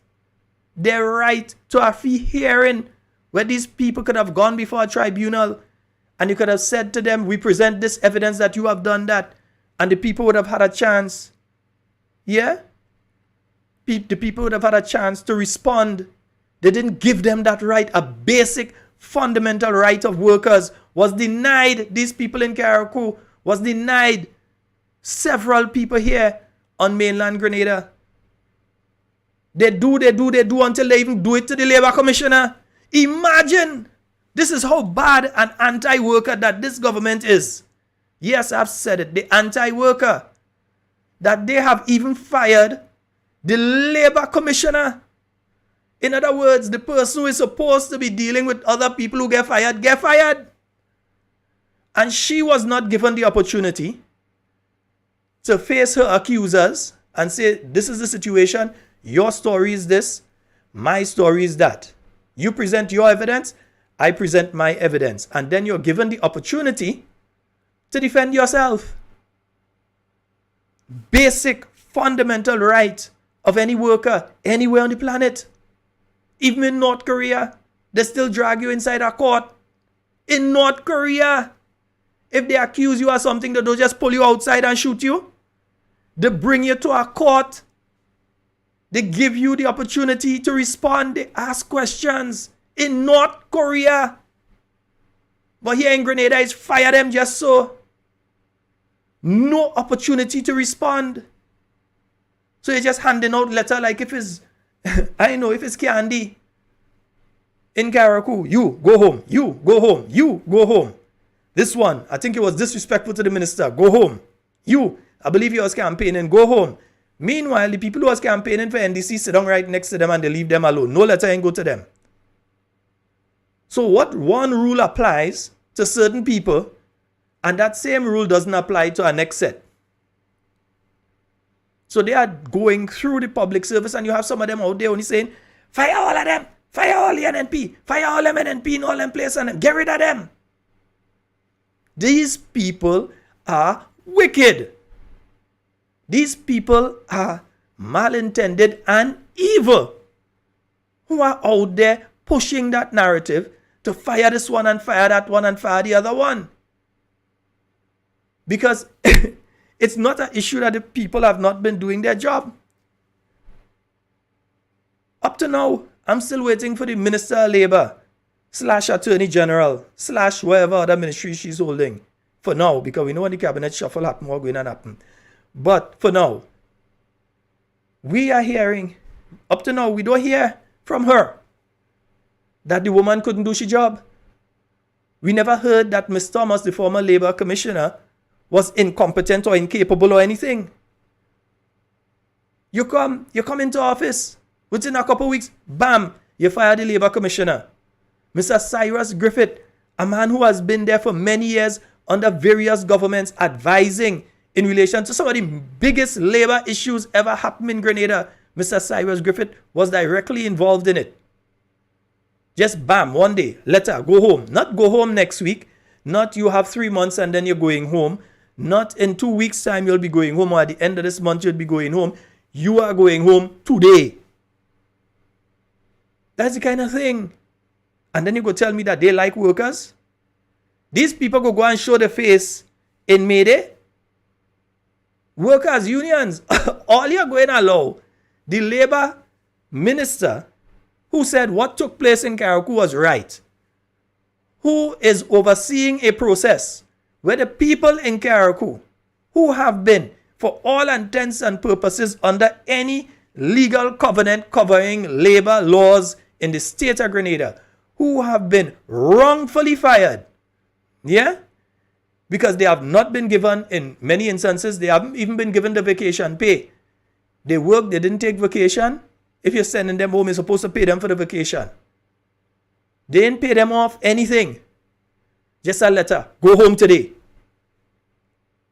to a free hearing, where these people could have gone before a tribunal and you could have said to them, we present this evidence that you have done that, and the people would have had a chance. Yeah? The people would have had a chance to respond. They didn't give them that right. A basic fundamental right of workers was denied. These people in Karaku was denied. Several people here on mainland Grenada. They do until they even do it to the Labour Commissioner. Imagine. This is how bad an anti-worker that this government is. Yes, I've said it. The anti-worker. That they have even fired the Labour Commissioner. In other words, the person who is supposed to be dealing with other people who get fired. And she was not given the opportunity to face her accusers and say, this is the situation, your story is this, my story is that. You present your evidence, I present my evidence. And then you're given the opportunity to defend yourself. Basic, fundamental right of any worker anywhere on the planet. Even in North Korea, they still drag you inside a court. In North Korea, if they accuse you of something, they don't just pull you outside and shoot you. They bring you to a court. They give you the opportunity to respond. They ask questions. In North Korea. But here in Grenada, it's fire them just so. No opportunity to respond. So you're just handing out letter like if it's, I know, if it's candy. In Karaku, you go home, you go home, you go home. This one, I think it was disrespectful to the minister. Go home. You, I believe you was campaigning, go home. Meanwhile, the people who was campaigning for NDC sit down right next to them and they leave them alone. No letter ain't go to them. So what one rule applies to certain people, and that same rule doesn't apply to our next set. So they are going through the public service, and you have some of them out there only saying, fire all of them, fire all the NNP, fire all them NNP in all them places, and get rid of them. These people are wicked. These people are malintended and evil, who are out there pushing that narrative to fire this one and fire that one and fire the other one. Because it's not an issue that the people have not been doing their job. Up to now, I'm still waiting for the Minister of Labour / Attorney General / whatever other ministry she's holding. For now, because we know when the cabinet shuffle happen, what's going to happen. But for now, we are hearing, up to now, we don't hear from her that the woman couldn't do her job. We never heard that Ms. Thomas, the former Labour Commissioner, was incompetent or incapable or anything. You come into office, within a couple of weeks, bam, you fire the Labour Commissioner. Mr. Cyrus Griffith, a man who has been there for many years under various governments, advising in relation to some of the biggest labor issues ever happened in Grenada. Mr. Cyrus Griffith was directly involved in it. Just bam, one day, letter, go home. Not go home next week. Not you have 3 months and then you're going home. Not in 2 weeks' time you'll be going home, or at the end of this month you'll be going home. You are going home today. That's the kind of thing. And then you go tell me that they like workers? These people go and show their face in May Day. Workers, unions, all you're going to allow the labor minister who said what took place in Karaku was right, who is overseeing a process where the people in Karaku, who have been, for all intents and purposes, under any legal covenant covering labor laws in the state of Grenada, who have been wrongfully fired, yeah, because they have not been given, in many instances, they haven't even been given the vacation pay. They work, they didn't take vacation. If you're sending them home, you're supposed to pay them for the vacation. They didn't pay them off anything. Just a letter, go home today.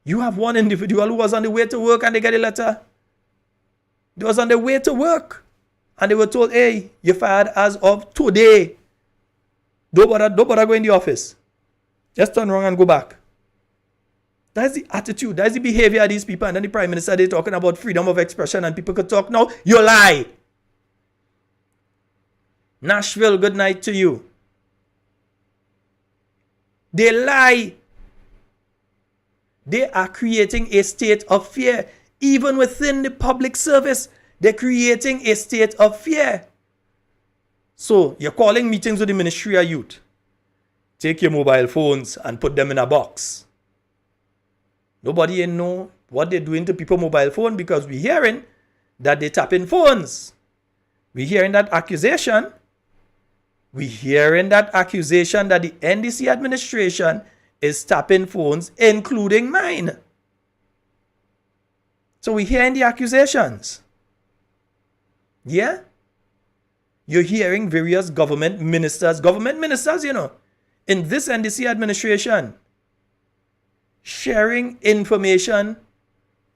You have one individual who was on the way to work and they get a letter. They was on the way to work and they were told, hey, you're fired as of today. Don't bother go in the office. Just turn around and go back. That's the attitude. That's the behavior of these people. And then the Prime Minister, they're talking about freedom of expression and people could talk now. You lie. Nashville, good night to you. They lie. They are creating a state of fear. Even within the public service, they're creating a state of fear. So, you're calling meetings with the Ministerial Youth. Take your mobile phones and put them in a box. Nobody know what they're doing to people's mobile phone because we're hearing that they tap in phones. We're hearing that accusation. We're hearing that accusation that the NDC administration is tapping phones, including mine. So we're hearing the accusations. Yeah? You're hearing various government ministers, in this NDC administration, sharing information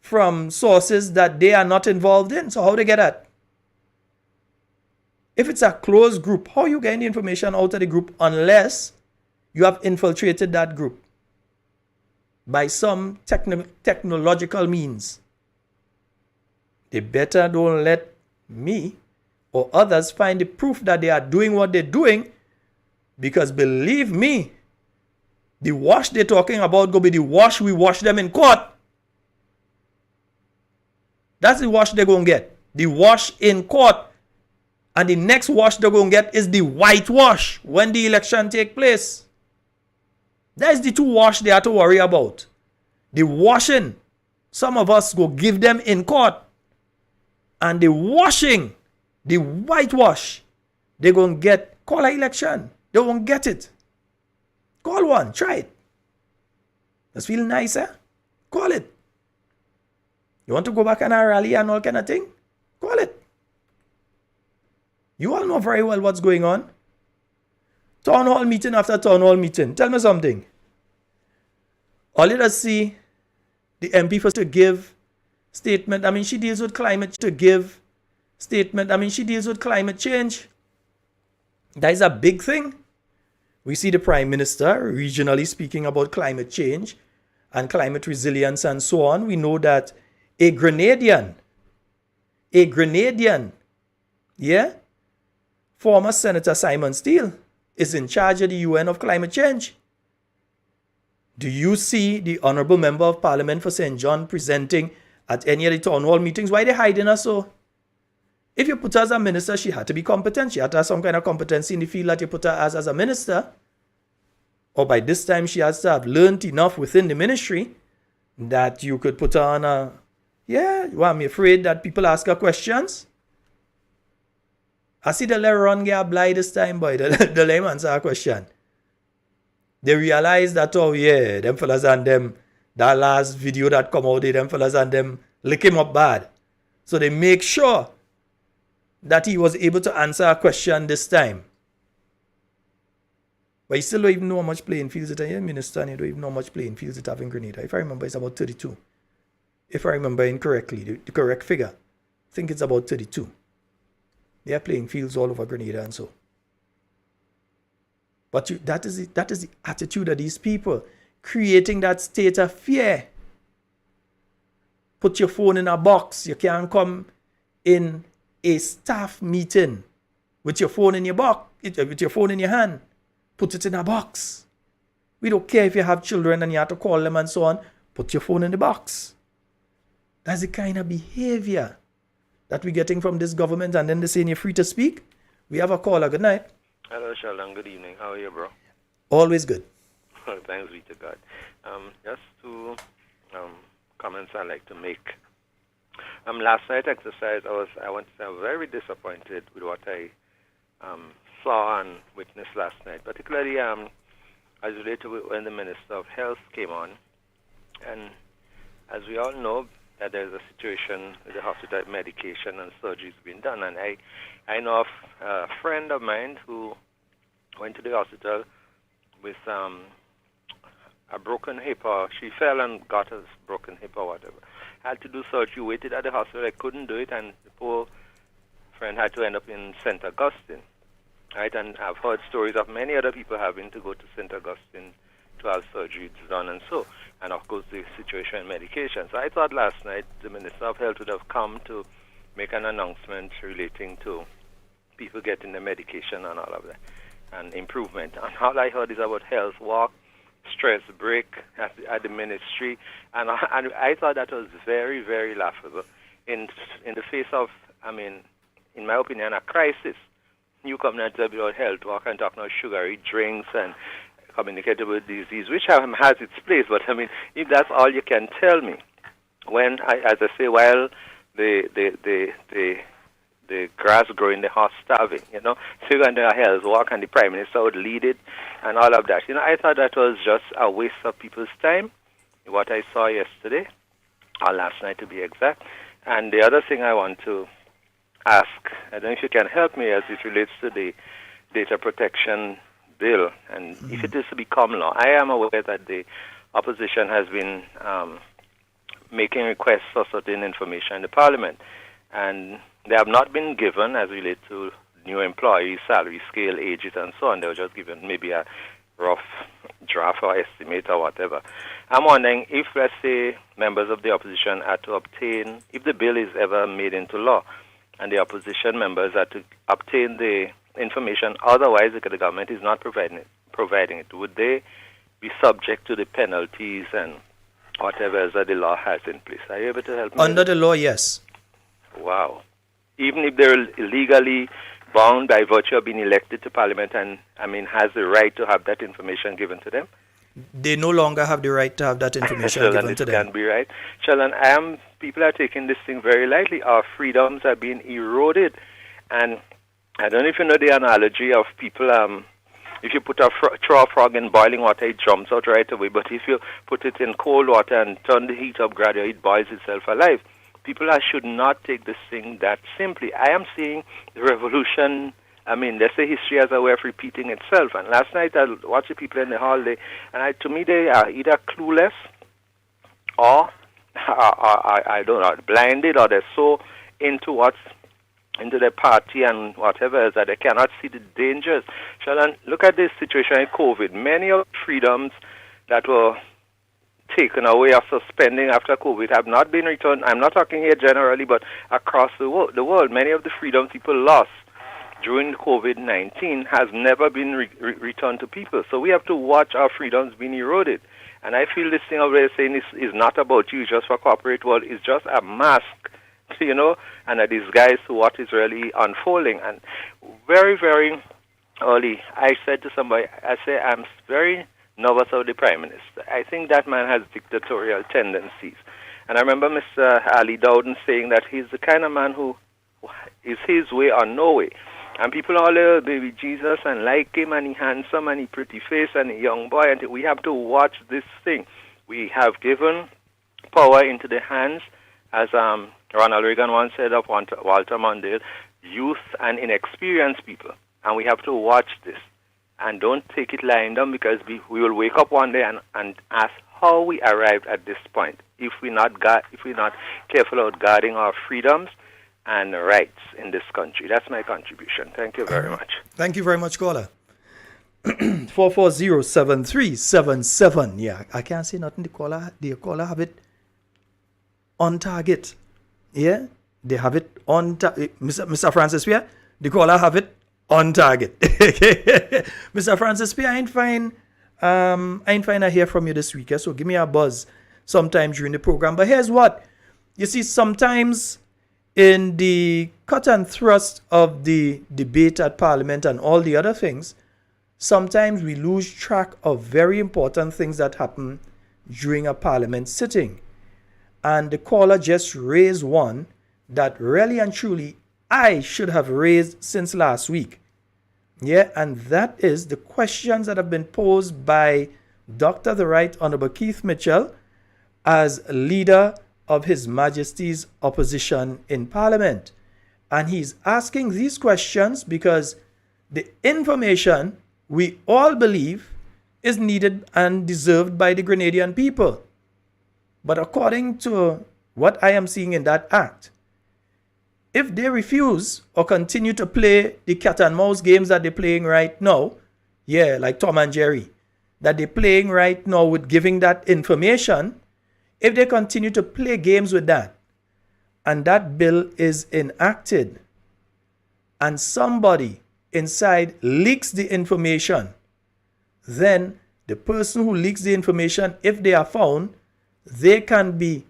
from sources that they are not involved in. So how do they get that? If it's a closed group, how are you getting the information out of the group unless you have infiltrated that group by some technological means? They better don't let me or others find the proof that they are doing what they're doing, because believe me, the wash they're talking about go be the wash we wash them in court. That's the wash they're going to get. The wash in court. And the next wash they're going to get is the whitewash when the election take place. That's the two wash they have to worry about. The washing, some of us go give them in court. And the washing, the whitewash, they're going to get, call an election. They won't get it. Call one, try it. Does feel nicer? Call it. You want to go back on a rally and all kind of thing? Call it. You all know very well what's going on. Town hall meeting after town hall meeting. Tell me something. All you just see the MP first to give statement. I mean, she deals with climate to give statement. I mean, she deals with climate change. That is a big thing. We see the Prime Minister regionally speaking about climate change and climate resilience and so on. We know that a Grenadian, yeah, former Senator Simon Steele is in charge of the UN of climate change. Do you see the Honourable Member of Parliament for St. John presenting at any of the town hall meetings? Why are they hiding her so? If you put her as a minister, she had to be competent. She had to have some kind of competency in the field that you put her as a minister. Or by this time, she has to have learned enough within the ministry that you could put her on a... Yeah, you want me afraid that people ask her questions? I see the let run get blind this time, boy. The let him answer a question. They realize that, oh yeah, them fellas and them, that last video that come out, them fellas and them lick him up bad. So they make sure that he was able to answer a question this time. But you still don't even know how much playing fields it have, Minister, and you don't even know how much playing fields it have in Grenada. If I remember, it's about 32. If I remember incorrectly, the correct figure, I think it's about 32. They are playing fields all over Grenada and so. But that is the attitude of these people, creating that state of fear. Put your phone in a box. You can't come in a staff meeting with your phone in your box, with your phone in your hand. Put it in a box. We don't care if you have children and you have to call them and so on. Put your phone in the box. That's the kind of behavior that we're getting from this government, and then they're saying you're free to speak. We have a caller. Good night. Hello, Sheldon. Good evening. How are you, bro? Always good. Thanks be to God. Just two comments I'd like to make. Last night exercise, I want to say I'm very disappointed with what I saw and witnessed last night, particularly as related to when the Minister of Health came on. And as we all know, that there's a situation with the hospital, medication and surgeries being done. And I know of a friend of mine who went to the hospital with a broken hip, or she fell and got a broken hip or whatever. Had to do surgery, waited at the hospital, I couldn't do it, and the poor friend had to end up in St. Augustine. Right, and I've heard stories of many other people having to go to St. Augustine to have surgery done and so. And of course the situation in medication. So I thought last night the Minister of Health would have come to make an announcement relating to people getting the medication and all of that, and improvement. And all I heard is about health walk, stress break at the ministry, and I thought that was very, very laughable in the face of, in my opinion, a crisis. You come and tell me about health walk and talk about sugary drinks and communicable disease, which has its place, but if that's all you can tell me, when, as I say, while the grass growing, the horse starving, so you're going to a health walk and the Prime Minister would lead it and all of that. I thought that was just a waste of people's time, what I saw yesterday, or last night to be exact. And the other thing I want to ask, I don't know if you can help me as it relates to the data protection bill, and if it is to become law. I am aware that the opposition has been making requests for certain information in the Parliament, and they have not been given as related to new employees, salary scale, ages, and so on. They were just given maybe a rough draft or estimate or whatever. I'm wondering if, let's say, members of the opposition are to obtain, if the bill is ever made into law, and the opposition members are to obtain the information, otherwise the government is not providing it, would they be subject to the penalties and whatever else that the law has in place? Are you able to help me? Under the law, yes. Wow. Even if they're illegally bound by virtue of being elected to Parliament and, has the right to have that information given to them? They no longer have the right to have that information given to them. Can be right. Sheldon, people are taking this thing very lightly. Our freedoms are being eroded. And I don't know if you know the analogy of people, if you put throw a frog in boiling water, it jumps out right away. But if you put it in cold water and turn the heat up gradually, it boils itself alive. People should not take this thing that simply. I am seeing the revolution. Let's say history has a way of repeating itself. And last night I watched the people in the hall, and to me they are either clueless or I don't know, blinded, or they're so into their party and whatever else that they cannot see the dangers. Sheldon, look at this situation in COVID. Many of the freedoms that were taken away or suspending after COVID have not been returned. I'm not talking here generally, but across the world, many of the freedoms people lost during COVID-19 has never been returned to people. So we have to watch our freedoms being eroded. And I feel this thing over there saying is not about you, just for corporate world. It's just a mask, and a disguise to what is really unfolding. And very, very early, I said to somebody, I'm very nervous of the Prime Minister. I think that man has dictatorial tendencies. And I remember Mr. Ali Dowden saying that he's the kind of man who is his way or no way. And people all little baby Jesus and like him and he handsome and he pretty face and a young boy. And we have to watch this thing. We have given power into the hands, as Ronald Reagan once said of Walter Mondale, youth and inexperienced people. And we have to watch this. And don't take it lying down, because we will wake up one day and ask how we arrived at this point if we're not careful about guarding our freedoms and rights in this country. That's my contribution. Thank you very much. Thank you very much, caller. 440-7377. Yeah, I can't say nothing. The caller have it on target. Yeah, they have it on target. Mr. Francis Pierre, the caller have it on target. Mr. Francis Pierre, I ain't fine I hear from you this week. So give me a buzz sometime during the program. But here's what. You see, sometimes in the cut and thrust of the debate at Parliament and all the other things, sometimes we lose track of very important things that happen during a Parliament sitting. And the caller just raised one that really and truly I should have raised since last week. Yeah, and that is the questions that have been posed by Dr. the Right Honorable Keith Mitchell as leader of His Majesty's opposition in Parliament. And he's asking these questions because the information we all believe is needed and deserved by the Grenadian people. But according to what I am seeing in that act, if they refuse or continue to play the cat and mouse games that they're playing right now, yeah, like Tom and Jerry, that they're playing right now with giving that information, if they continue to play games with that, and that bill is enacted, and somebody inside leaks the information, then the person who leaks the information, if they are found, they can be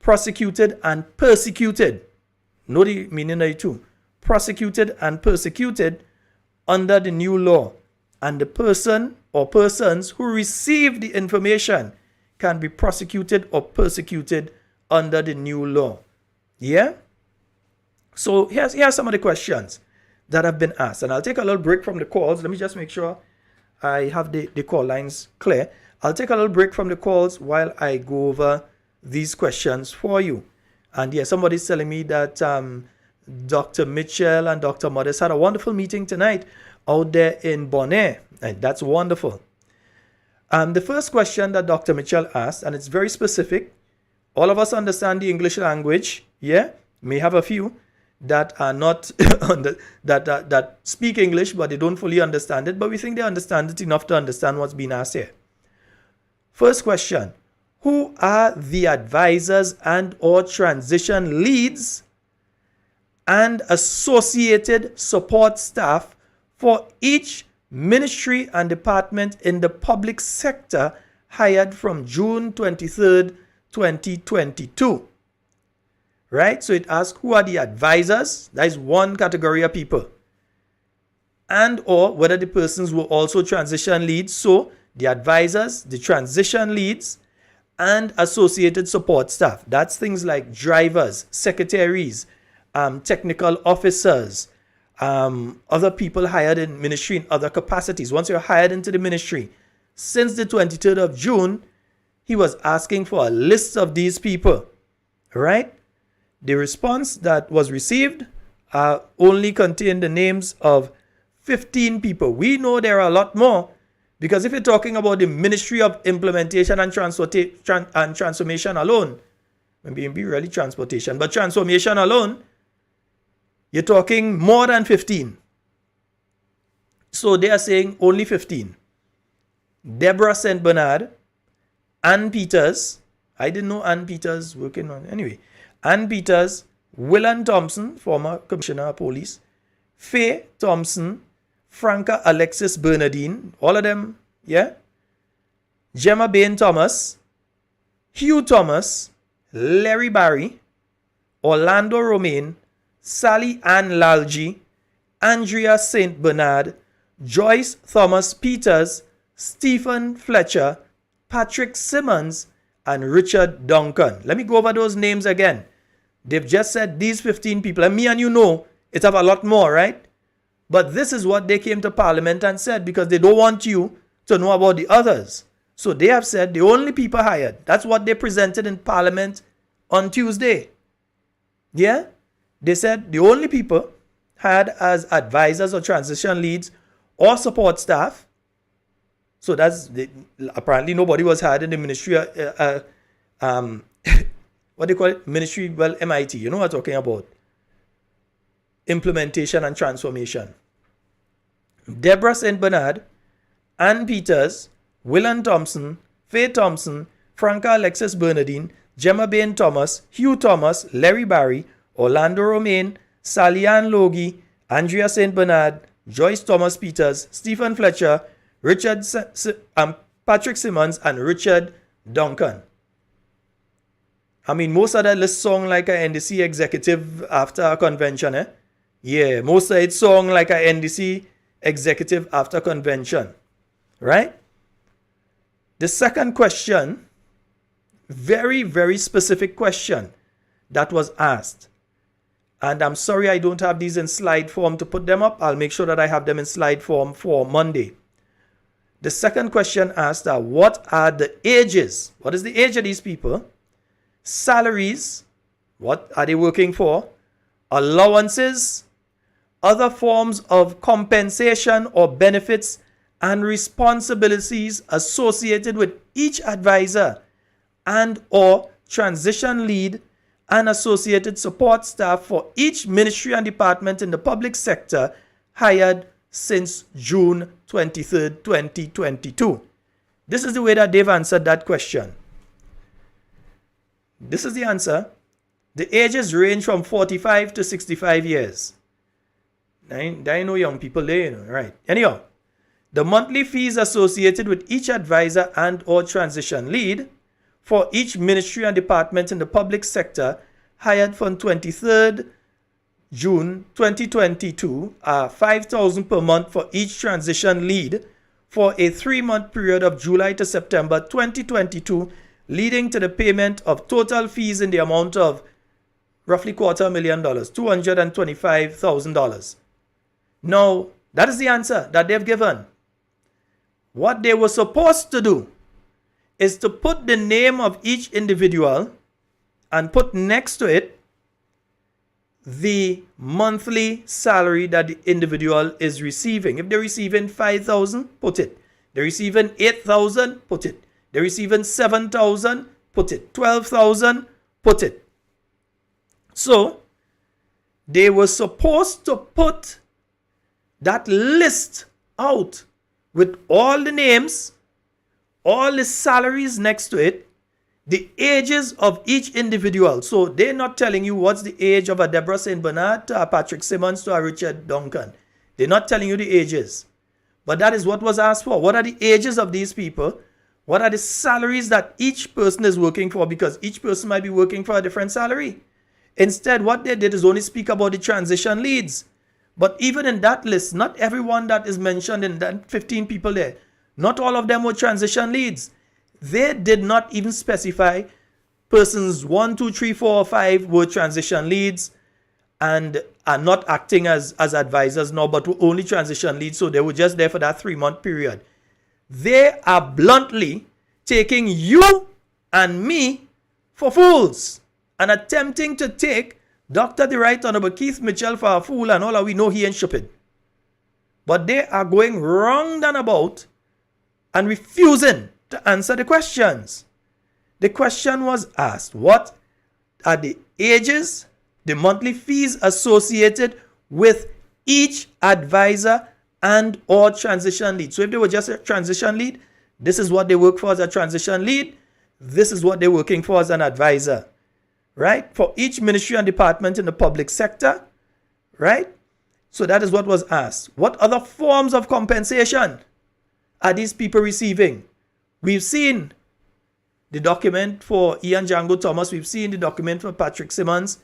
prosecuted and persecuted. Know the meaning of the two. Prosecuted and persecuted under the new law. And the person or persons who receive the information can be prosecuted or persecuted under the new law. Yeah? So here's some of the questions that have been asked. And I'll take a little break from the calls. Let me just make sure I have the call lines clear. I'll take a little break from the calls while I go over these questions for you. And yeah, somebody's telling me that Dr. Mitchell and Dr. Modest had a wonderful meeting tonight out there in Bonaire. And that's wonderful. The first question that Dr. Mitchell asked, and it's very specific. All of us understand the English language. Yeah, may have a few that are not that speak English, but they don't fully understand it. But we think they understand it enough to understand what's being asked here. First question. Who are the advisors and or transition leads and associated support staff for each ministry and department in the public sector hired from June 23rd, 2022? Right? So it asks who are the advisors, that is one category of people, and or whether the persons were also transition leads. So the advisors, the transition leads, and associated support staff. That's things like drivers, secretaries, technical officers, other people hired in ministry in other capacities. Once you're hired into the ministry, since the 23rd of June, he was asking for a list of these people, right? The response that was received only contained the names of 15 people. We know there are a lot more, because if you're talking about the Ministry of Implementation and Transformation alone, maybe really transportation, but transformation alone, you're talking more than 15. So they are saying only 15. Deborah St. Bernard, Ann Peters, I didn't know Ann Peters working on, anyway, Ann Peters, Willan Thompson, former Commissioner of Police, Faye Thompson, Franca Alexis Bernardine, all of them, yeah? Gemma Bain Thomas, Hugh Thomas, Larry Barry, Orlando Romaine, Sally Ann Lalji, Andrea St. Bernard, Joyce Thomas Peters, Stephen Fletcher, Patrick Simmons, and Richard Duncan. Let me go over those names again. They've just said these 15 people, and me and you know, it have a lot more, right? But this is what they came to Parliament and said, because they don't want you to know about the others. So they have said the only people hired. That's what they presented in Parliament on Tuesday. Yeah? They said the only people hired as advisors or transition leads or support staff. So that's apparently nobody was hired in the ministry. What do you call it? Ministry, well, MIT. You know what I'm talking about. Implementation and transformation. Deborah St. Bernard, Ann Peters, Willan Thompson, Faye Thompson, Franca Alexis Bernardine, Gemma Bain Thomas, Hugh Thomas, Larry Barry, Orlando Romaine, Sally Ann Logie, Andrea St. Bernard, Joyce Thomas Peters, Stephen Fletcher, Patrick Simmons, and Richard Duncan. I mean, most of that list song like a NDC executive after a convention, eh? Yeah, most of it song like a NDC executive after convention, right? The second question, very, very specific question that was asked. And I'm sorry I don't have these in slide form to put them up. I'll make sure that I have them in slide form for Monday. The second question asked what are the ages? What is the age of these people? Salaries, what are they working for? Allowances, other forms of compensation or benefits and responsibilities associated with each advisor and or transition lead and associated support staff for each ministry and department in the public sector hired since June 23rd, 2022. This is the way that they've answered that question. This is the answer. The ages range from 45 to 65 years. I know young people there, you know, right? Anyhow, the monthly fees associated with each advisor and or transition lead for each ministry and department in the public sector hired from 23rd June 2022 are $5,000 per month for each transition lead for a 3-month period of July to September 2022, leading to the payment of total fees in the amount of roughly $250,000, $225,000. Now, that is the answer that they've given. What they were supposed to do is to put the name of each individual and put next to it the monthly salary that the individual is receiving. If they're receiving $5,000, put it. They're receiving $8,000, put it. They're receiving $7,000, put it. $12,000, put it. So, they were supposed to put that list out with all the names, all the salaries next to it, the ages of each individual. So they're not telling you what's the age of a Deborah St. Bernard to a Patrick Simmons to a Richard Duncan. They're not telling you the ages. But that is what was asked for. What are the ages of these people? What are the salaries that each person is working for? Because each person might be working for a different salary. Instead, what they did is only speak about the transition leads. But even in that list, not everyone that is mentioned in that 15 people there, not all of them were transition leads. They did not even specify persons 1, 2, 3, 4, or 5 were transition leads and are not acting as advisors now, but were only transition leads. So they were just there for that 3-month period. They are bluntly taking you and me for fools and attempting to take Dr. the Right Honorable Keith Mitchell for a fool, and all that we know he ain't stupid. But they are going wrong and about and refusing to answer the questions. The question was asked, what are the ages, the monthly fees associated with each advisor and or transition lead? So if they were just a transition lead, this is what they work for as a transition lead. This is what they're working for as an advisor. Right? For each ministry and department in the public sector. Right? So that is what was asked. What other forms of compensation are these people receiving? We've seen the document for Ian Django Thomas. We've seen the document for Patrick Simmons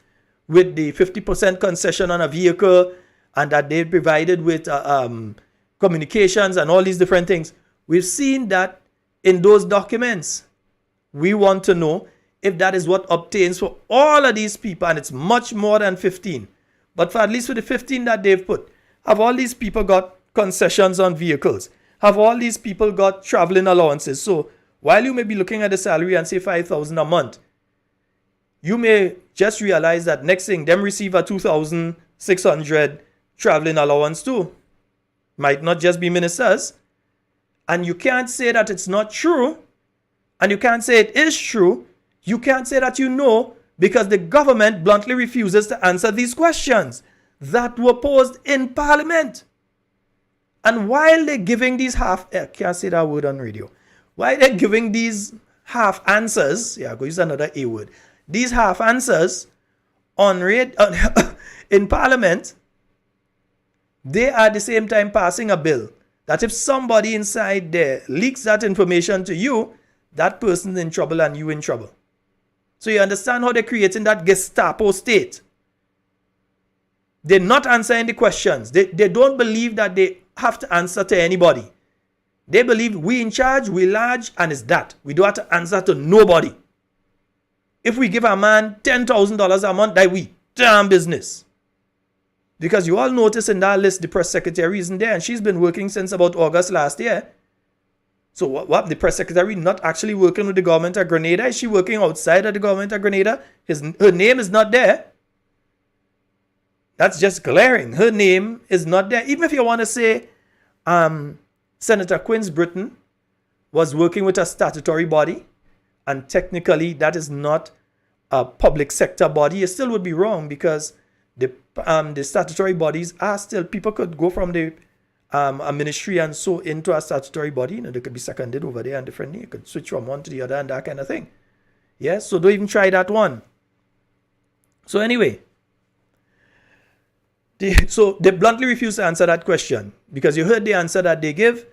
with the 50% concession on a vehicle and that they provided with communications and all these different things. We've seen that in those documents. We want to know if that is what obtains for all of these people, and it's much more than 15. But for at least for the 15 that they've put, Have all these people got concessions on vehicles? Have all these people got traveling allowances? So while you may be looking at the salary and say 5,000 a month, you may just realize that next thing, them receive a 2,600 traveling allowance too. Might not just be ministers. And you can't say that it's not true. And you can't say it is true. You can't say that you know, because the government bluntly refuses to answer these questions that were posed in Parliament. And while they're giving these I can't say that word on radio. While they're giving these half answers, I'm going to use another A word. These half answers in Parliament, they are at the same time passing a bill that if somebody inside there leaks that information to you, that person's in trouble and you in trouble. So you understand how they're creating that Gestapo state. They're not answering the questions. They don't believe that they have to answer to anybody. They believe we in charge, we large, and it's that. We don't have to answer to nobody. If we give a man $10,000 a month, that we damn business. Because you all notice in that list, the press secretary isn't there, and she's been working since about August last year. So what the press secretary not actually working with the government of Grenada? Is she working outside of the government of Grenada? Her name is not there. That's just glaring. Her name is not there. Even if you want to say Senator Quince Britton was working with a statutory body, and technically that is not a public sector body, it still would be wrong, because the statutory bodies are still, people could go from the a ministry and so into a statutory body. You know, they could be seconded over there and differently. You could switch from one to the other and that kind of thing. Yeah, so don't even try that one. So anyway, so they bluntly refuse to answer that question, because you heard the answer that they give.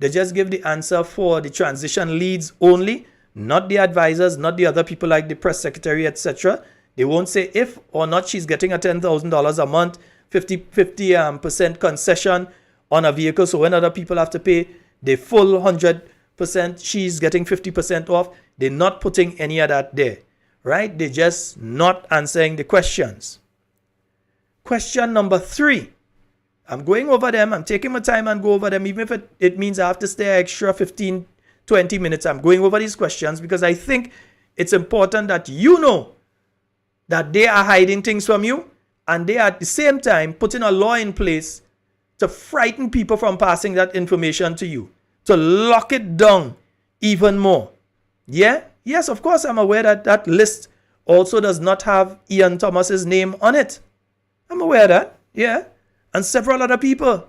They just give the answer for the transition leads only, not the advisors, not the other people like the press secretary, etc. They won't say if or not she's getting a $10,000 a month, 50% concession on a vehicle. So when other people have to pay the full 100%, she's getting 50% off. They're not putting any of that there, right? They're just not answering the questions. Question number 3. I'm going over them. I'm taking my time and go over them, even if it means I have to stay extra 15, 20 minutes. I'm going over these questions because I think it's important that you know that they are hiding things from you, and they are at the same time putting a law in place to frighten people from passing that information to you, to lock it down even more. Yeah? Yes, of course, I'm aware that that list also does not have Ian Thomas's name on it. I'm aware of that. Yeah? And several other people.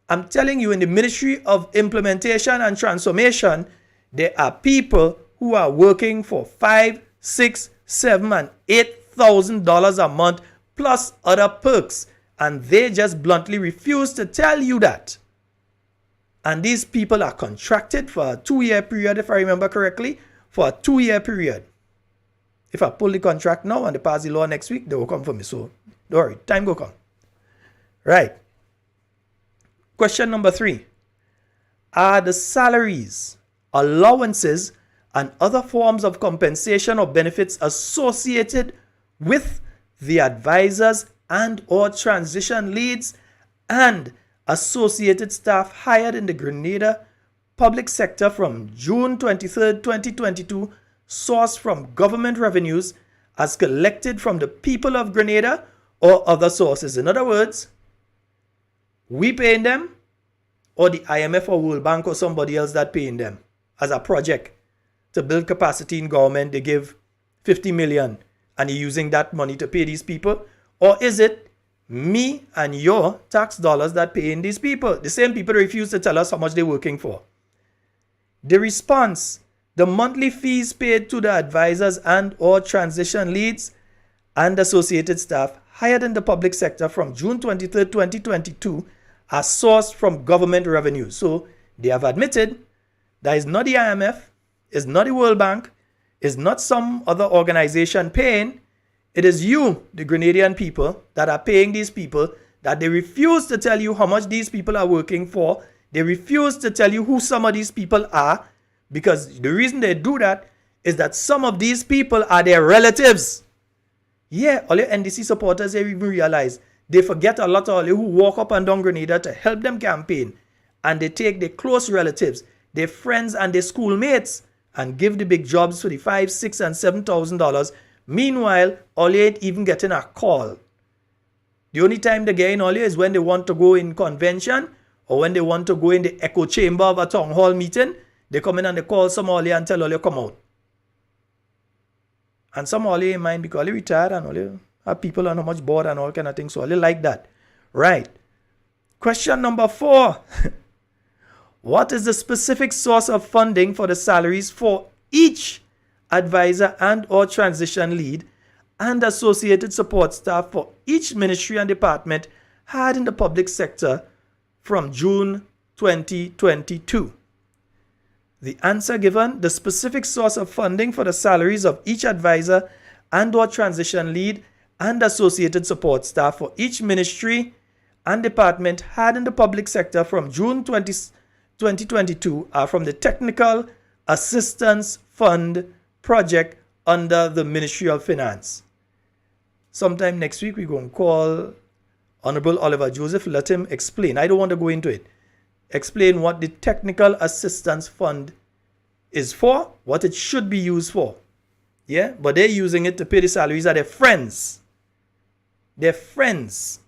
I'm telling you, in the Ministry of Implementation and Transformation, there are people who are working for $5, $6, $7, and $8,000 a month plus other perks. And they just bluntly refuse to tell you that. And these people are contracted for a 2-year period, if I remember correctly, for a 2-year period. If I pull the contract now and they pass the law next week, they will come for me. So don't worry, time will come. Right. Question number 3. Are the salaries, allowances, and other forms of compensation or benefits associated with the advisors and or transition leads and associated staff hired in the Grenada public sector from June 23rd, 2022, sourced from government revenues as collected from the people of Grenada or other sources? In other words, we paying them, or the IMF or World Bank or somebody else that paying them as a project to build capacity in government. They give 50 million and you're using that money to pay these people. Or is it me and your tax dollars that paying these people? The same people refuse to tell us how much they're working for. The response: the monthly fees paid to the advisors and or transition leads and associated staff hired in the public sector from June 23, 2022 are sourced from government revenue. So they have admitted that it's not the IMF, it's not the World Bank, it's not some other organization paying. It is you, the Grenadian people, that are paying these people, that they refuse to tell you how much these people are working for. They refuse to tell you who some of these people are, because the reason they do that is that some of these people are their relatives. Yeah, all your NDC supporters, they even realize They forget a lot of who walk up and down Grenada to help them campaign. And they take their close relatives, their friends and their schoolmates and give the big jobs for the $5,000, $6,000 and $7,000. Meanwhile, all you ain't even getting a call. The only time they get in all is when they want to go in convention or when they want to go in the echo chamber of a town hall meeting. They come in and they call some all and tell all you come out. And some all in mind because they retired and all you have people on how much bored and all kind of things. So all you like that. Right. Question number 4. What is the specific source of funding for the salaries for each advisor and or transition lead and associated support staff for each ministry and department had in the public sector from June 2022? The answer given, the specific source of funding for the salaries of each advisor and or transition lead and associated support staff for each ministry and department had in the public sector from June 2022 are from the Technical Assistance Fund project under the Ministry of Finance. Sometime next week, we're going to call Honorable Oliver Joseph, let him explain. I don't want to go into it. Explain what the Technical Assistance Fund is for, what it should be used for. Yeah, but they're using it to pay the salaries of their friends. Their friends.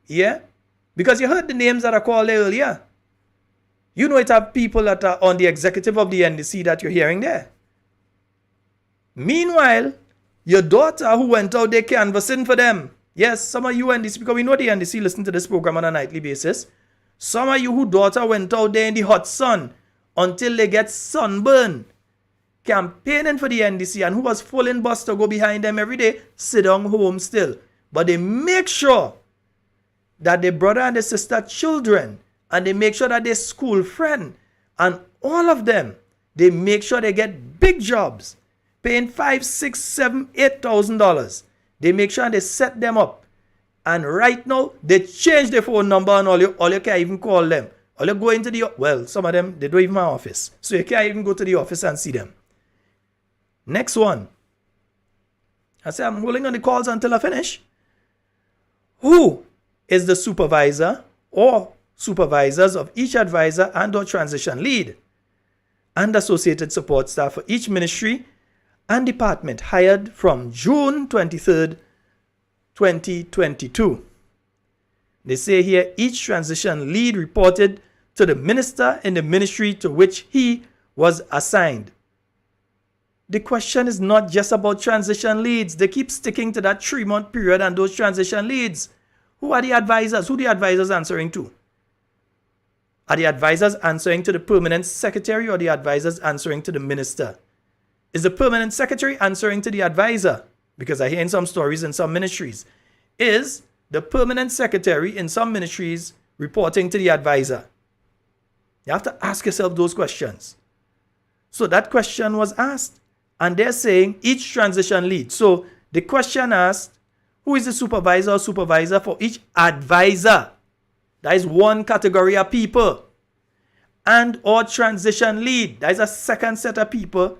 Yeah, because you heard the names that are called earlier. You know it have people that are on the executive of the NDC that you're hearing there. Meanwhile, your daughter who went out there canvassing for them. Yes, some of you NDC, because we know the NDC listen to this program on a nightly basis. Some of you whose daughter went out there in the hot sun until they get sunburn, campaigning for the NDC, and who was full in bus to go behind them every day, sit down home still. But they make sure that their brother and their sister children, and they make sure that their school friend, and all of them, they make sure they get big jobs, paying $5,000, $6,000, $7,000, $8,000. They make sure they set them up. And right now, they change their phone number and all you can't even call them. All you go into the, well, some of them, they don't even have an office. So you can't even go to the office and see them. Next one. I say I'm holding on the calls until I finish. Who is the supervisor or supervisors of each advisor and or transition lead and associated support staff for each ministry and department hired from June 23rd, 2022. They say here each transition lead reported to the minister in the ministry to which he was assigned. The question is not just about transition leads. They keep sticking to that 3-month period and those transition leads. Who are the advisors? Who are the advisors answering to? Are the advisors answering to the permanent secretary or the advisors answering to the minister? Is the permanent secretary answering to the advisor? Because I hear in some stories in some ministries. Is the permanent secretary in some ministries reporting to the advisor? You have to ask yourself those questions. So that question was asked. And they're saying each transition lead. So the question asked, who is the supervisor or supervisor for each advisor? That is one category of people. And or transition lead. That is a second set of people.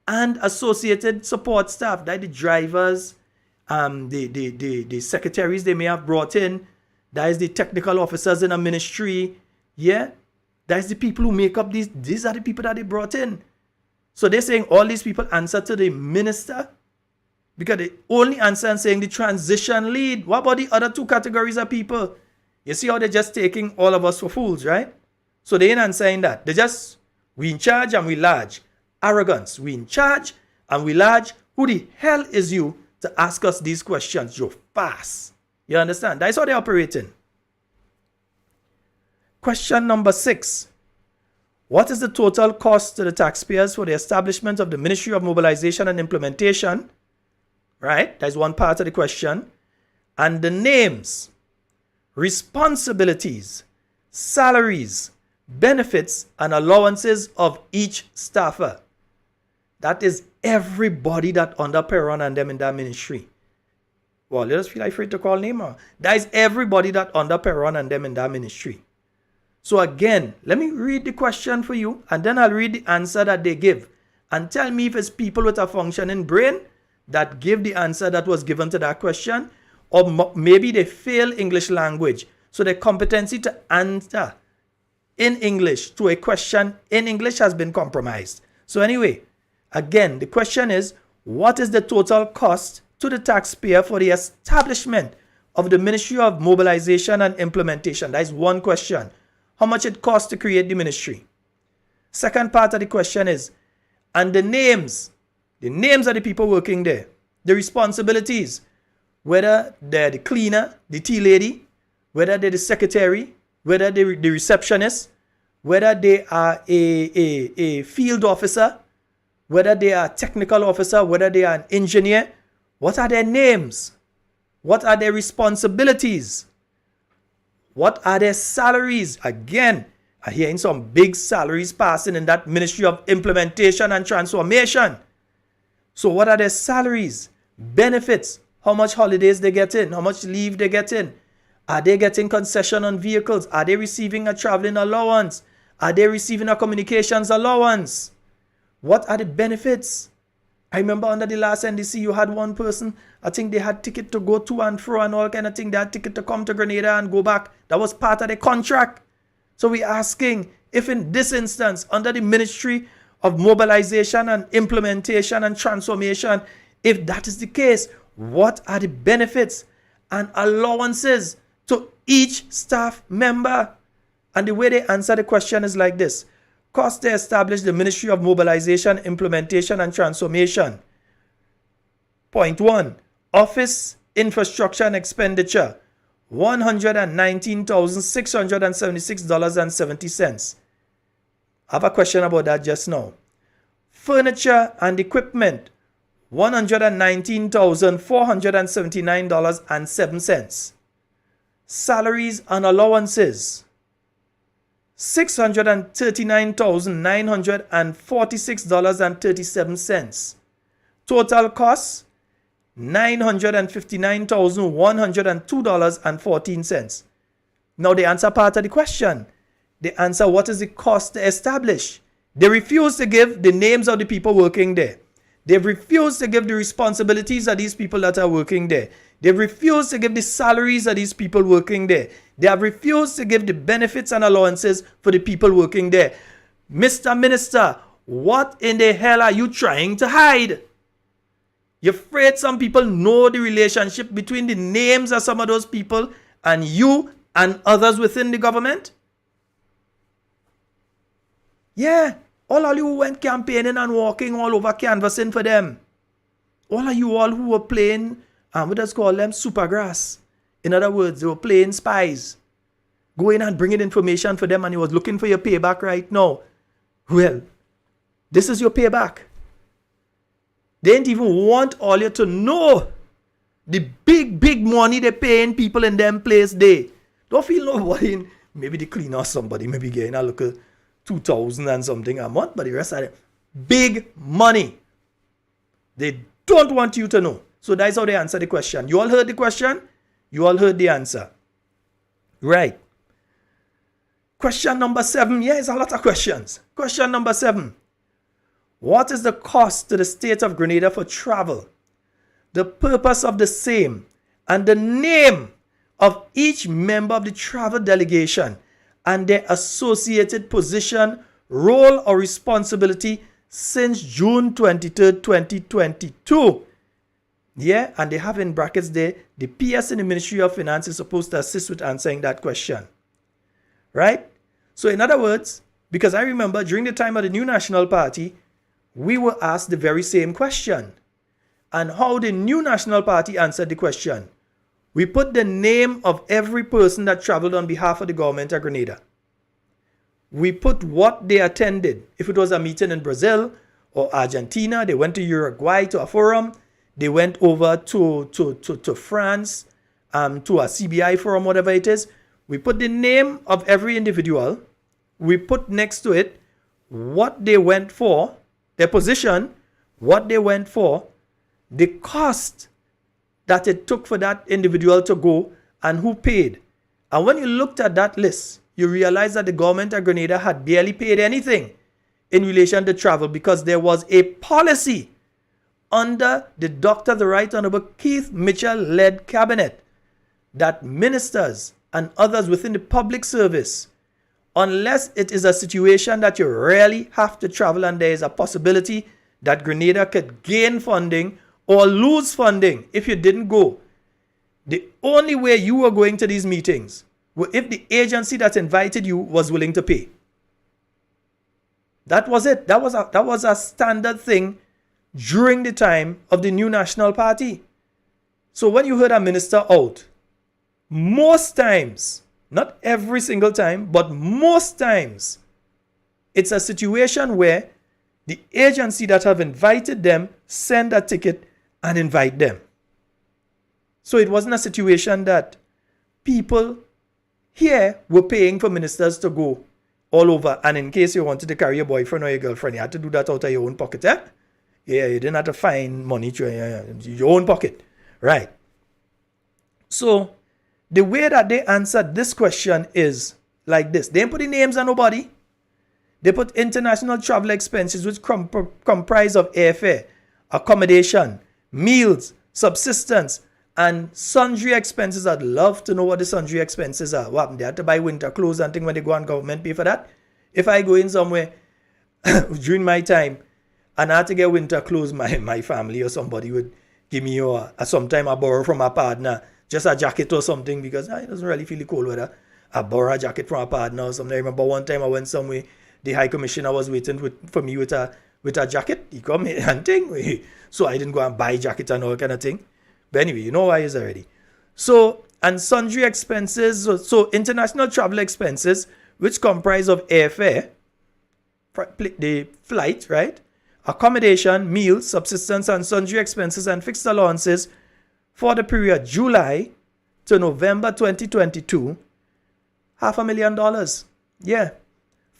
And associated support staff. That is the drivers, the secretaries they may have brought in. That is the technical officers in a ministry. Yeah. That is the people who make up these. These are the people that they brought in. So they're saying all these people answer to the minister because they only answer and saying the transition lead. What about the other two categories of people? You see how they're just taking all of us for fools, right? So they ain't answering that. They just, we in charge and we large. Arrogance. We in charge and we large. Who the hell is you to ask us these questions? You're fast. You understand? That's how they're operating. Question number 6. What is the total cost to the taxpayers for the establishment of the Ministry of Mobilization and Implementation? Right? That's one part of the question. And the names, responsibilities, salaries, benefits, and allowances of each staffer. That is everybody that under Perron and them in that ministry. Well, let us feel afraid to call name. That is everybody that under Perron and them in that ministry. So again, let me read the question for you and then I'll read the answer that they give. And tell me if it's people with a functioning brain that give the answer that was given to that question or maybe they fail English language. So their competency to answer in English to a question in English has been compromised. So anyway, again, the question is, what is the total cost to the taxpayer for the establishment of the Ministry of Mobilization and Implementation? That is one question. How much it costs to create the ministry? Second part of the question is, and the names of the people working there, the responsibilities, whether they're the cleaner, the tea lady, whether they're the secretary, whether they're the receptionist, whether they are a field officer, whether they are a technical officer, whether they are an engineer. What are their names? What are their responsibilities? What are their salaries? Again, I'm hearing some big salaries passing in that Ministry of Implementation and Transformation. So what are their salaries? Benefits? How much holidays they get in? How much leave they get in? Are they getting concession on vehicles? Are they receiving a traveling allowance? Are they receiving a communications allowance? What are the benefits? I remember under the last NDC, you had one person, I think they had ticket to go to and fro and all kind of thing. They had ticket to come to Grenada and go back. That was part of the contract. So we're asking if in this instance, under the Ministry of Mobilization and Implementation and Transformation, if that is the case, what are the benefits and allowances to each staff member? And the way they answer the question is like this. Cost to establish the Ministry of Mobilization, Implementation and Transformation. Point 1. Office infrastructure and expenditure. $119,676.70. I have a question about that just now. Furniture and equipment. $119,479.07. Salaries and allowances. $639,946.37. Total costs, $959,102.14. Now they answer part of the question. They answer what is the cost to establish. They refuse to give the names of the people working there. They've refused to give the responsibilities of these people that are working there. They've refused to give the salaries of these people working there. They have refused to give the benefits and allowances for the people working there. Mr. Minister, what in the hell are you trying to hide? You're afraid some people know the relationship between the names of some of those people and you and others within the government? Yeah, all of you who went campaigning and walking all over canvassing for them. All of you all who were playing, what does call them, supergrass. In other words, they were playing spies. Going and bringing information for them and he was looking for your payback right now. Well, this is your payback. They didn't even want all you to know the big money they're paying people in them place there. Don't feel nobody, maybe the cleaner or somebody, maybe getting a look at 2,000 and something a month, but the rest of it, big money. They don't want you to know. So that's how they answer the question. You all heard the question? You all heard the answer. Right. Question number 7. Yeah, it's a lot of questions. Question number 7. What is the cost to the state of Grenada for travel? The purpose of the same and the name of each member of the travel delegation and their associated position, role or responsibility since June 23rd, 2022. Yeah, and they have in brackets there, the PS in the Ministry of Finance is supposed to assist with answering that question. Right? So in other words, because I remember during the time of the New National Party, we were asked the very same question. And how the New National Party answered the question. We put the name of every person that traveled on behalf of the government of Grenada. We put what they attended. If it was a meeting in Brazil or Argentina, they went to Uruguay to a forum. They went over to France, to a CBI forum, whatever it is. We put the name of every individual. We put next to it what they went for, their position, what they went for, the cost that it took for that individual to go, and who paid. And when you looked at that list, you realize that the government of Grenada had barely paid anything in relation to travel because there was a policy under the Dr. the Right Honorable Keith Mitchell-led cabinet that ministers and others within the public service, unless it is a situation that you really have to travel and there is a possibility that Grenada could gain funding or lose funding if you didn't go, the only way you were going to these meetings was if the agency that invited you was willing to pay. That was it. That was a standard thing during the time of the New National Party. So when you heard a minister out, most times, not every single time, but most times, it's a situation where the agency that have invited them send a ticket and invite them. So it wasn't a situation that people here were paying for ministers to go all over. And in case you wanted to carry your boyfriend or your girlfriend, you had to do that out of your own pocket. Eh? Yeah, you didn't have to find money to your own pocket. Right. So the way that they answered this question is like this. They didn't put the names of nobody. They put international travel expenses, which comprise of airfare, accommodation, meals, subsistence, and sundry expenses. I'd love to know what the sundry expenses are. What, they had to buy winter clothes and things when they go on government pay for that? If I go in somewhere during my time and I had to get winter clothes, my family or somebody would give me sometime I borrow from a partner, just a jacket or something, because it doesn't really feel the cold weather. I borrow a jacket from a partner or something. I remember one time I went somewhere, the High Commissioner was waiting for me with a jacket. He come here and thing. So I didn't go and buy a jacket and all kind of thing. But anyway, you know why it's already. So, and sundry expenses, so international travel expenses, which comprise of airfare, the flight, right? Accommodation, meals, subsistence, and sundry expenses and fixed allowances for the period July to November 2022, $500,000. Yeah.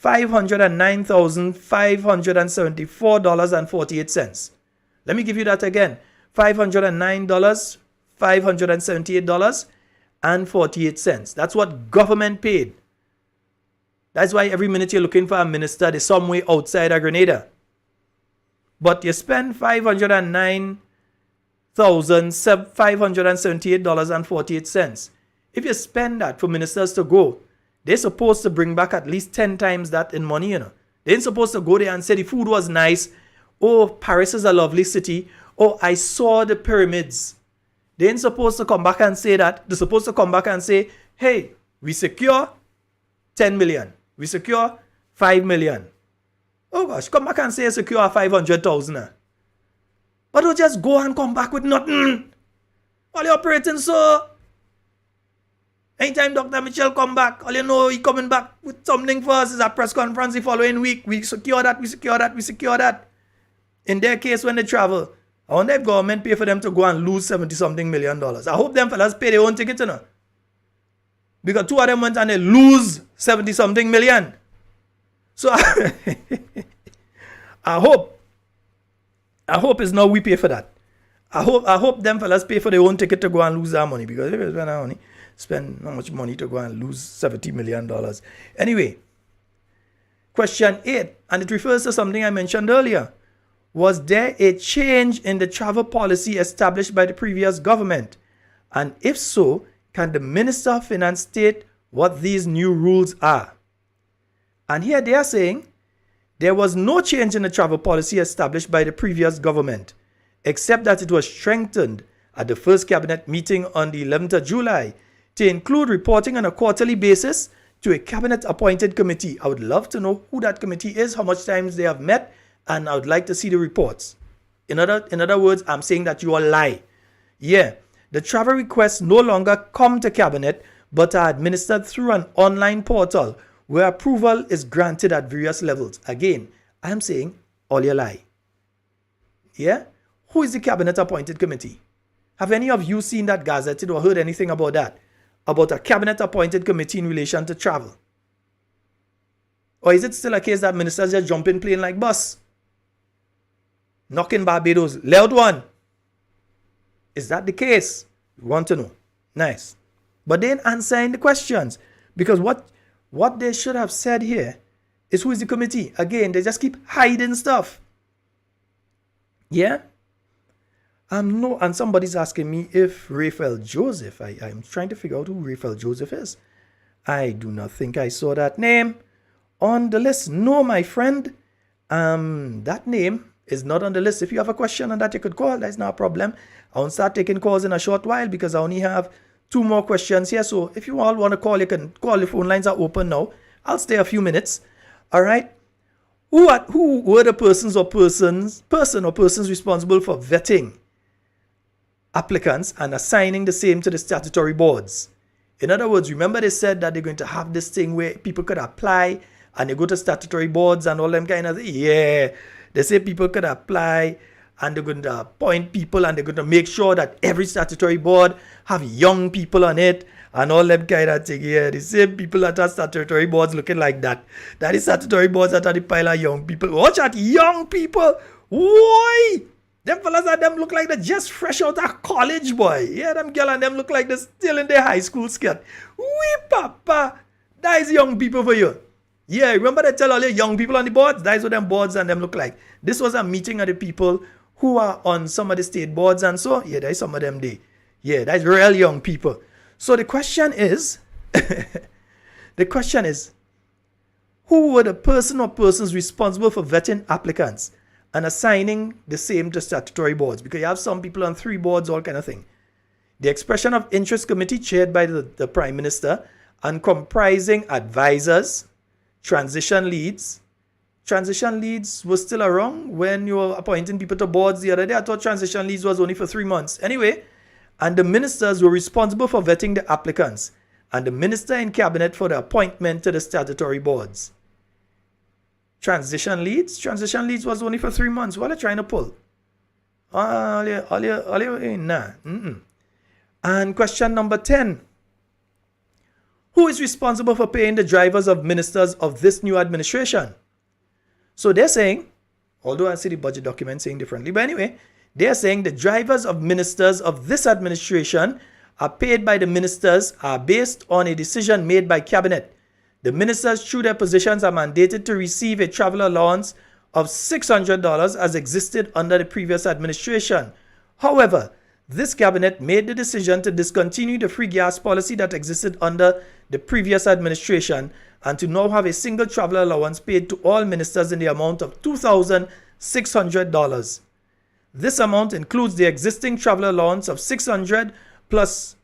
$509,574.48. Let me give you that again. $509, $578.48. That's what government paid. That's why every minute you're looking for a minister, there's some way outside of Grenada. But you spend $509,578.48. If you spend that for ministers to go, they're supposed to bring back at least 10 times that in money, you know. They ain't supposed to go there and say the food was nice. Oh, Paris is a lovely city. Oh, I saw the pyramids. They ain't supposed to come back and say that. They're supposed to come back and say, hey, we secure 10 million. We secure 5 million. Oh gosh, come back and say secure 500,000. But don't just go and come back with nothing. All you operating so. Anytime Dr. Mitchell come back, all you know he coming back with something for us is a press conference the following week. We secure that, we secure that, we secure that. In their case, when they travel, I wonder if government pay for them to go and lose $70-something million. I hope them fellas pay their own ticket, you know. Because two of them went and they lose $70-something million. So I hope it's not we pay for that. I hope them fellas pay for their own ticket to go and lose that money, because if they spend how much money to go and lose $70 million. Anyway, question 8, and it refers to something I mentioned earlier. Was there a change in the travel policy established by the previous government? And if so, can the Minister of Finance state what these new rules are? And here they are saying there was no change in the travel policy established by the previous government, except that it was strengthened at the first cabinet meeting on the 11th of July to include reporting on a quarterly basis to a cabinet-appointed committee. I would love to know who that committee is, how much times they have met, and I would like to see the reports. In other words, I'm saying that you all lie. Yeah, the travel requests no longer come to cabinet, but are administered through an online portal where approval is granted at various levels. Again, I'm saying all you lie. Yeah? Who is the cabinet-appointed committee? Have any of you seen that gazetted or heard anything about that? About a cabinet-appointed committee in relation to travel? Or is it still a case that ministers just jump in plane like bus? Knocking Barbados. Loud one. Is that the case? We want to know. Nice. But they ain't answering the questions. Because what they should have said here is who is the committee? Again, they just keep hiding stuff. Yeah? No, and somebody's asking me if Raphael Joseph. I'm trying to figure out who Raphael Joseph is. I do not think I saw that name on the list. No, my friend. That name is not on the list. If you have a question on that, you could call. That's not a problem. I won't start taking calls in a short while because I only have 2 more questions here. So if you all want to call, you can call. The phone lines are open now. I'll stay a few minutes. All right. Who were the persons responsible for vetting applicants and assigning the same to the statutory boards? In other words, remember they said that they're going to have this thing where people could apply and they go to statutory boards and all them kind of things. Yeah, they say people could apply and they're going to appoint people and they're going to make sure that every statutory board have young people on it and all them kind of thing. Yeah, the same people that are statutory boards looking like that. That is statutory boards that are the pile of young people. Watch out, young people. Why? Them fellas and them look like they're just fresh out of college, boy. Yeah, them girl and them look like they're still in their high school skirt. Wee papa. That is young people for you. Yeah, remember they tell all the young people on the boards? That is what them boards and them look like. This was a meeting of the people who are on some of the state boards and so. Yeah, there is some of them there. Yeah, that's real young people. So the question is, who were the person or persons responsible for vetting applicants and assigning the same to statutory boards? Because you have some people on 3 boards, all kind of thing. The Expression of Interest Committee chaired by the Prime Minister and comprising advisors, transition leads. Transition leads was still around when you were appointing people to boards the other day. I thought transition leads was only for 3 months. Anyway, and the ministers were responsible for vetting the applicants and the minister in cabinet for the appointment to the statutory boards. Transition leads was only for 3 months. What are you trying to pull? Nah. And question number 10. Who is responsible for paying the drivers of ministers of this new administration? So they're saying, although I see the budget document saying differently, but anyway, they're saying the drivers of ministers of this administration are paid by the ministers are based on a decision made by cabinet. The ministers, through their positions, are mandated to receive a travel allowance of $600 as existed under the previous administration. However, this cabinet made the decision to discontinue the free gas policy that existed under the previous administration and to now have a single travel allowance paid to all ministers in the amount of $2,600. This amount includes the existing travel allowance of $600 plus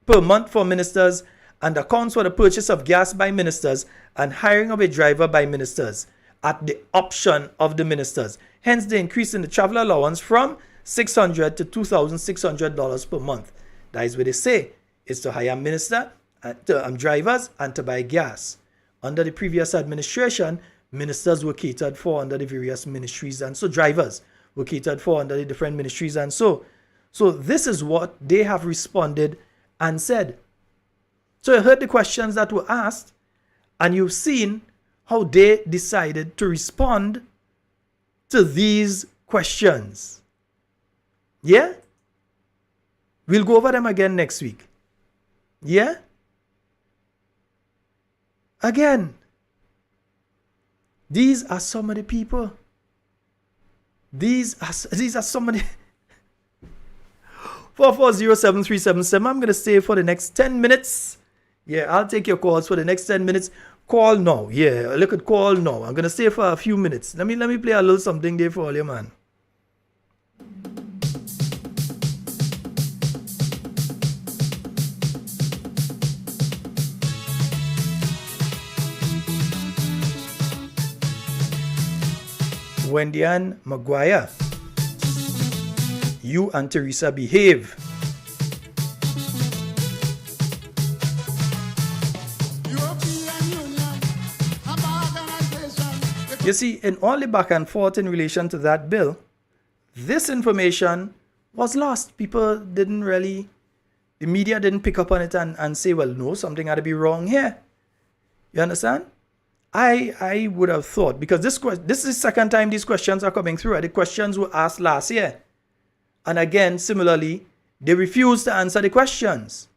per month for ministers and accounts for the purchase of gas by ministers and hiring of a driver by ministers at the option of the ministers. Hence the increase in the travel allowance from $600 to $2,600 per month. That is what they say. It's to hire drivers and to buy gas. Under the previous administration, ministers were catered for under the various ministries and so drivers were catered for under the different ministries and so. So this is what they have responded and said. So you heard the questions that were asked and you've seen how they decided to respond to these questions. Yeah? We'll go over them again next week. Yeah? Again. These are some of the people. These are some of the 4407377. I'm going to stay for the next 10 minutes. Yeah, I'll take your calls for the next 10 minutes. Call now. Yeah, look at call now. I'm going to stay for a few minutes. Let me play a little something there for all you, man. Wendy Ann Maguire, you and Teresa behave. You see, in all the back and forth in relation to that bill, this information was lost. People didn't really, the media didn't pick up on it and say, well, no, something had to be wrong here. You understand? I would have thought, because this is the second time these questions are coming through. The questions were asked last year. And again, similarly, they refused to answer the questions.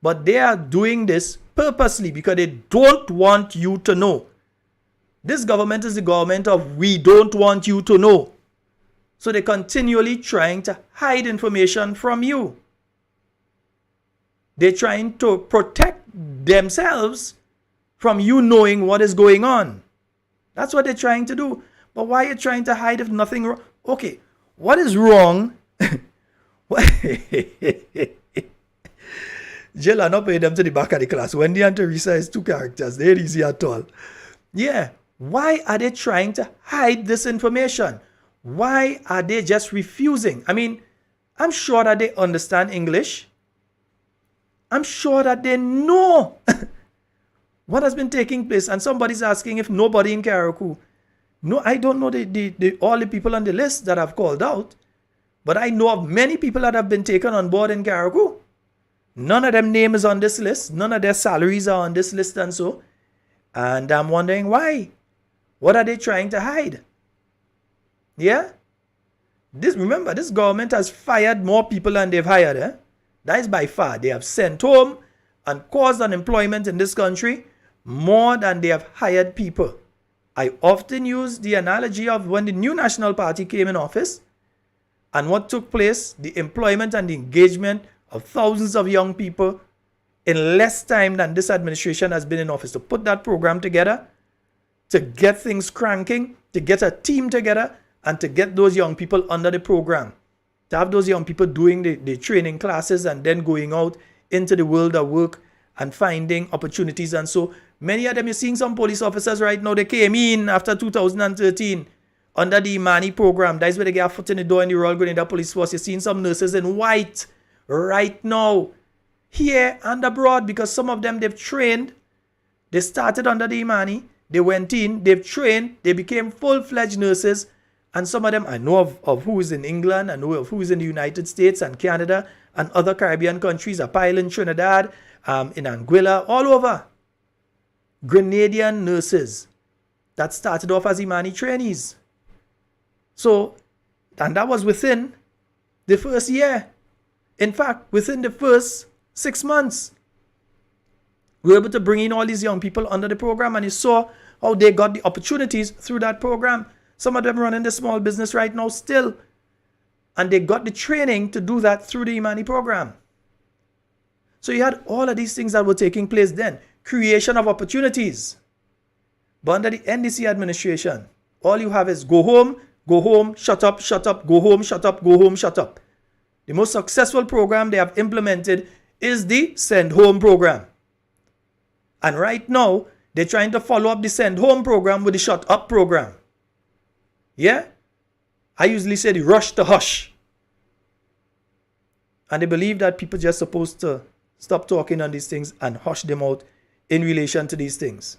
But they are doing this purposely because they don't want you to know. This government is the government of we don't want you to know. So they're continually trying to hide information from you. They're trying to protect themselves from you knowing what is going on. That's what they're trying to do. But why are you trying to hide if nothing wrong? Okay, what is wrong? Jill, I'm not paying them to the back of the class. Wendy and Teresa is two characters. They're easy at all. Yeah. Why are they trying to hide this information? Why are they just refusing? I mean, I'm sure that they understand English. I'm sure that they know what has been taking place. And somebody's asking if nobody in Karaku. No, I don't know all the people on the list that I've called out. But I know of many people that have been taken on board in Karaku. None of them name is on this list. None of their salaries are on this list and so. And I'm wondering why. What are they trying to hide? Yeah? Remember, this government has fired more people than they've hired. Eh? That is by far. They have sent home and caused unemployment in this country more than they have hired people. I often use the analogy of when the new National Party came in office and what took place, the employment and the engagement of thousands of young people in less time than this administration has been in office. To put that program together, to get things cranking, to get a team together, and to get those young people under the program. To have those young people doing the training classes and then going out into the world of work and finding opportunities. And so many of them, you're seeing some police officers right now, they came in after 2013 under the Imani program. That's where they get a foot in the door in the Royal Grenada Police Force. You're seeing some nurses in white right now, here and abroad, because some of them, they've trained. They started under the Imani. They went in, they've trained, they became full-fledged nurses. And some of them, I know of who is in England, I know of who is in the United States and Canada and other Caribbean countries, a pile in Trinidad, in Anguilla, all over. Grenadian nurses that started off as Imani trainees. So, and that was within the first year. In fact, within the first 6 months, we were able to bring in all these young people under the program, and you saw how they got the opportunities through that program. Some of them running the small business right now still. And they got the training to do that through the Imani program. So you had all of these things that were taking place then. Creation of opportunities. But under the NDC administration, all you have is go home, shut up, go home, shut up, go home, shut up. The most successful program they have implemented is the Send Home program. And right now, they're trying to follow up the Send Home program with the Shut Up program. Yeah? I usually say the rush to hush. And they believe that people just supposed to stop talking on these things and hush them out in relation to these things.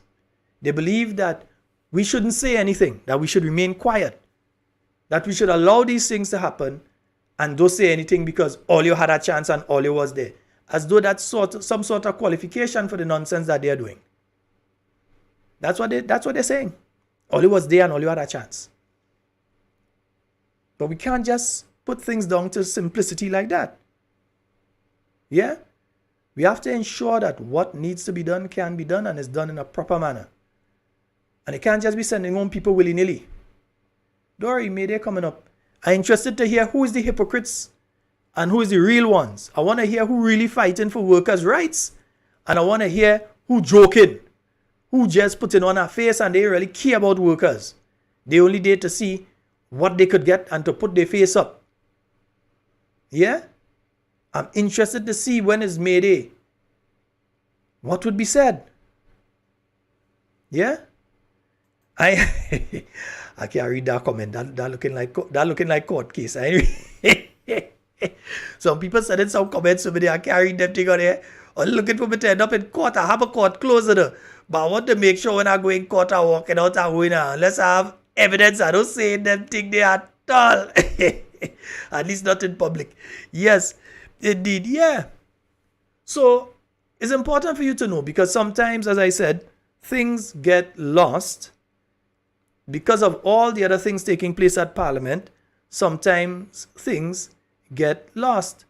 They believe that we shouldn't say anything, that we should remain quiet, that we should allow these things to happen and don't say anything because all you had a chance and all you was there. As though that's some sort of qualification for the nonsense that they're doing. That's what they're saying. All you was there and all you had a chance. But we can't just put things down to simplicity like that. Yeah? We have to ensure that what needs to be done can be done and is done in a proper manner. And it can't just be sending home people willy-nilly. Dory, May Day coming up. I'm interested to hear who is the hypocrites and who is the real ones. I want to hear who really fighting for workers' rights. And I want to hear who joking. Who just putting on a face and they really care about workers. They only there to see what they could get and to put their face up. Yeah? I'm interested to see when is May Day. What would be said? Yeah? I can't read that comment. That looking like court case. Some people said in some comments over there, I can't read them thing on there. I'm looking for me to end up in court. I have a court closer there. But I want to make sure when I go in court, I'm walking out and going unless I have evidence. I don't say them thing there at all. At least not in public. Yes, indeed. Yeah. So it's important for you to know because sometimes, as I said, things get lost because of all the other things taking place at Parliament. Sometimes things get lost.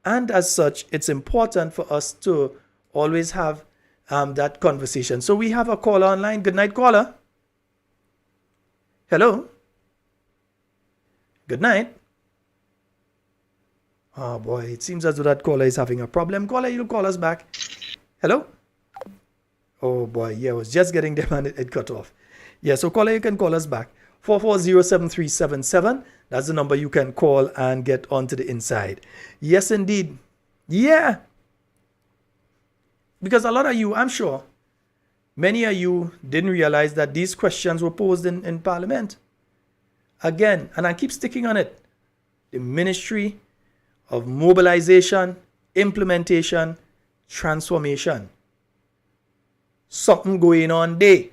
And as such, it's important for us to always have that conversation. So we have a caller online. Good night, caller. Hello. Good night. Oh boy, it seems as though that caller is having a problem. Caller, you'll call us back. Hello? Oh boy, yeah, I was just getting them and it cut off. Yeah, so caller, you can call us back. 440-7377. That's the number you can call and get onto the inside. Yes, indeed. Yeah. Because a lot of you, I'm sure, many of you didn't realize that these questions were posed in Parliament. Again, and I keep sticking on it. The Ministry of Mobilization, Implementation, Transformation. Something going on there.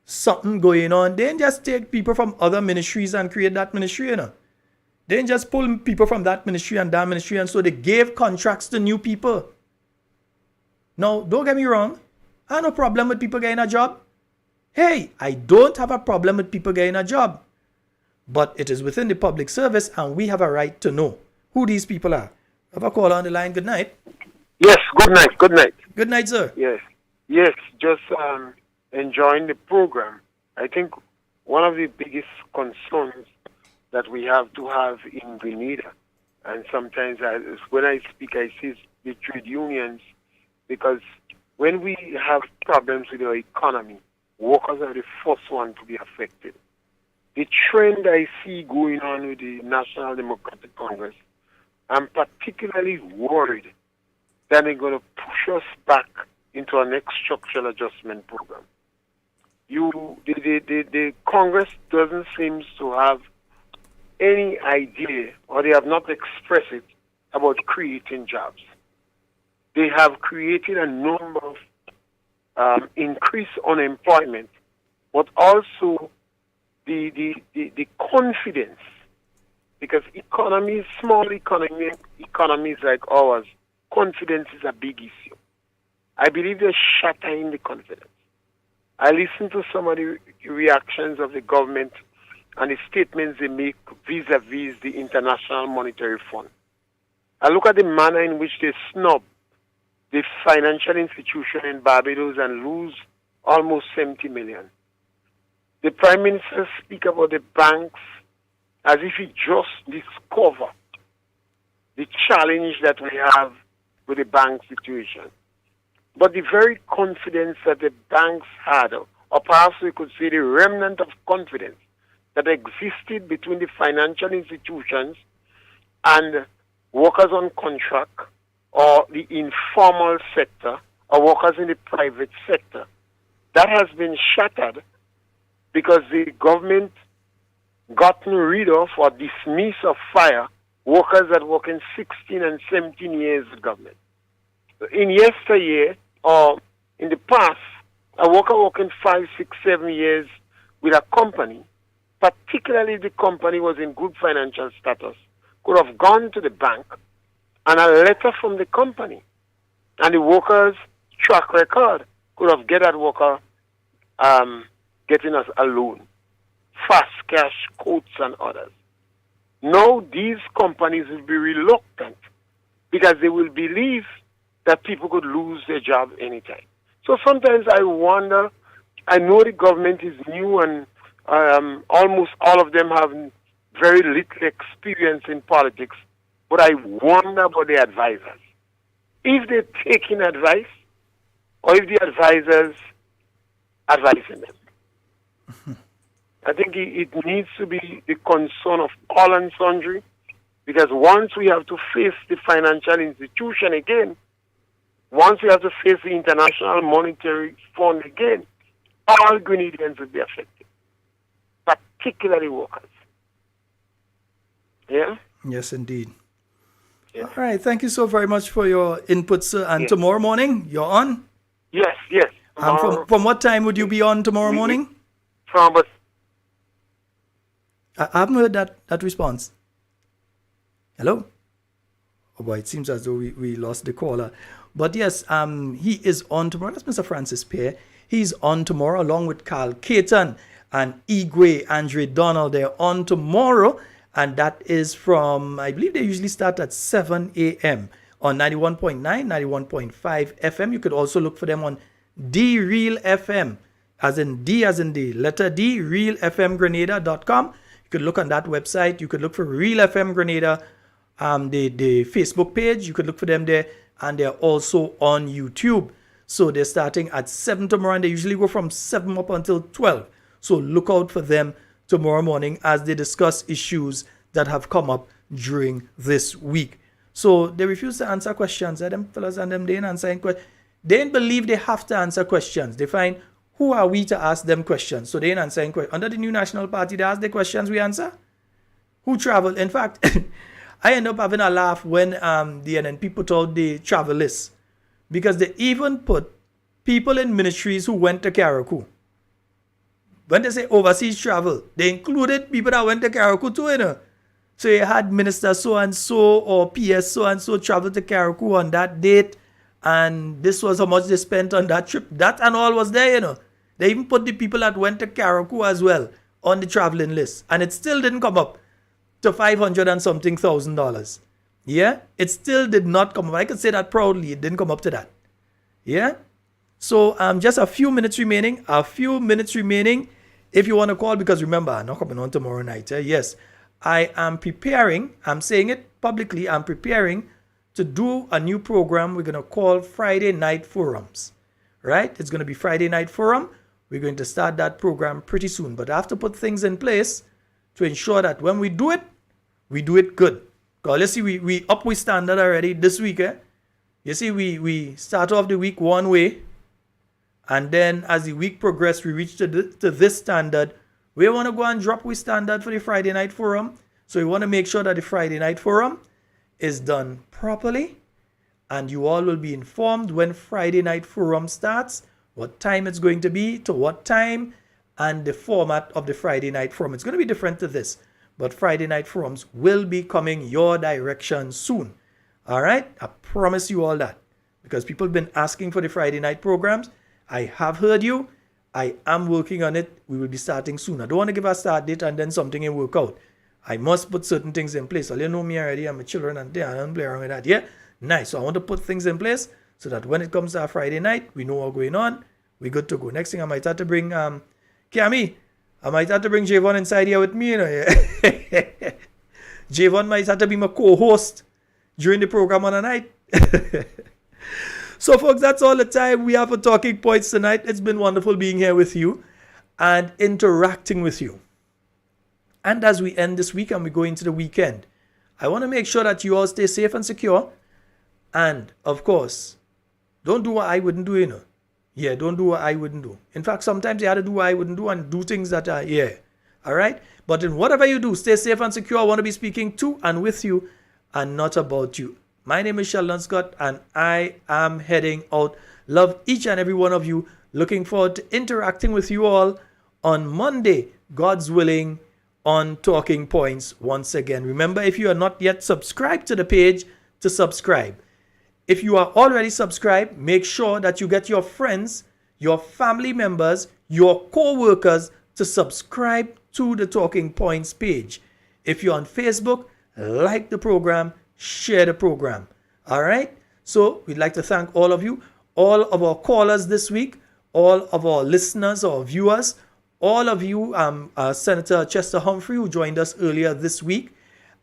Something going on. They didn't just take people from other ministries and create that ministry, you know. They didn't just pull people from that ministry and that ministry, and so they gave contracts to new people. Now, don't get me wrong. I have no problem with people getting a job. Hey, I don't have a problem with people getting a job. But it is within the public service, and we have a right to know who these people are. Have a caller on the line. Good night. Yes, good night. Good night. Good night, sir. Yes, just enjoying the program. I think one of the biggest concerns that we have to have in Grenada, and sometimes when I speak, I see the trade unions, because when we have problems with our economy, workers are the first one to be affected. The trend I see going on with the National Democratic Congress, I'm particularly worried that they're going to push us back into our next structural adjustment program. The Congress doesn't seem to have any idea, or they have not expressed it, about creating jobs. They have created a number of increased unemployment, but also the confidence, because small economies like ours, confidence is a big issue. I believe they're shattering the confidence. I listen to some of the reactions of the government and the statements they make vis-a-vis the International Monetary Fund. I look at the manner in which they snub the financial institution in Barbados and lose almost 70 million. The Prime Minister speaks about the banks as if he just discovered the challenge that we have with the bank situation. But the very confidence that the banks had, or perhaps we could say the remnant of confidence that existed between the financial institutions and workers on contract, or the informal sector, or workers in the private sector, that has been shattered because the government gotten rid of or dismissed or fire workers that work in 16 and 17 years of government. In yesteryear, or in the past, a worker working 5, 6, 7 years with a company, particularly if the company was in good financial status, could have gone to the bank and a letter from the company and the worker's track record could have get that worker getting us a loan, fast cash, quotes and others. Now these companies will be reluctant because they will believe that people could lose their job anytime. So sometimes I wonder, I know the government is new and almost all of them have very little experience in politics, but I wonder about the advisors. If they're taking advice, or if the advisors advising them. I think it needs to be the concern of all and sundry, because once we have to face the financial institution again, once we have to face the International Monetary Fund again, all Grenadians will be affected, particularly workers. Yeah? Yes, indeed. Yeah. All right. Thank you so very much for your input, sir. And tomorrow morning, you're on? Yes. From what time would you be on tomorrow morning? From I haven't heard that response. Hello? Oh boy, it seems as though we lost the caller. But yes, he is on tomorrow. That's Mr. Francis Pear. He's on tomorrow along with Carl Caton and Igwe Andre Donald. They're on tomorrow. And that is from, I believe they usually start at 7 a.m. on 91.9, 91.5 FM. You could also look for them on D Real FM, as in D as in the letter D, realfmgrenada.com. You could look on that website. You could look for Real FM Grenada, the Facebook page. You could look for them there, and they're also on YouTube. So they're starting at 7 tomorrow, and they usually go from 7 up until 12. So look out for them tomorrow morning as they discuss issues that have come up during this week. So they refuse to answer questions. Them fellas and them, they ain't answering questions. They ain't believe they have to answer questions. They find, who are we to ask them questions? So they ain't answering questions. Under the new National Party, they ask the questions, we answer. Who travel? In fact, I end up having a laugh when the NNP put out the travel list. Because they even put people in ministries who went to Carriacou. When they say overseas travel, they included people that went to Carriacou too, you know. So you had Minister so-and-so or PS so-and-so travel to Carriacou on that date, and this was how much they spent on that trip. That and all was there, you know. They even put the people that went to Carriacou as well on the traveling list, and it still didn't come up to $500 and something thousand. Yeah? It still did not come up. I can say that proudly. It didn't come up to that. Yeah? So just a few minutes remaining. If you want to call, because remember, I'm not coming on tomorrow night. Yes. I am preparing, I'm saying it publicly, I'm preparing to do a new program we're going to call Friday Night Forums, right? It's going to be Friday Night Forum. We're going to start that program pretty soon, but I have to put things in place to ensure that when we do it good. Because let's see, we up with standard already this week. You see, we start off the week one way, and then as the week progressed, we reach to this standard. We want to go and drop with standard for the Friday Night Forum. So we want to make sure that the Friday Night Forum is done properly. And you all will be informed when Friday Night Forum starts, what time it's going to be, to what time, and the format of the Friday Night Forum. It's going to be different to this. But Friday Night Forums will be coming your direction soon. All right? I promise you all that. Because people have been asking for the Friday night programs. I have heard you. I am working on it. We will be starting soon. I don't want to give a start date and then something will work out. I must put certain things in place. All you know me already. I'm a children and I don't play around with that. Yeah? Nice. So I want to put things in place so that when it comes to our Friday night, we know what's going on. We're good to go. Next thing I might have to bring Kiami. I might have to bring Javon inside here with me, you know. Javon might have to be my co-host during the program on a night. So, folks, that's all the time we have for Talking Points tonight. It's been wonderful being here with you and interacting with you. And as we end this week and we go into the weekend, I want to make sure that you all stay safe and secure. And, of course, don't do what I wouldn't do, you know. Yeah, don't do what I wouldn't do. In fact, sometimes you have to do what I wouldn't do and do things that are, yeah. All right? But in whatever you do, stay safe and secure. I want to be speaking to and with you and not about you. My name is Sheldon Scott, and I am heading out. Love each and every one of you. Looking forward to interacting with you all on Monday, God's willing, on Talking Points once again. Remember, if you are not yet subscribed to the page, to subscribe. If you are already subscribed, make sure that you get your friends, your family members, your co-workers to subscribe to the Talking Points page. If you're on Facebook, like the program, share the program. All right? So we'd like to thank all of you, all of our callers this week, all of our listeners or viewers, all of you, Senator Chester Humphrey, who joined us earlier this week,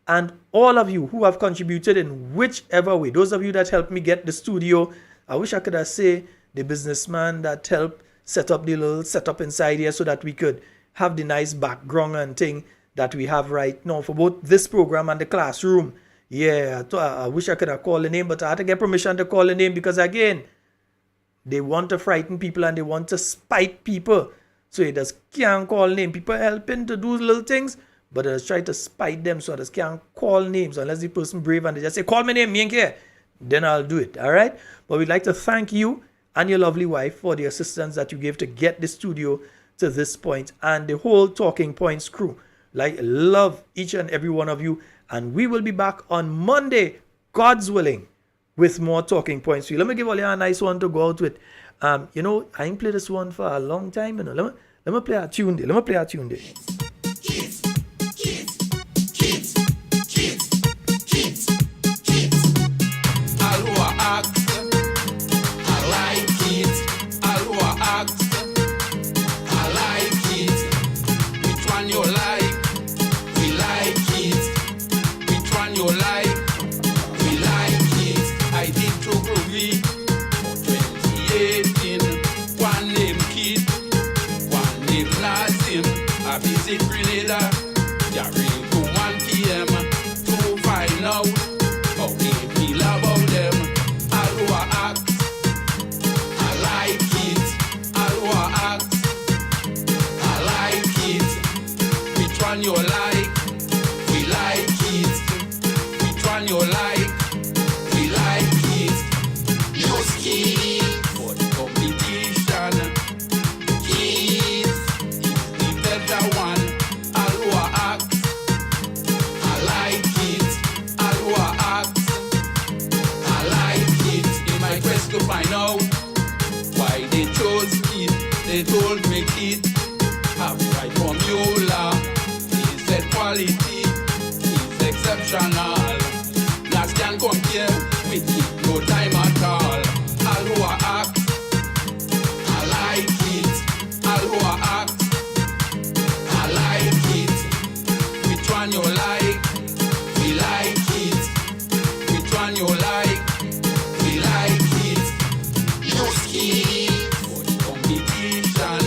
and all of you who have contributed in whichever way. Those of you that helped me get the studio. I wish I could have said the businessman that helped set up the little setup inside here so that we could have the nice background and thing that we have right now for both this program and the classroom. Yeah, I wish I could have called the name, but I had to get permission to call the name because, again, they want to frighten people and they want to spite people. So they just can't call name. People helping to do little things, but they just try to spite them, so they just can't call names unless the person brave and they just say, call my name, me ain't care. Then I'll do it, all right? But we'd like to thank you and your lovely wife for the assistance that you gave to get the studio to this point, and the whole Talking Points crew. Love each and every one of you. And we will be back on Monday, God's willing, with more Talking Points for you. Let me give all you a nice one to go out with. I ain't played this one for a long time. You know. Let me play a tune there. Kids. Alua ask, I like it. Alua ask, I like it. Which one you like? massive grenade. Carrying to 1 p.m. to find out how they feel about them. All who are act, I like it. All who are act, I like it. Which one you like? We like it. Which one you like? We like it. You ski for the competition. Kids is the better one. All who are act, I like it. All who are act, I like it. In my quest to find out why they chose it, they told me it have right formula. He said quality is exceptional. Last can compare with it, no time at all. All who are act, I like it. All who are act, I like it. Which one you like? We like it. Which one you like? We like it. You ski for the competition.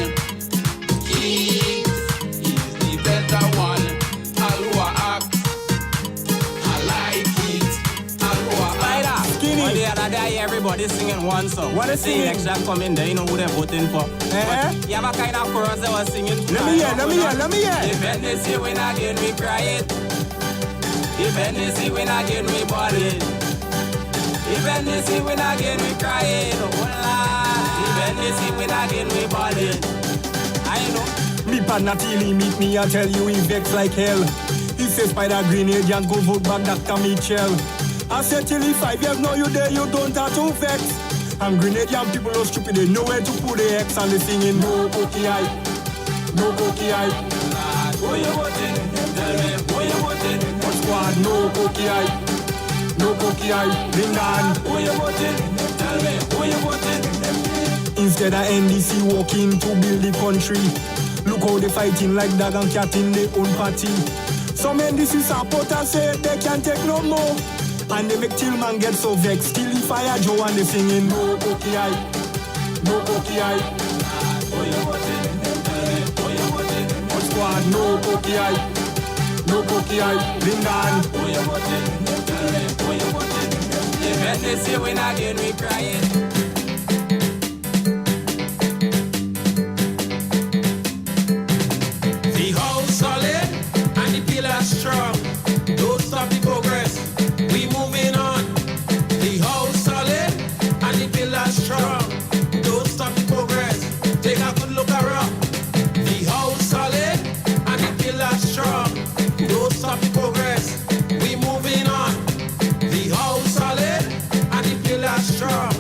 Kings is the better one. All who are act, I like it. All who are act. Skinny. Well, the other day, everybody singing one song. What is the singing? election coming there, you know who they're voting for. But you have a kind of chorus they were singing. Let me hear. If NDC win again, we cry it. If NDC win again, we ball it. If NDC win again, we cry it. If NDC win again, we ball it. I know. Me partner till he meet me, I tell you he vex like hell. He says Spider Grenade and go vote back Dr. Mitchell. I said till he 5 years now you there, you don't have to vex. I'm Grenadian people are stupid, they know where to put the X and they singing no cookie eye, no cookie eye. Who you voting? Tell me, who you voting? What squad? No cookie eye, no cookie eye. Bring on. Who you voting? Tell me, who you voting? Instead of NDC walking to build the country, look how they fighting like dog and cat in their own party. Some NDC supporters say they can't take no more, and they make Tillman get so vexed. Till he fire Joe and they singing no cookie eye, no cookie eye. Who you voting? Tell me, who you voting? What squad? No cookie eye, no cookie eye. Bring on. Who you voting? Tell me, who you voting? If NDC win again, we cry it. The house solid and the pillars strong. Don't stop the progress. We moving on. The house solid and the pillars strong. Don't stop the progress. Take a good look around. The house solid and the pillars strong. Don't stop the progress. We moving on. The house solid and the pillars strong.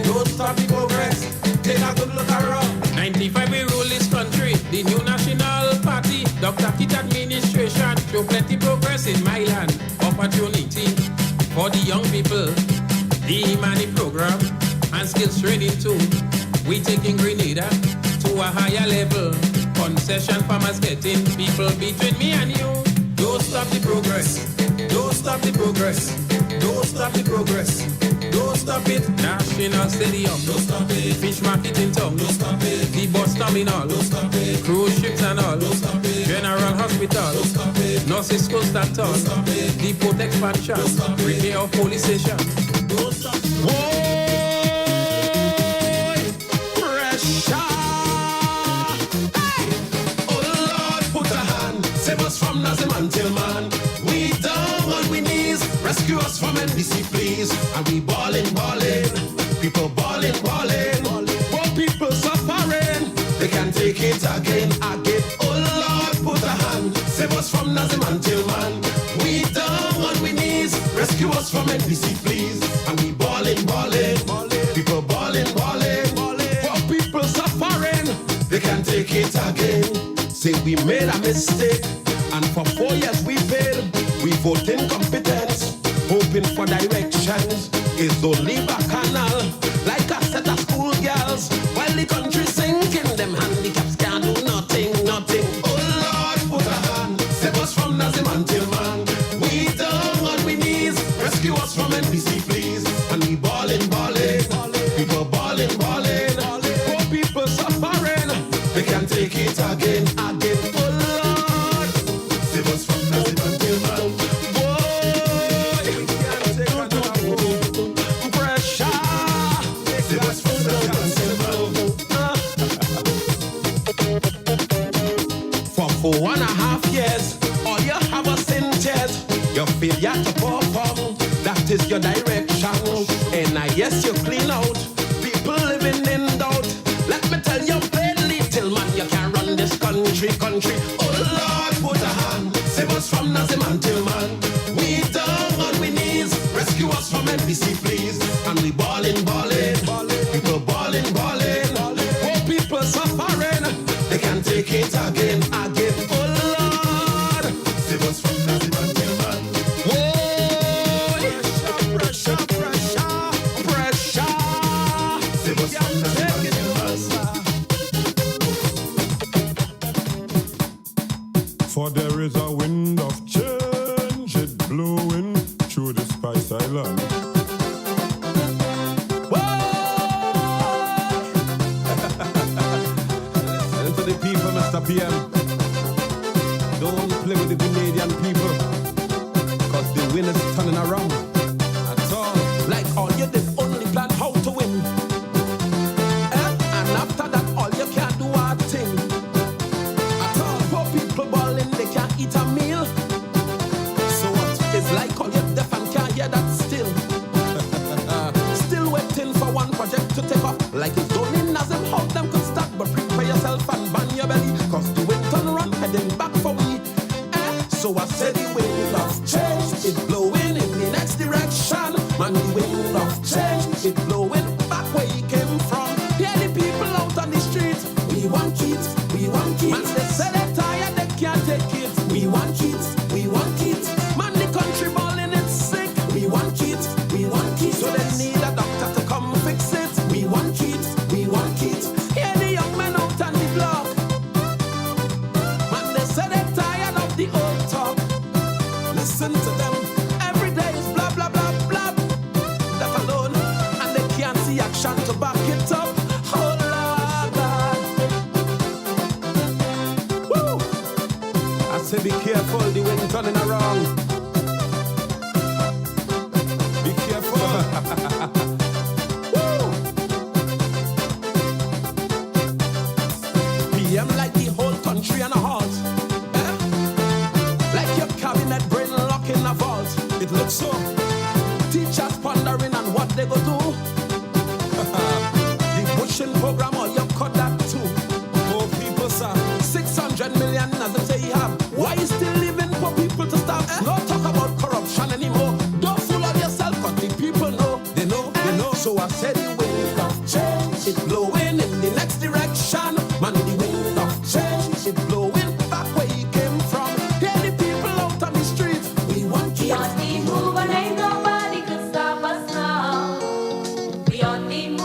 Don't stop the progress. Take a good look around. 95 we rule this country, the new national party, Dr. Kit administration, show plenty progress in my land, opportunity for the young people, the money program, and skills training too. We taking Grenada to a higher level, concession farmers getting people between me and you. Don't stop the progress. Don't stop the progress. Don't stop the progress. Don't stop it. National Stadium, don't stop it. Fish market in town, don't stop it. The bus terminal, don't stop it. Cruise ships and all, don't stop it. General Hospital, don't stop it. Nurses School start don't stop it. The port expansion, don't stop it. repair of police station. Don't stop it. Pressure. Hey. Oh Lord, put a hand. Save us from Nazim until man. We down on we knees. Rescue us from NDC, please. And we ballin'. People ballin'. Poor people suffering. They can't take it again. Oh Lord, put a hand. Save us from Nazim until man. We down on we knees. Rescue us from NDC, please. And we ballin'. People ballin'. Poor people suffering. They can't take it again. Say we made a mistake. And for 4 years we failed. We vote incompetence, hoping for directions. Is only bacchanal, like a set of school girls. While the country sinking, them handicaps can't do nothing. Oh Lord, put a hand, save us from Nazim until man. We down on we knees, rescue us from NDC, please. And we ballin'. People ballin'. Poor people suffering, they can't take it again. Oh Lord. PM. Don't play with the Grenadian people, cause the wind is turning around. At all. Like all you did only plan how to win. And after that all you can't do a thing. At all. Poor people balling, they can't eat a meal. So what? It's like all you deaf and can't hear that still. Still waiting for one project to take off. Like it's done in as them how them could start. But prepare yourself and ban your belly, cause the wind turn around heading back for me. So I said the wind of change, it blowing in the next direction. Man, the wind of change, it blowing back where he came from. Hear the people out on the streets. We want kids, we want kids. Man, they say they're tired, they can't take kids. We want kids, we want kids. Man, the country balling, it's sick. We want kids, we want kids. So they need a doctor to come fix it. We want kids, we want kids. Hear the young men out on the block. Man, they say they're tired of the old talk. Listen to them. Every day is blah, blah, blah, blah. That alone. And they can't see action to back it up. Oh, Lord God. Woo! I say be careful.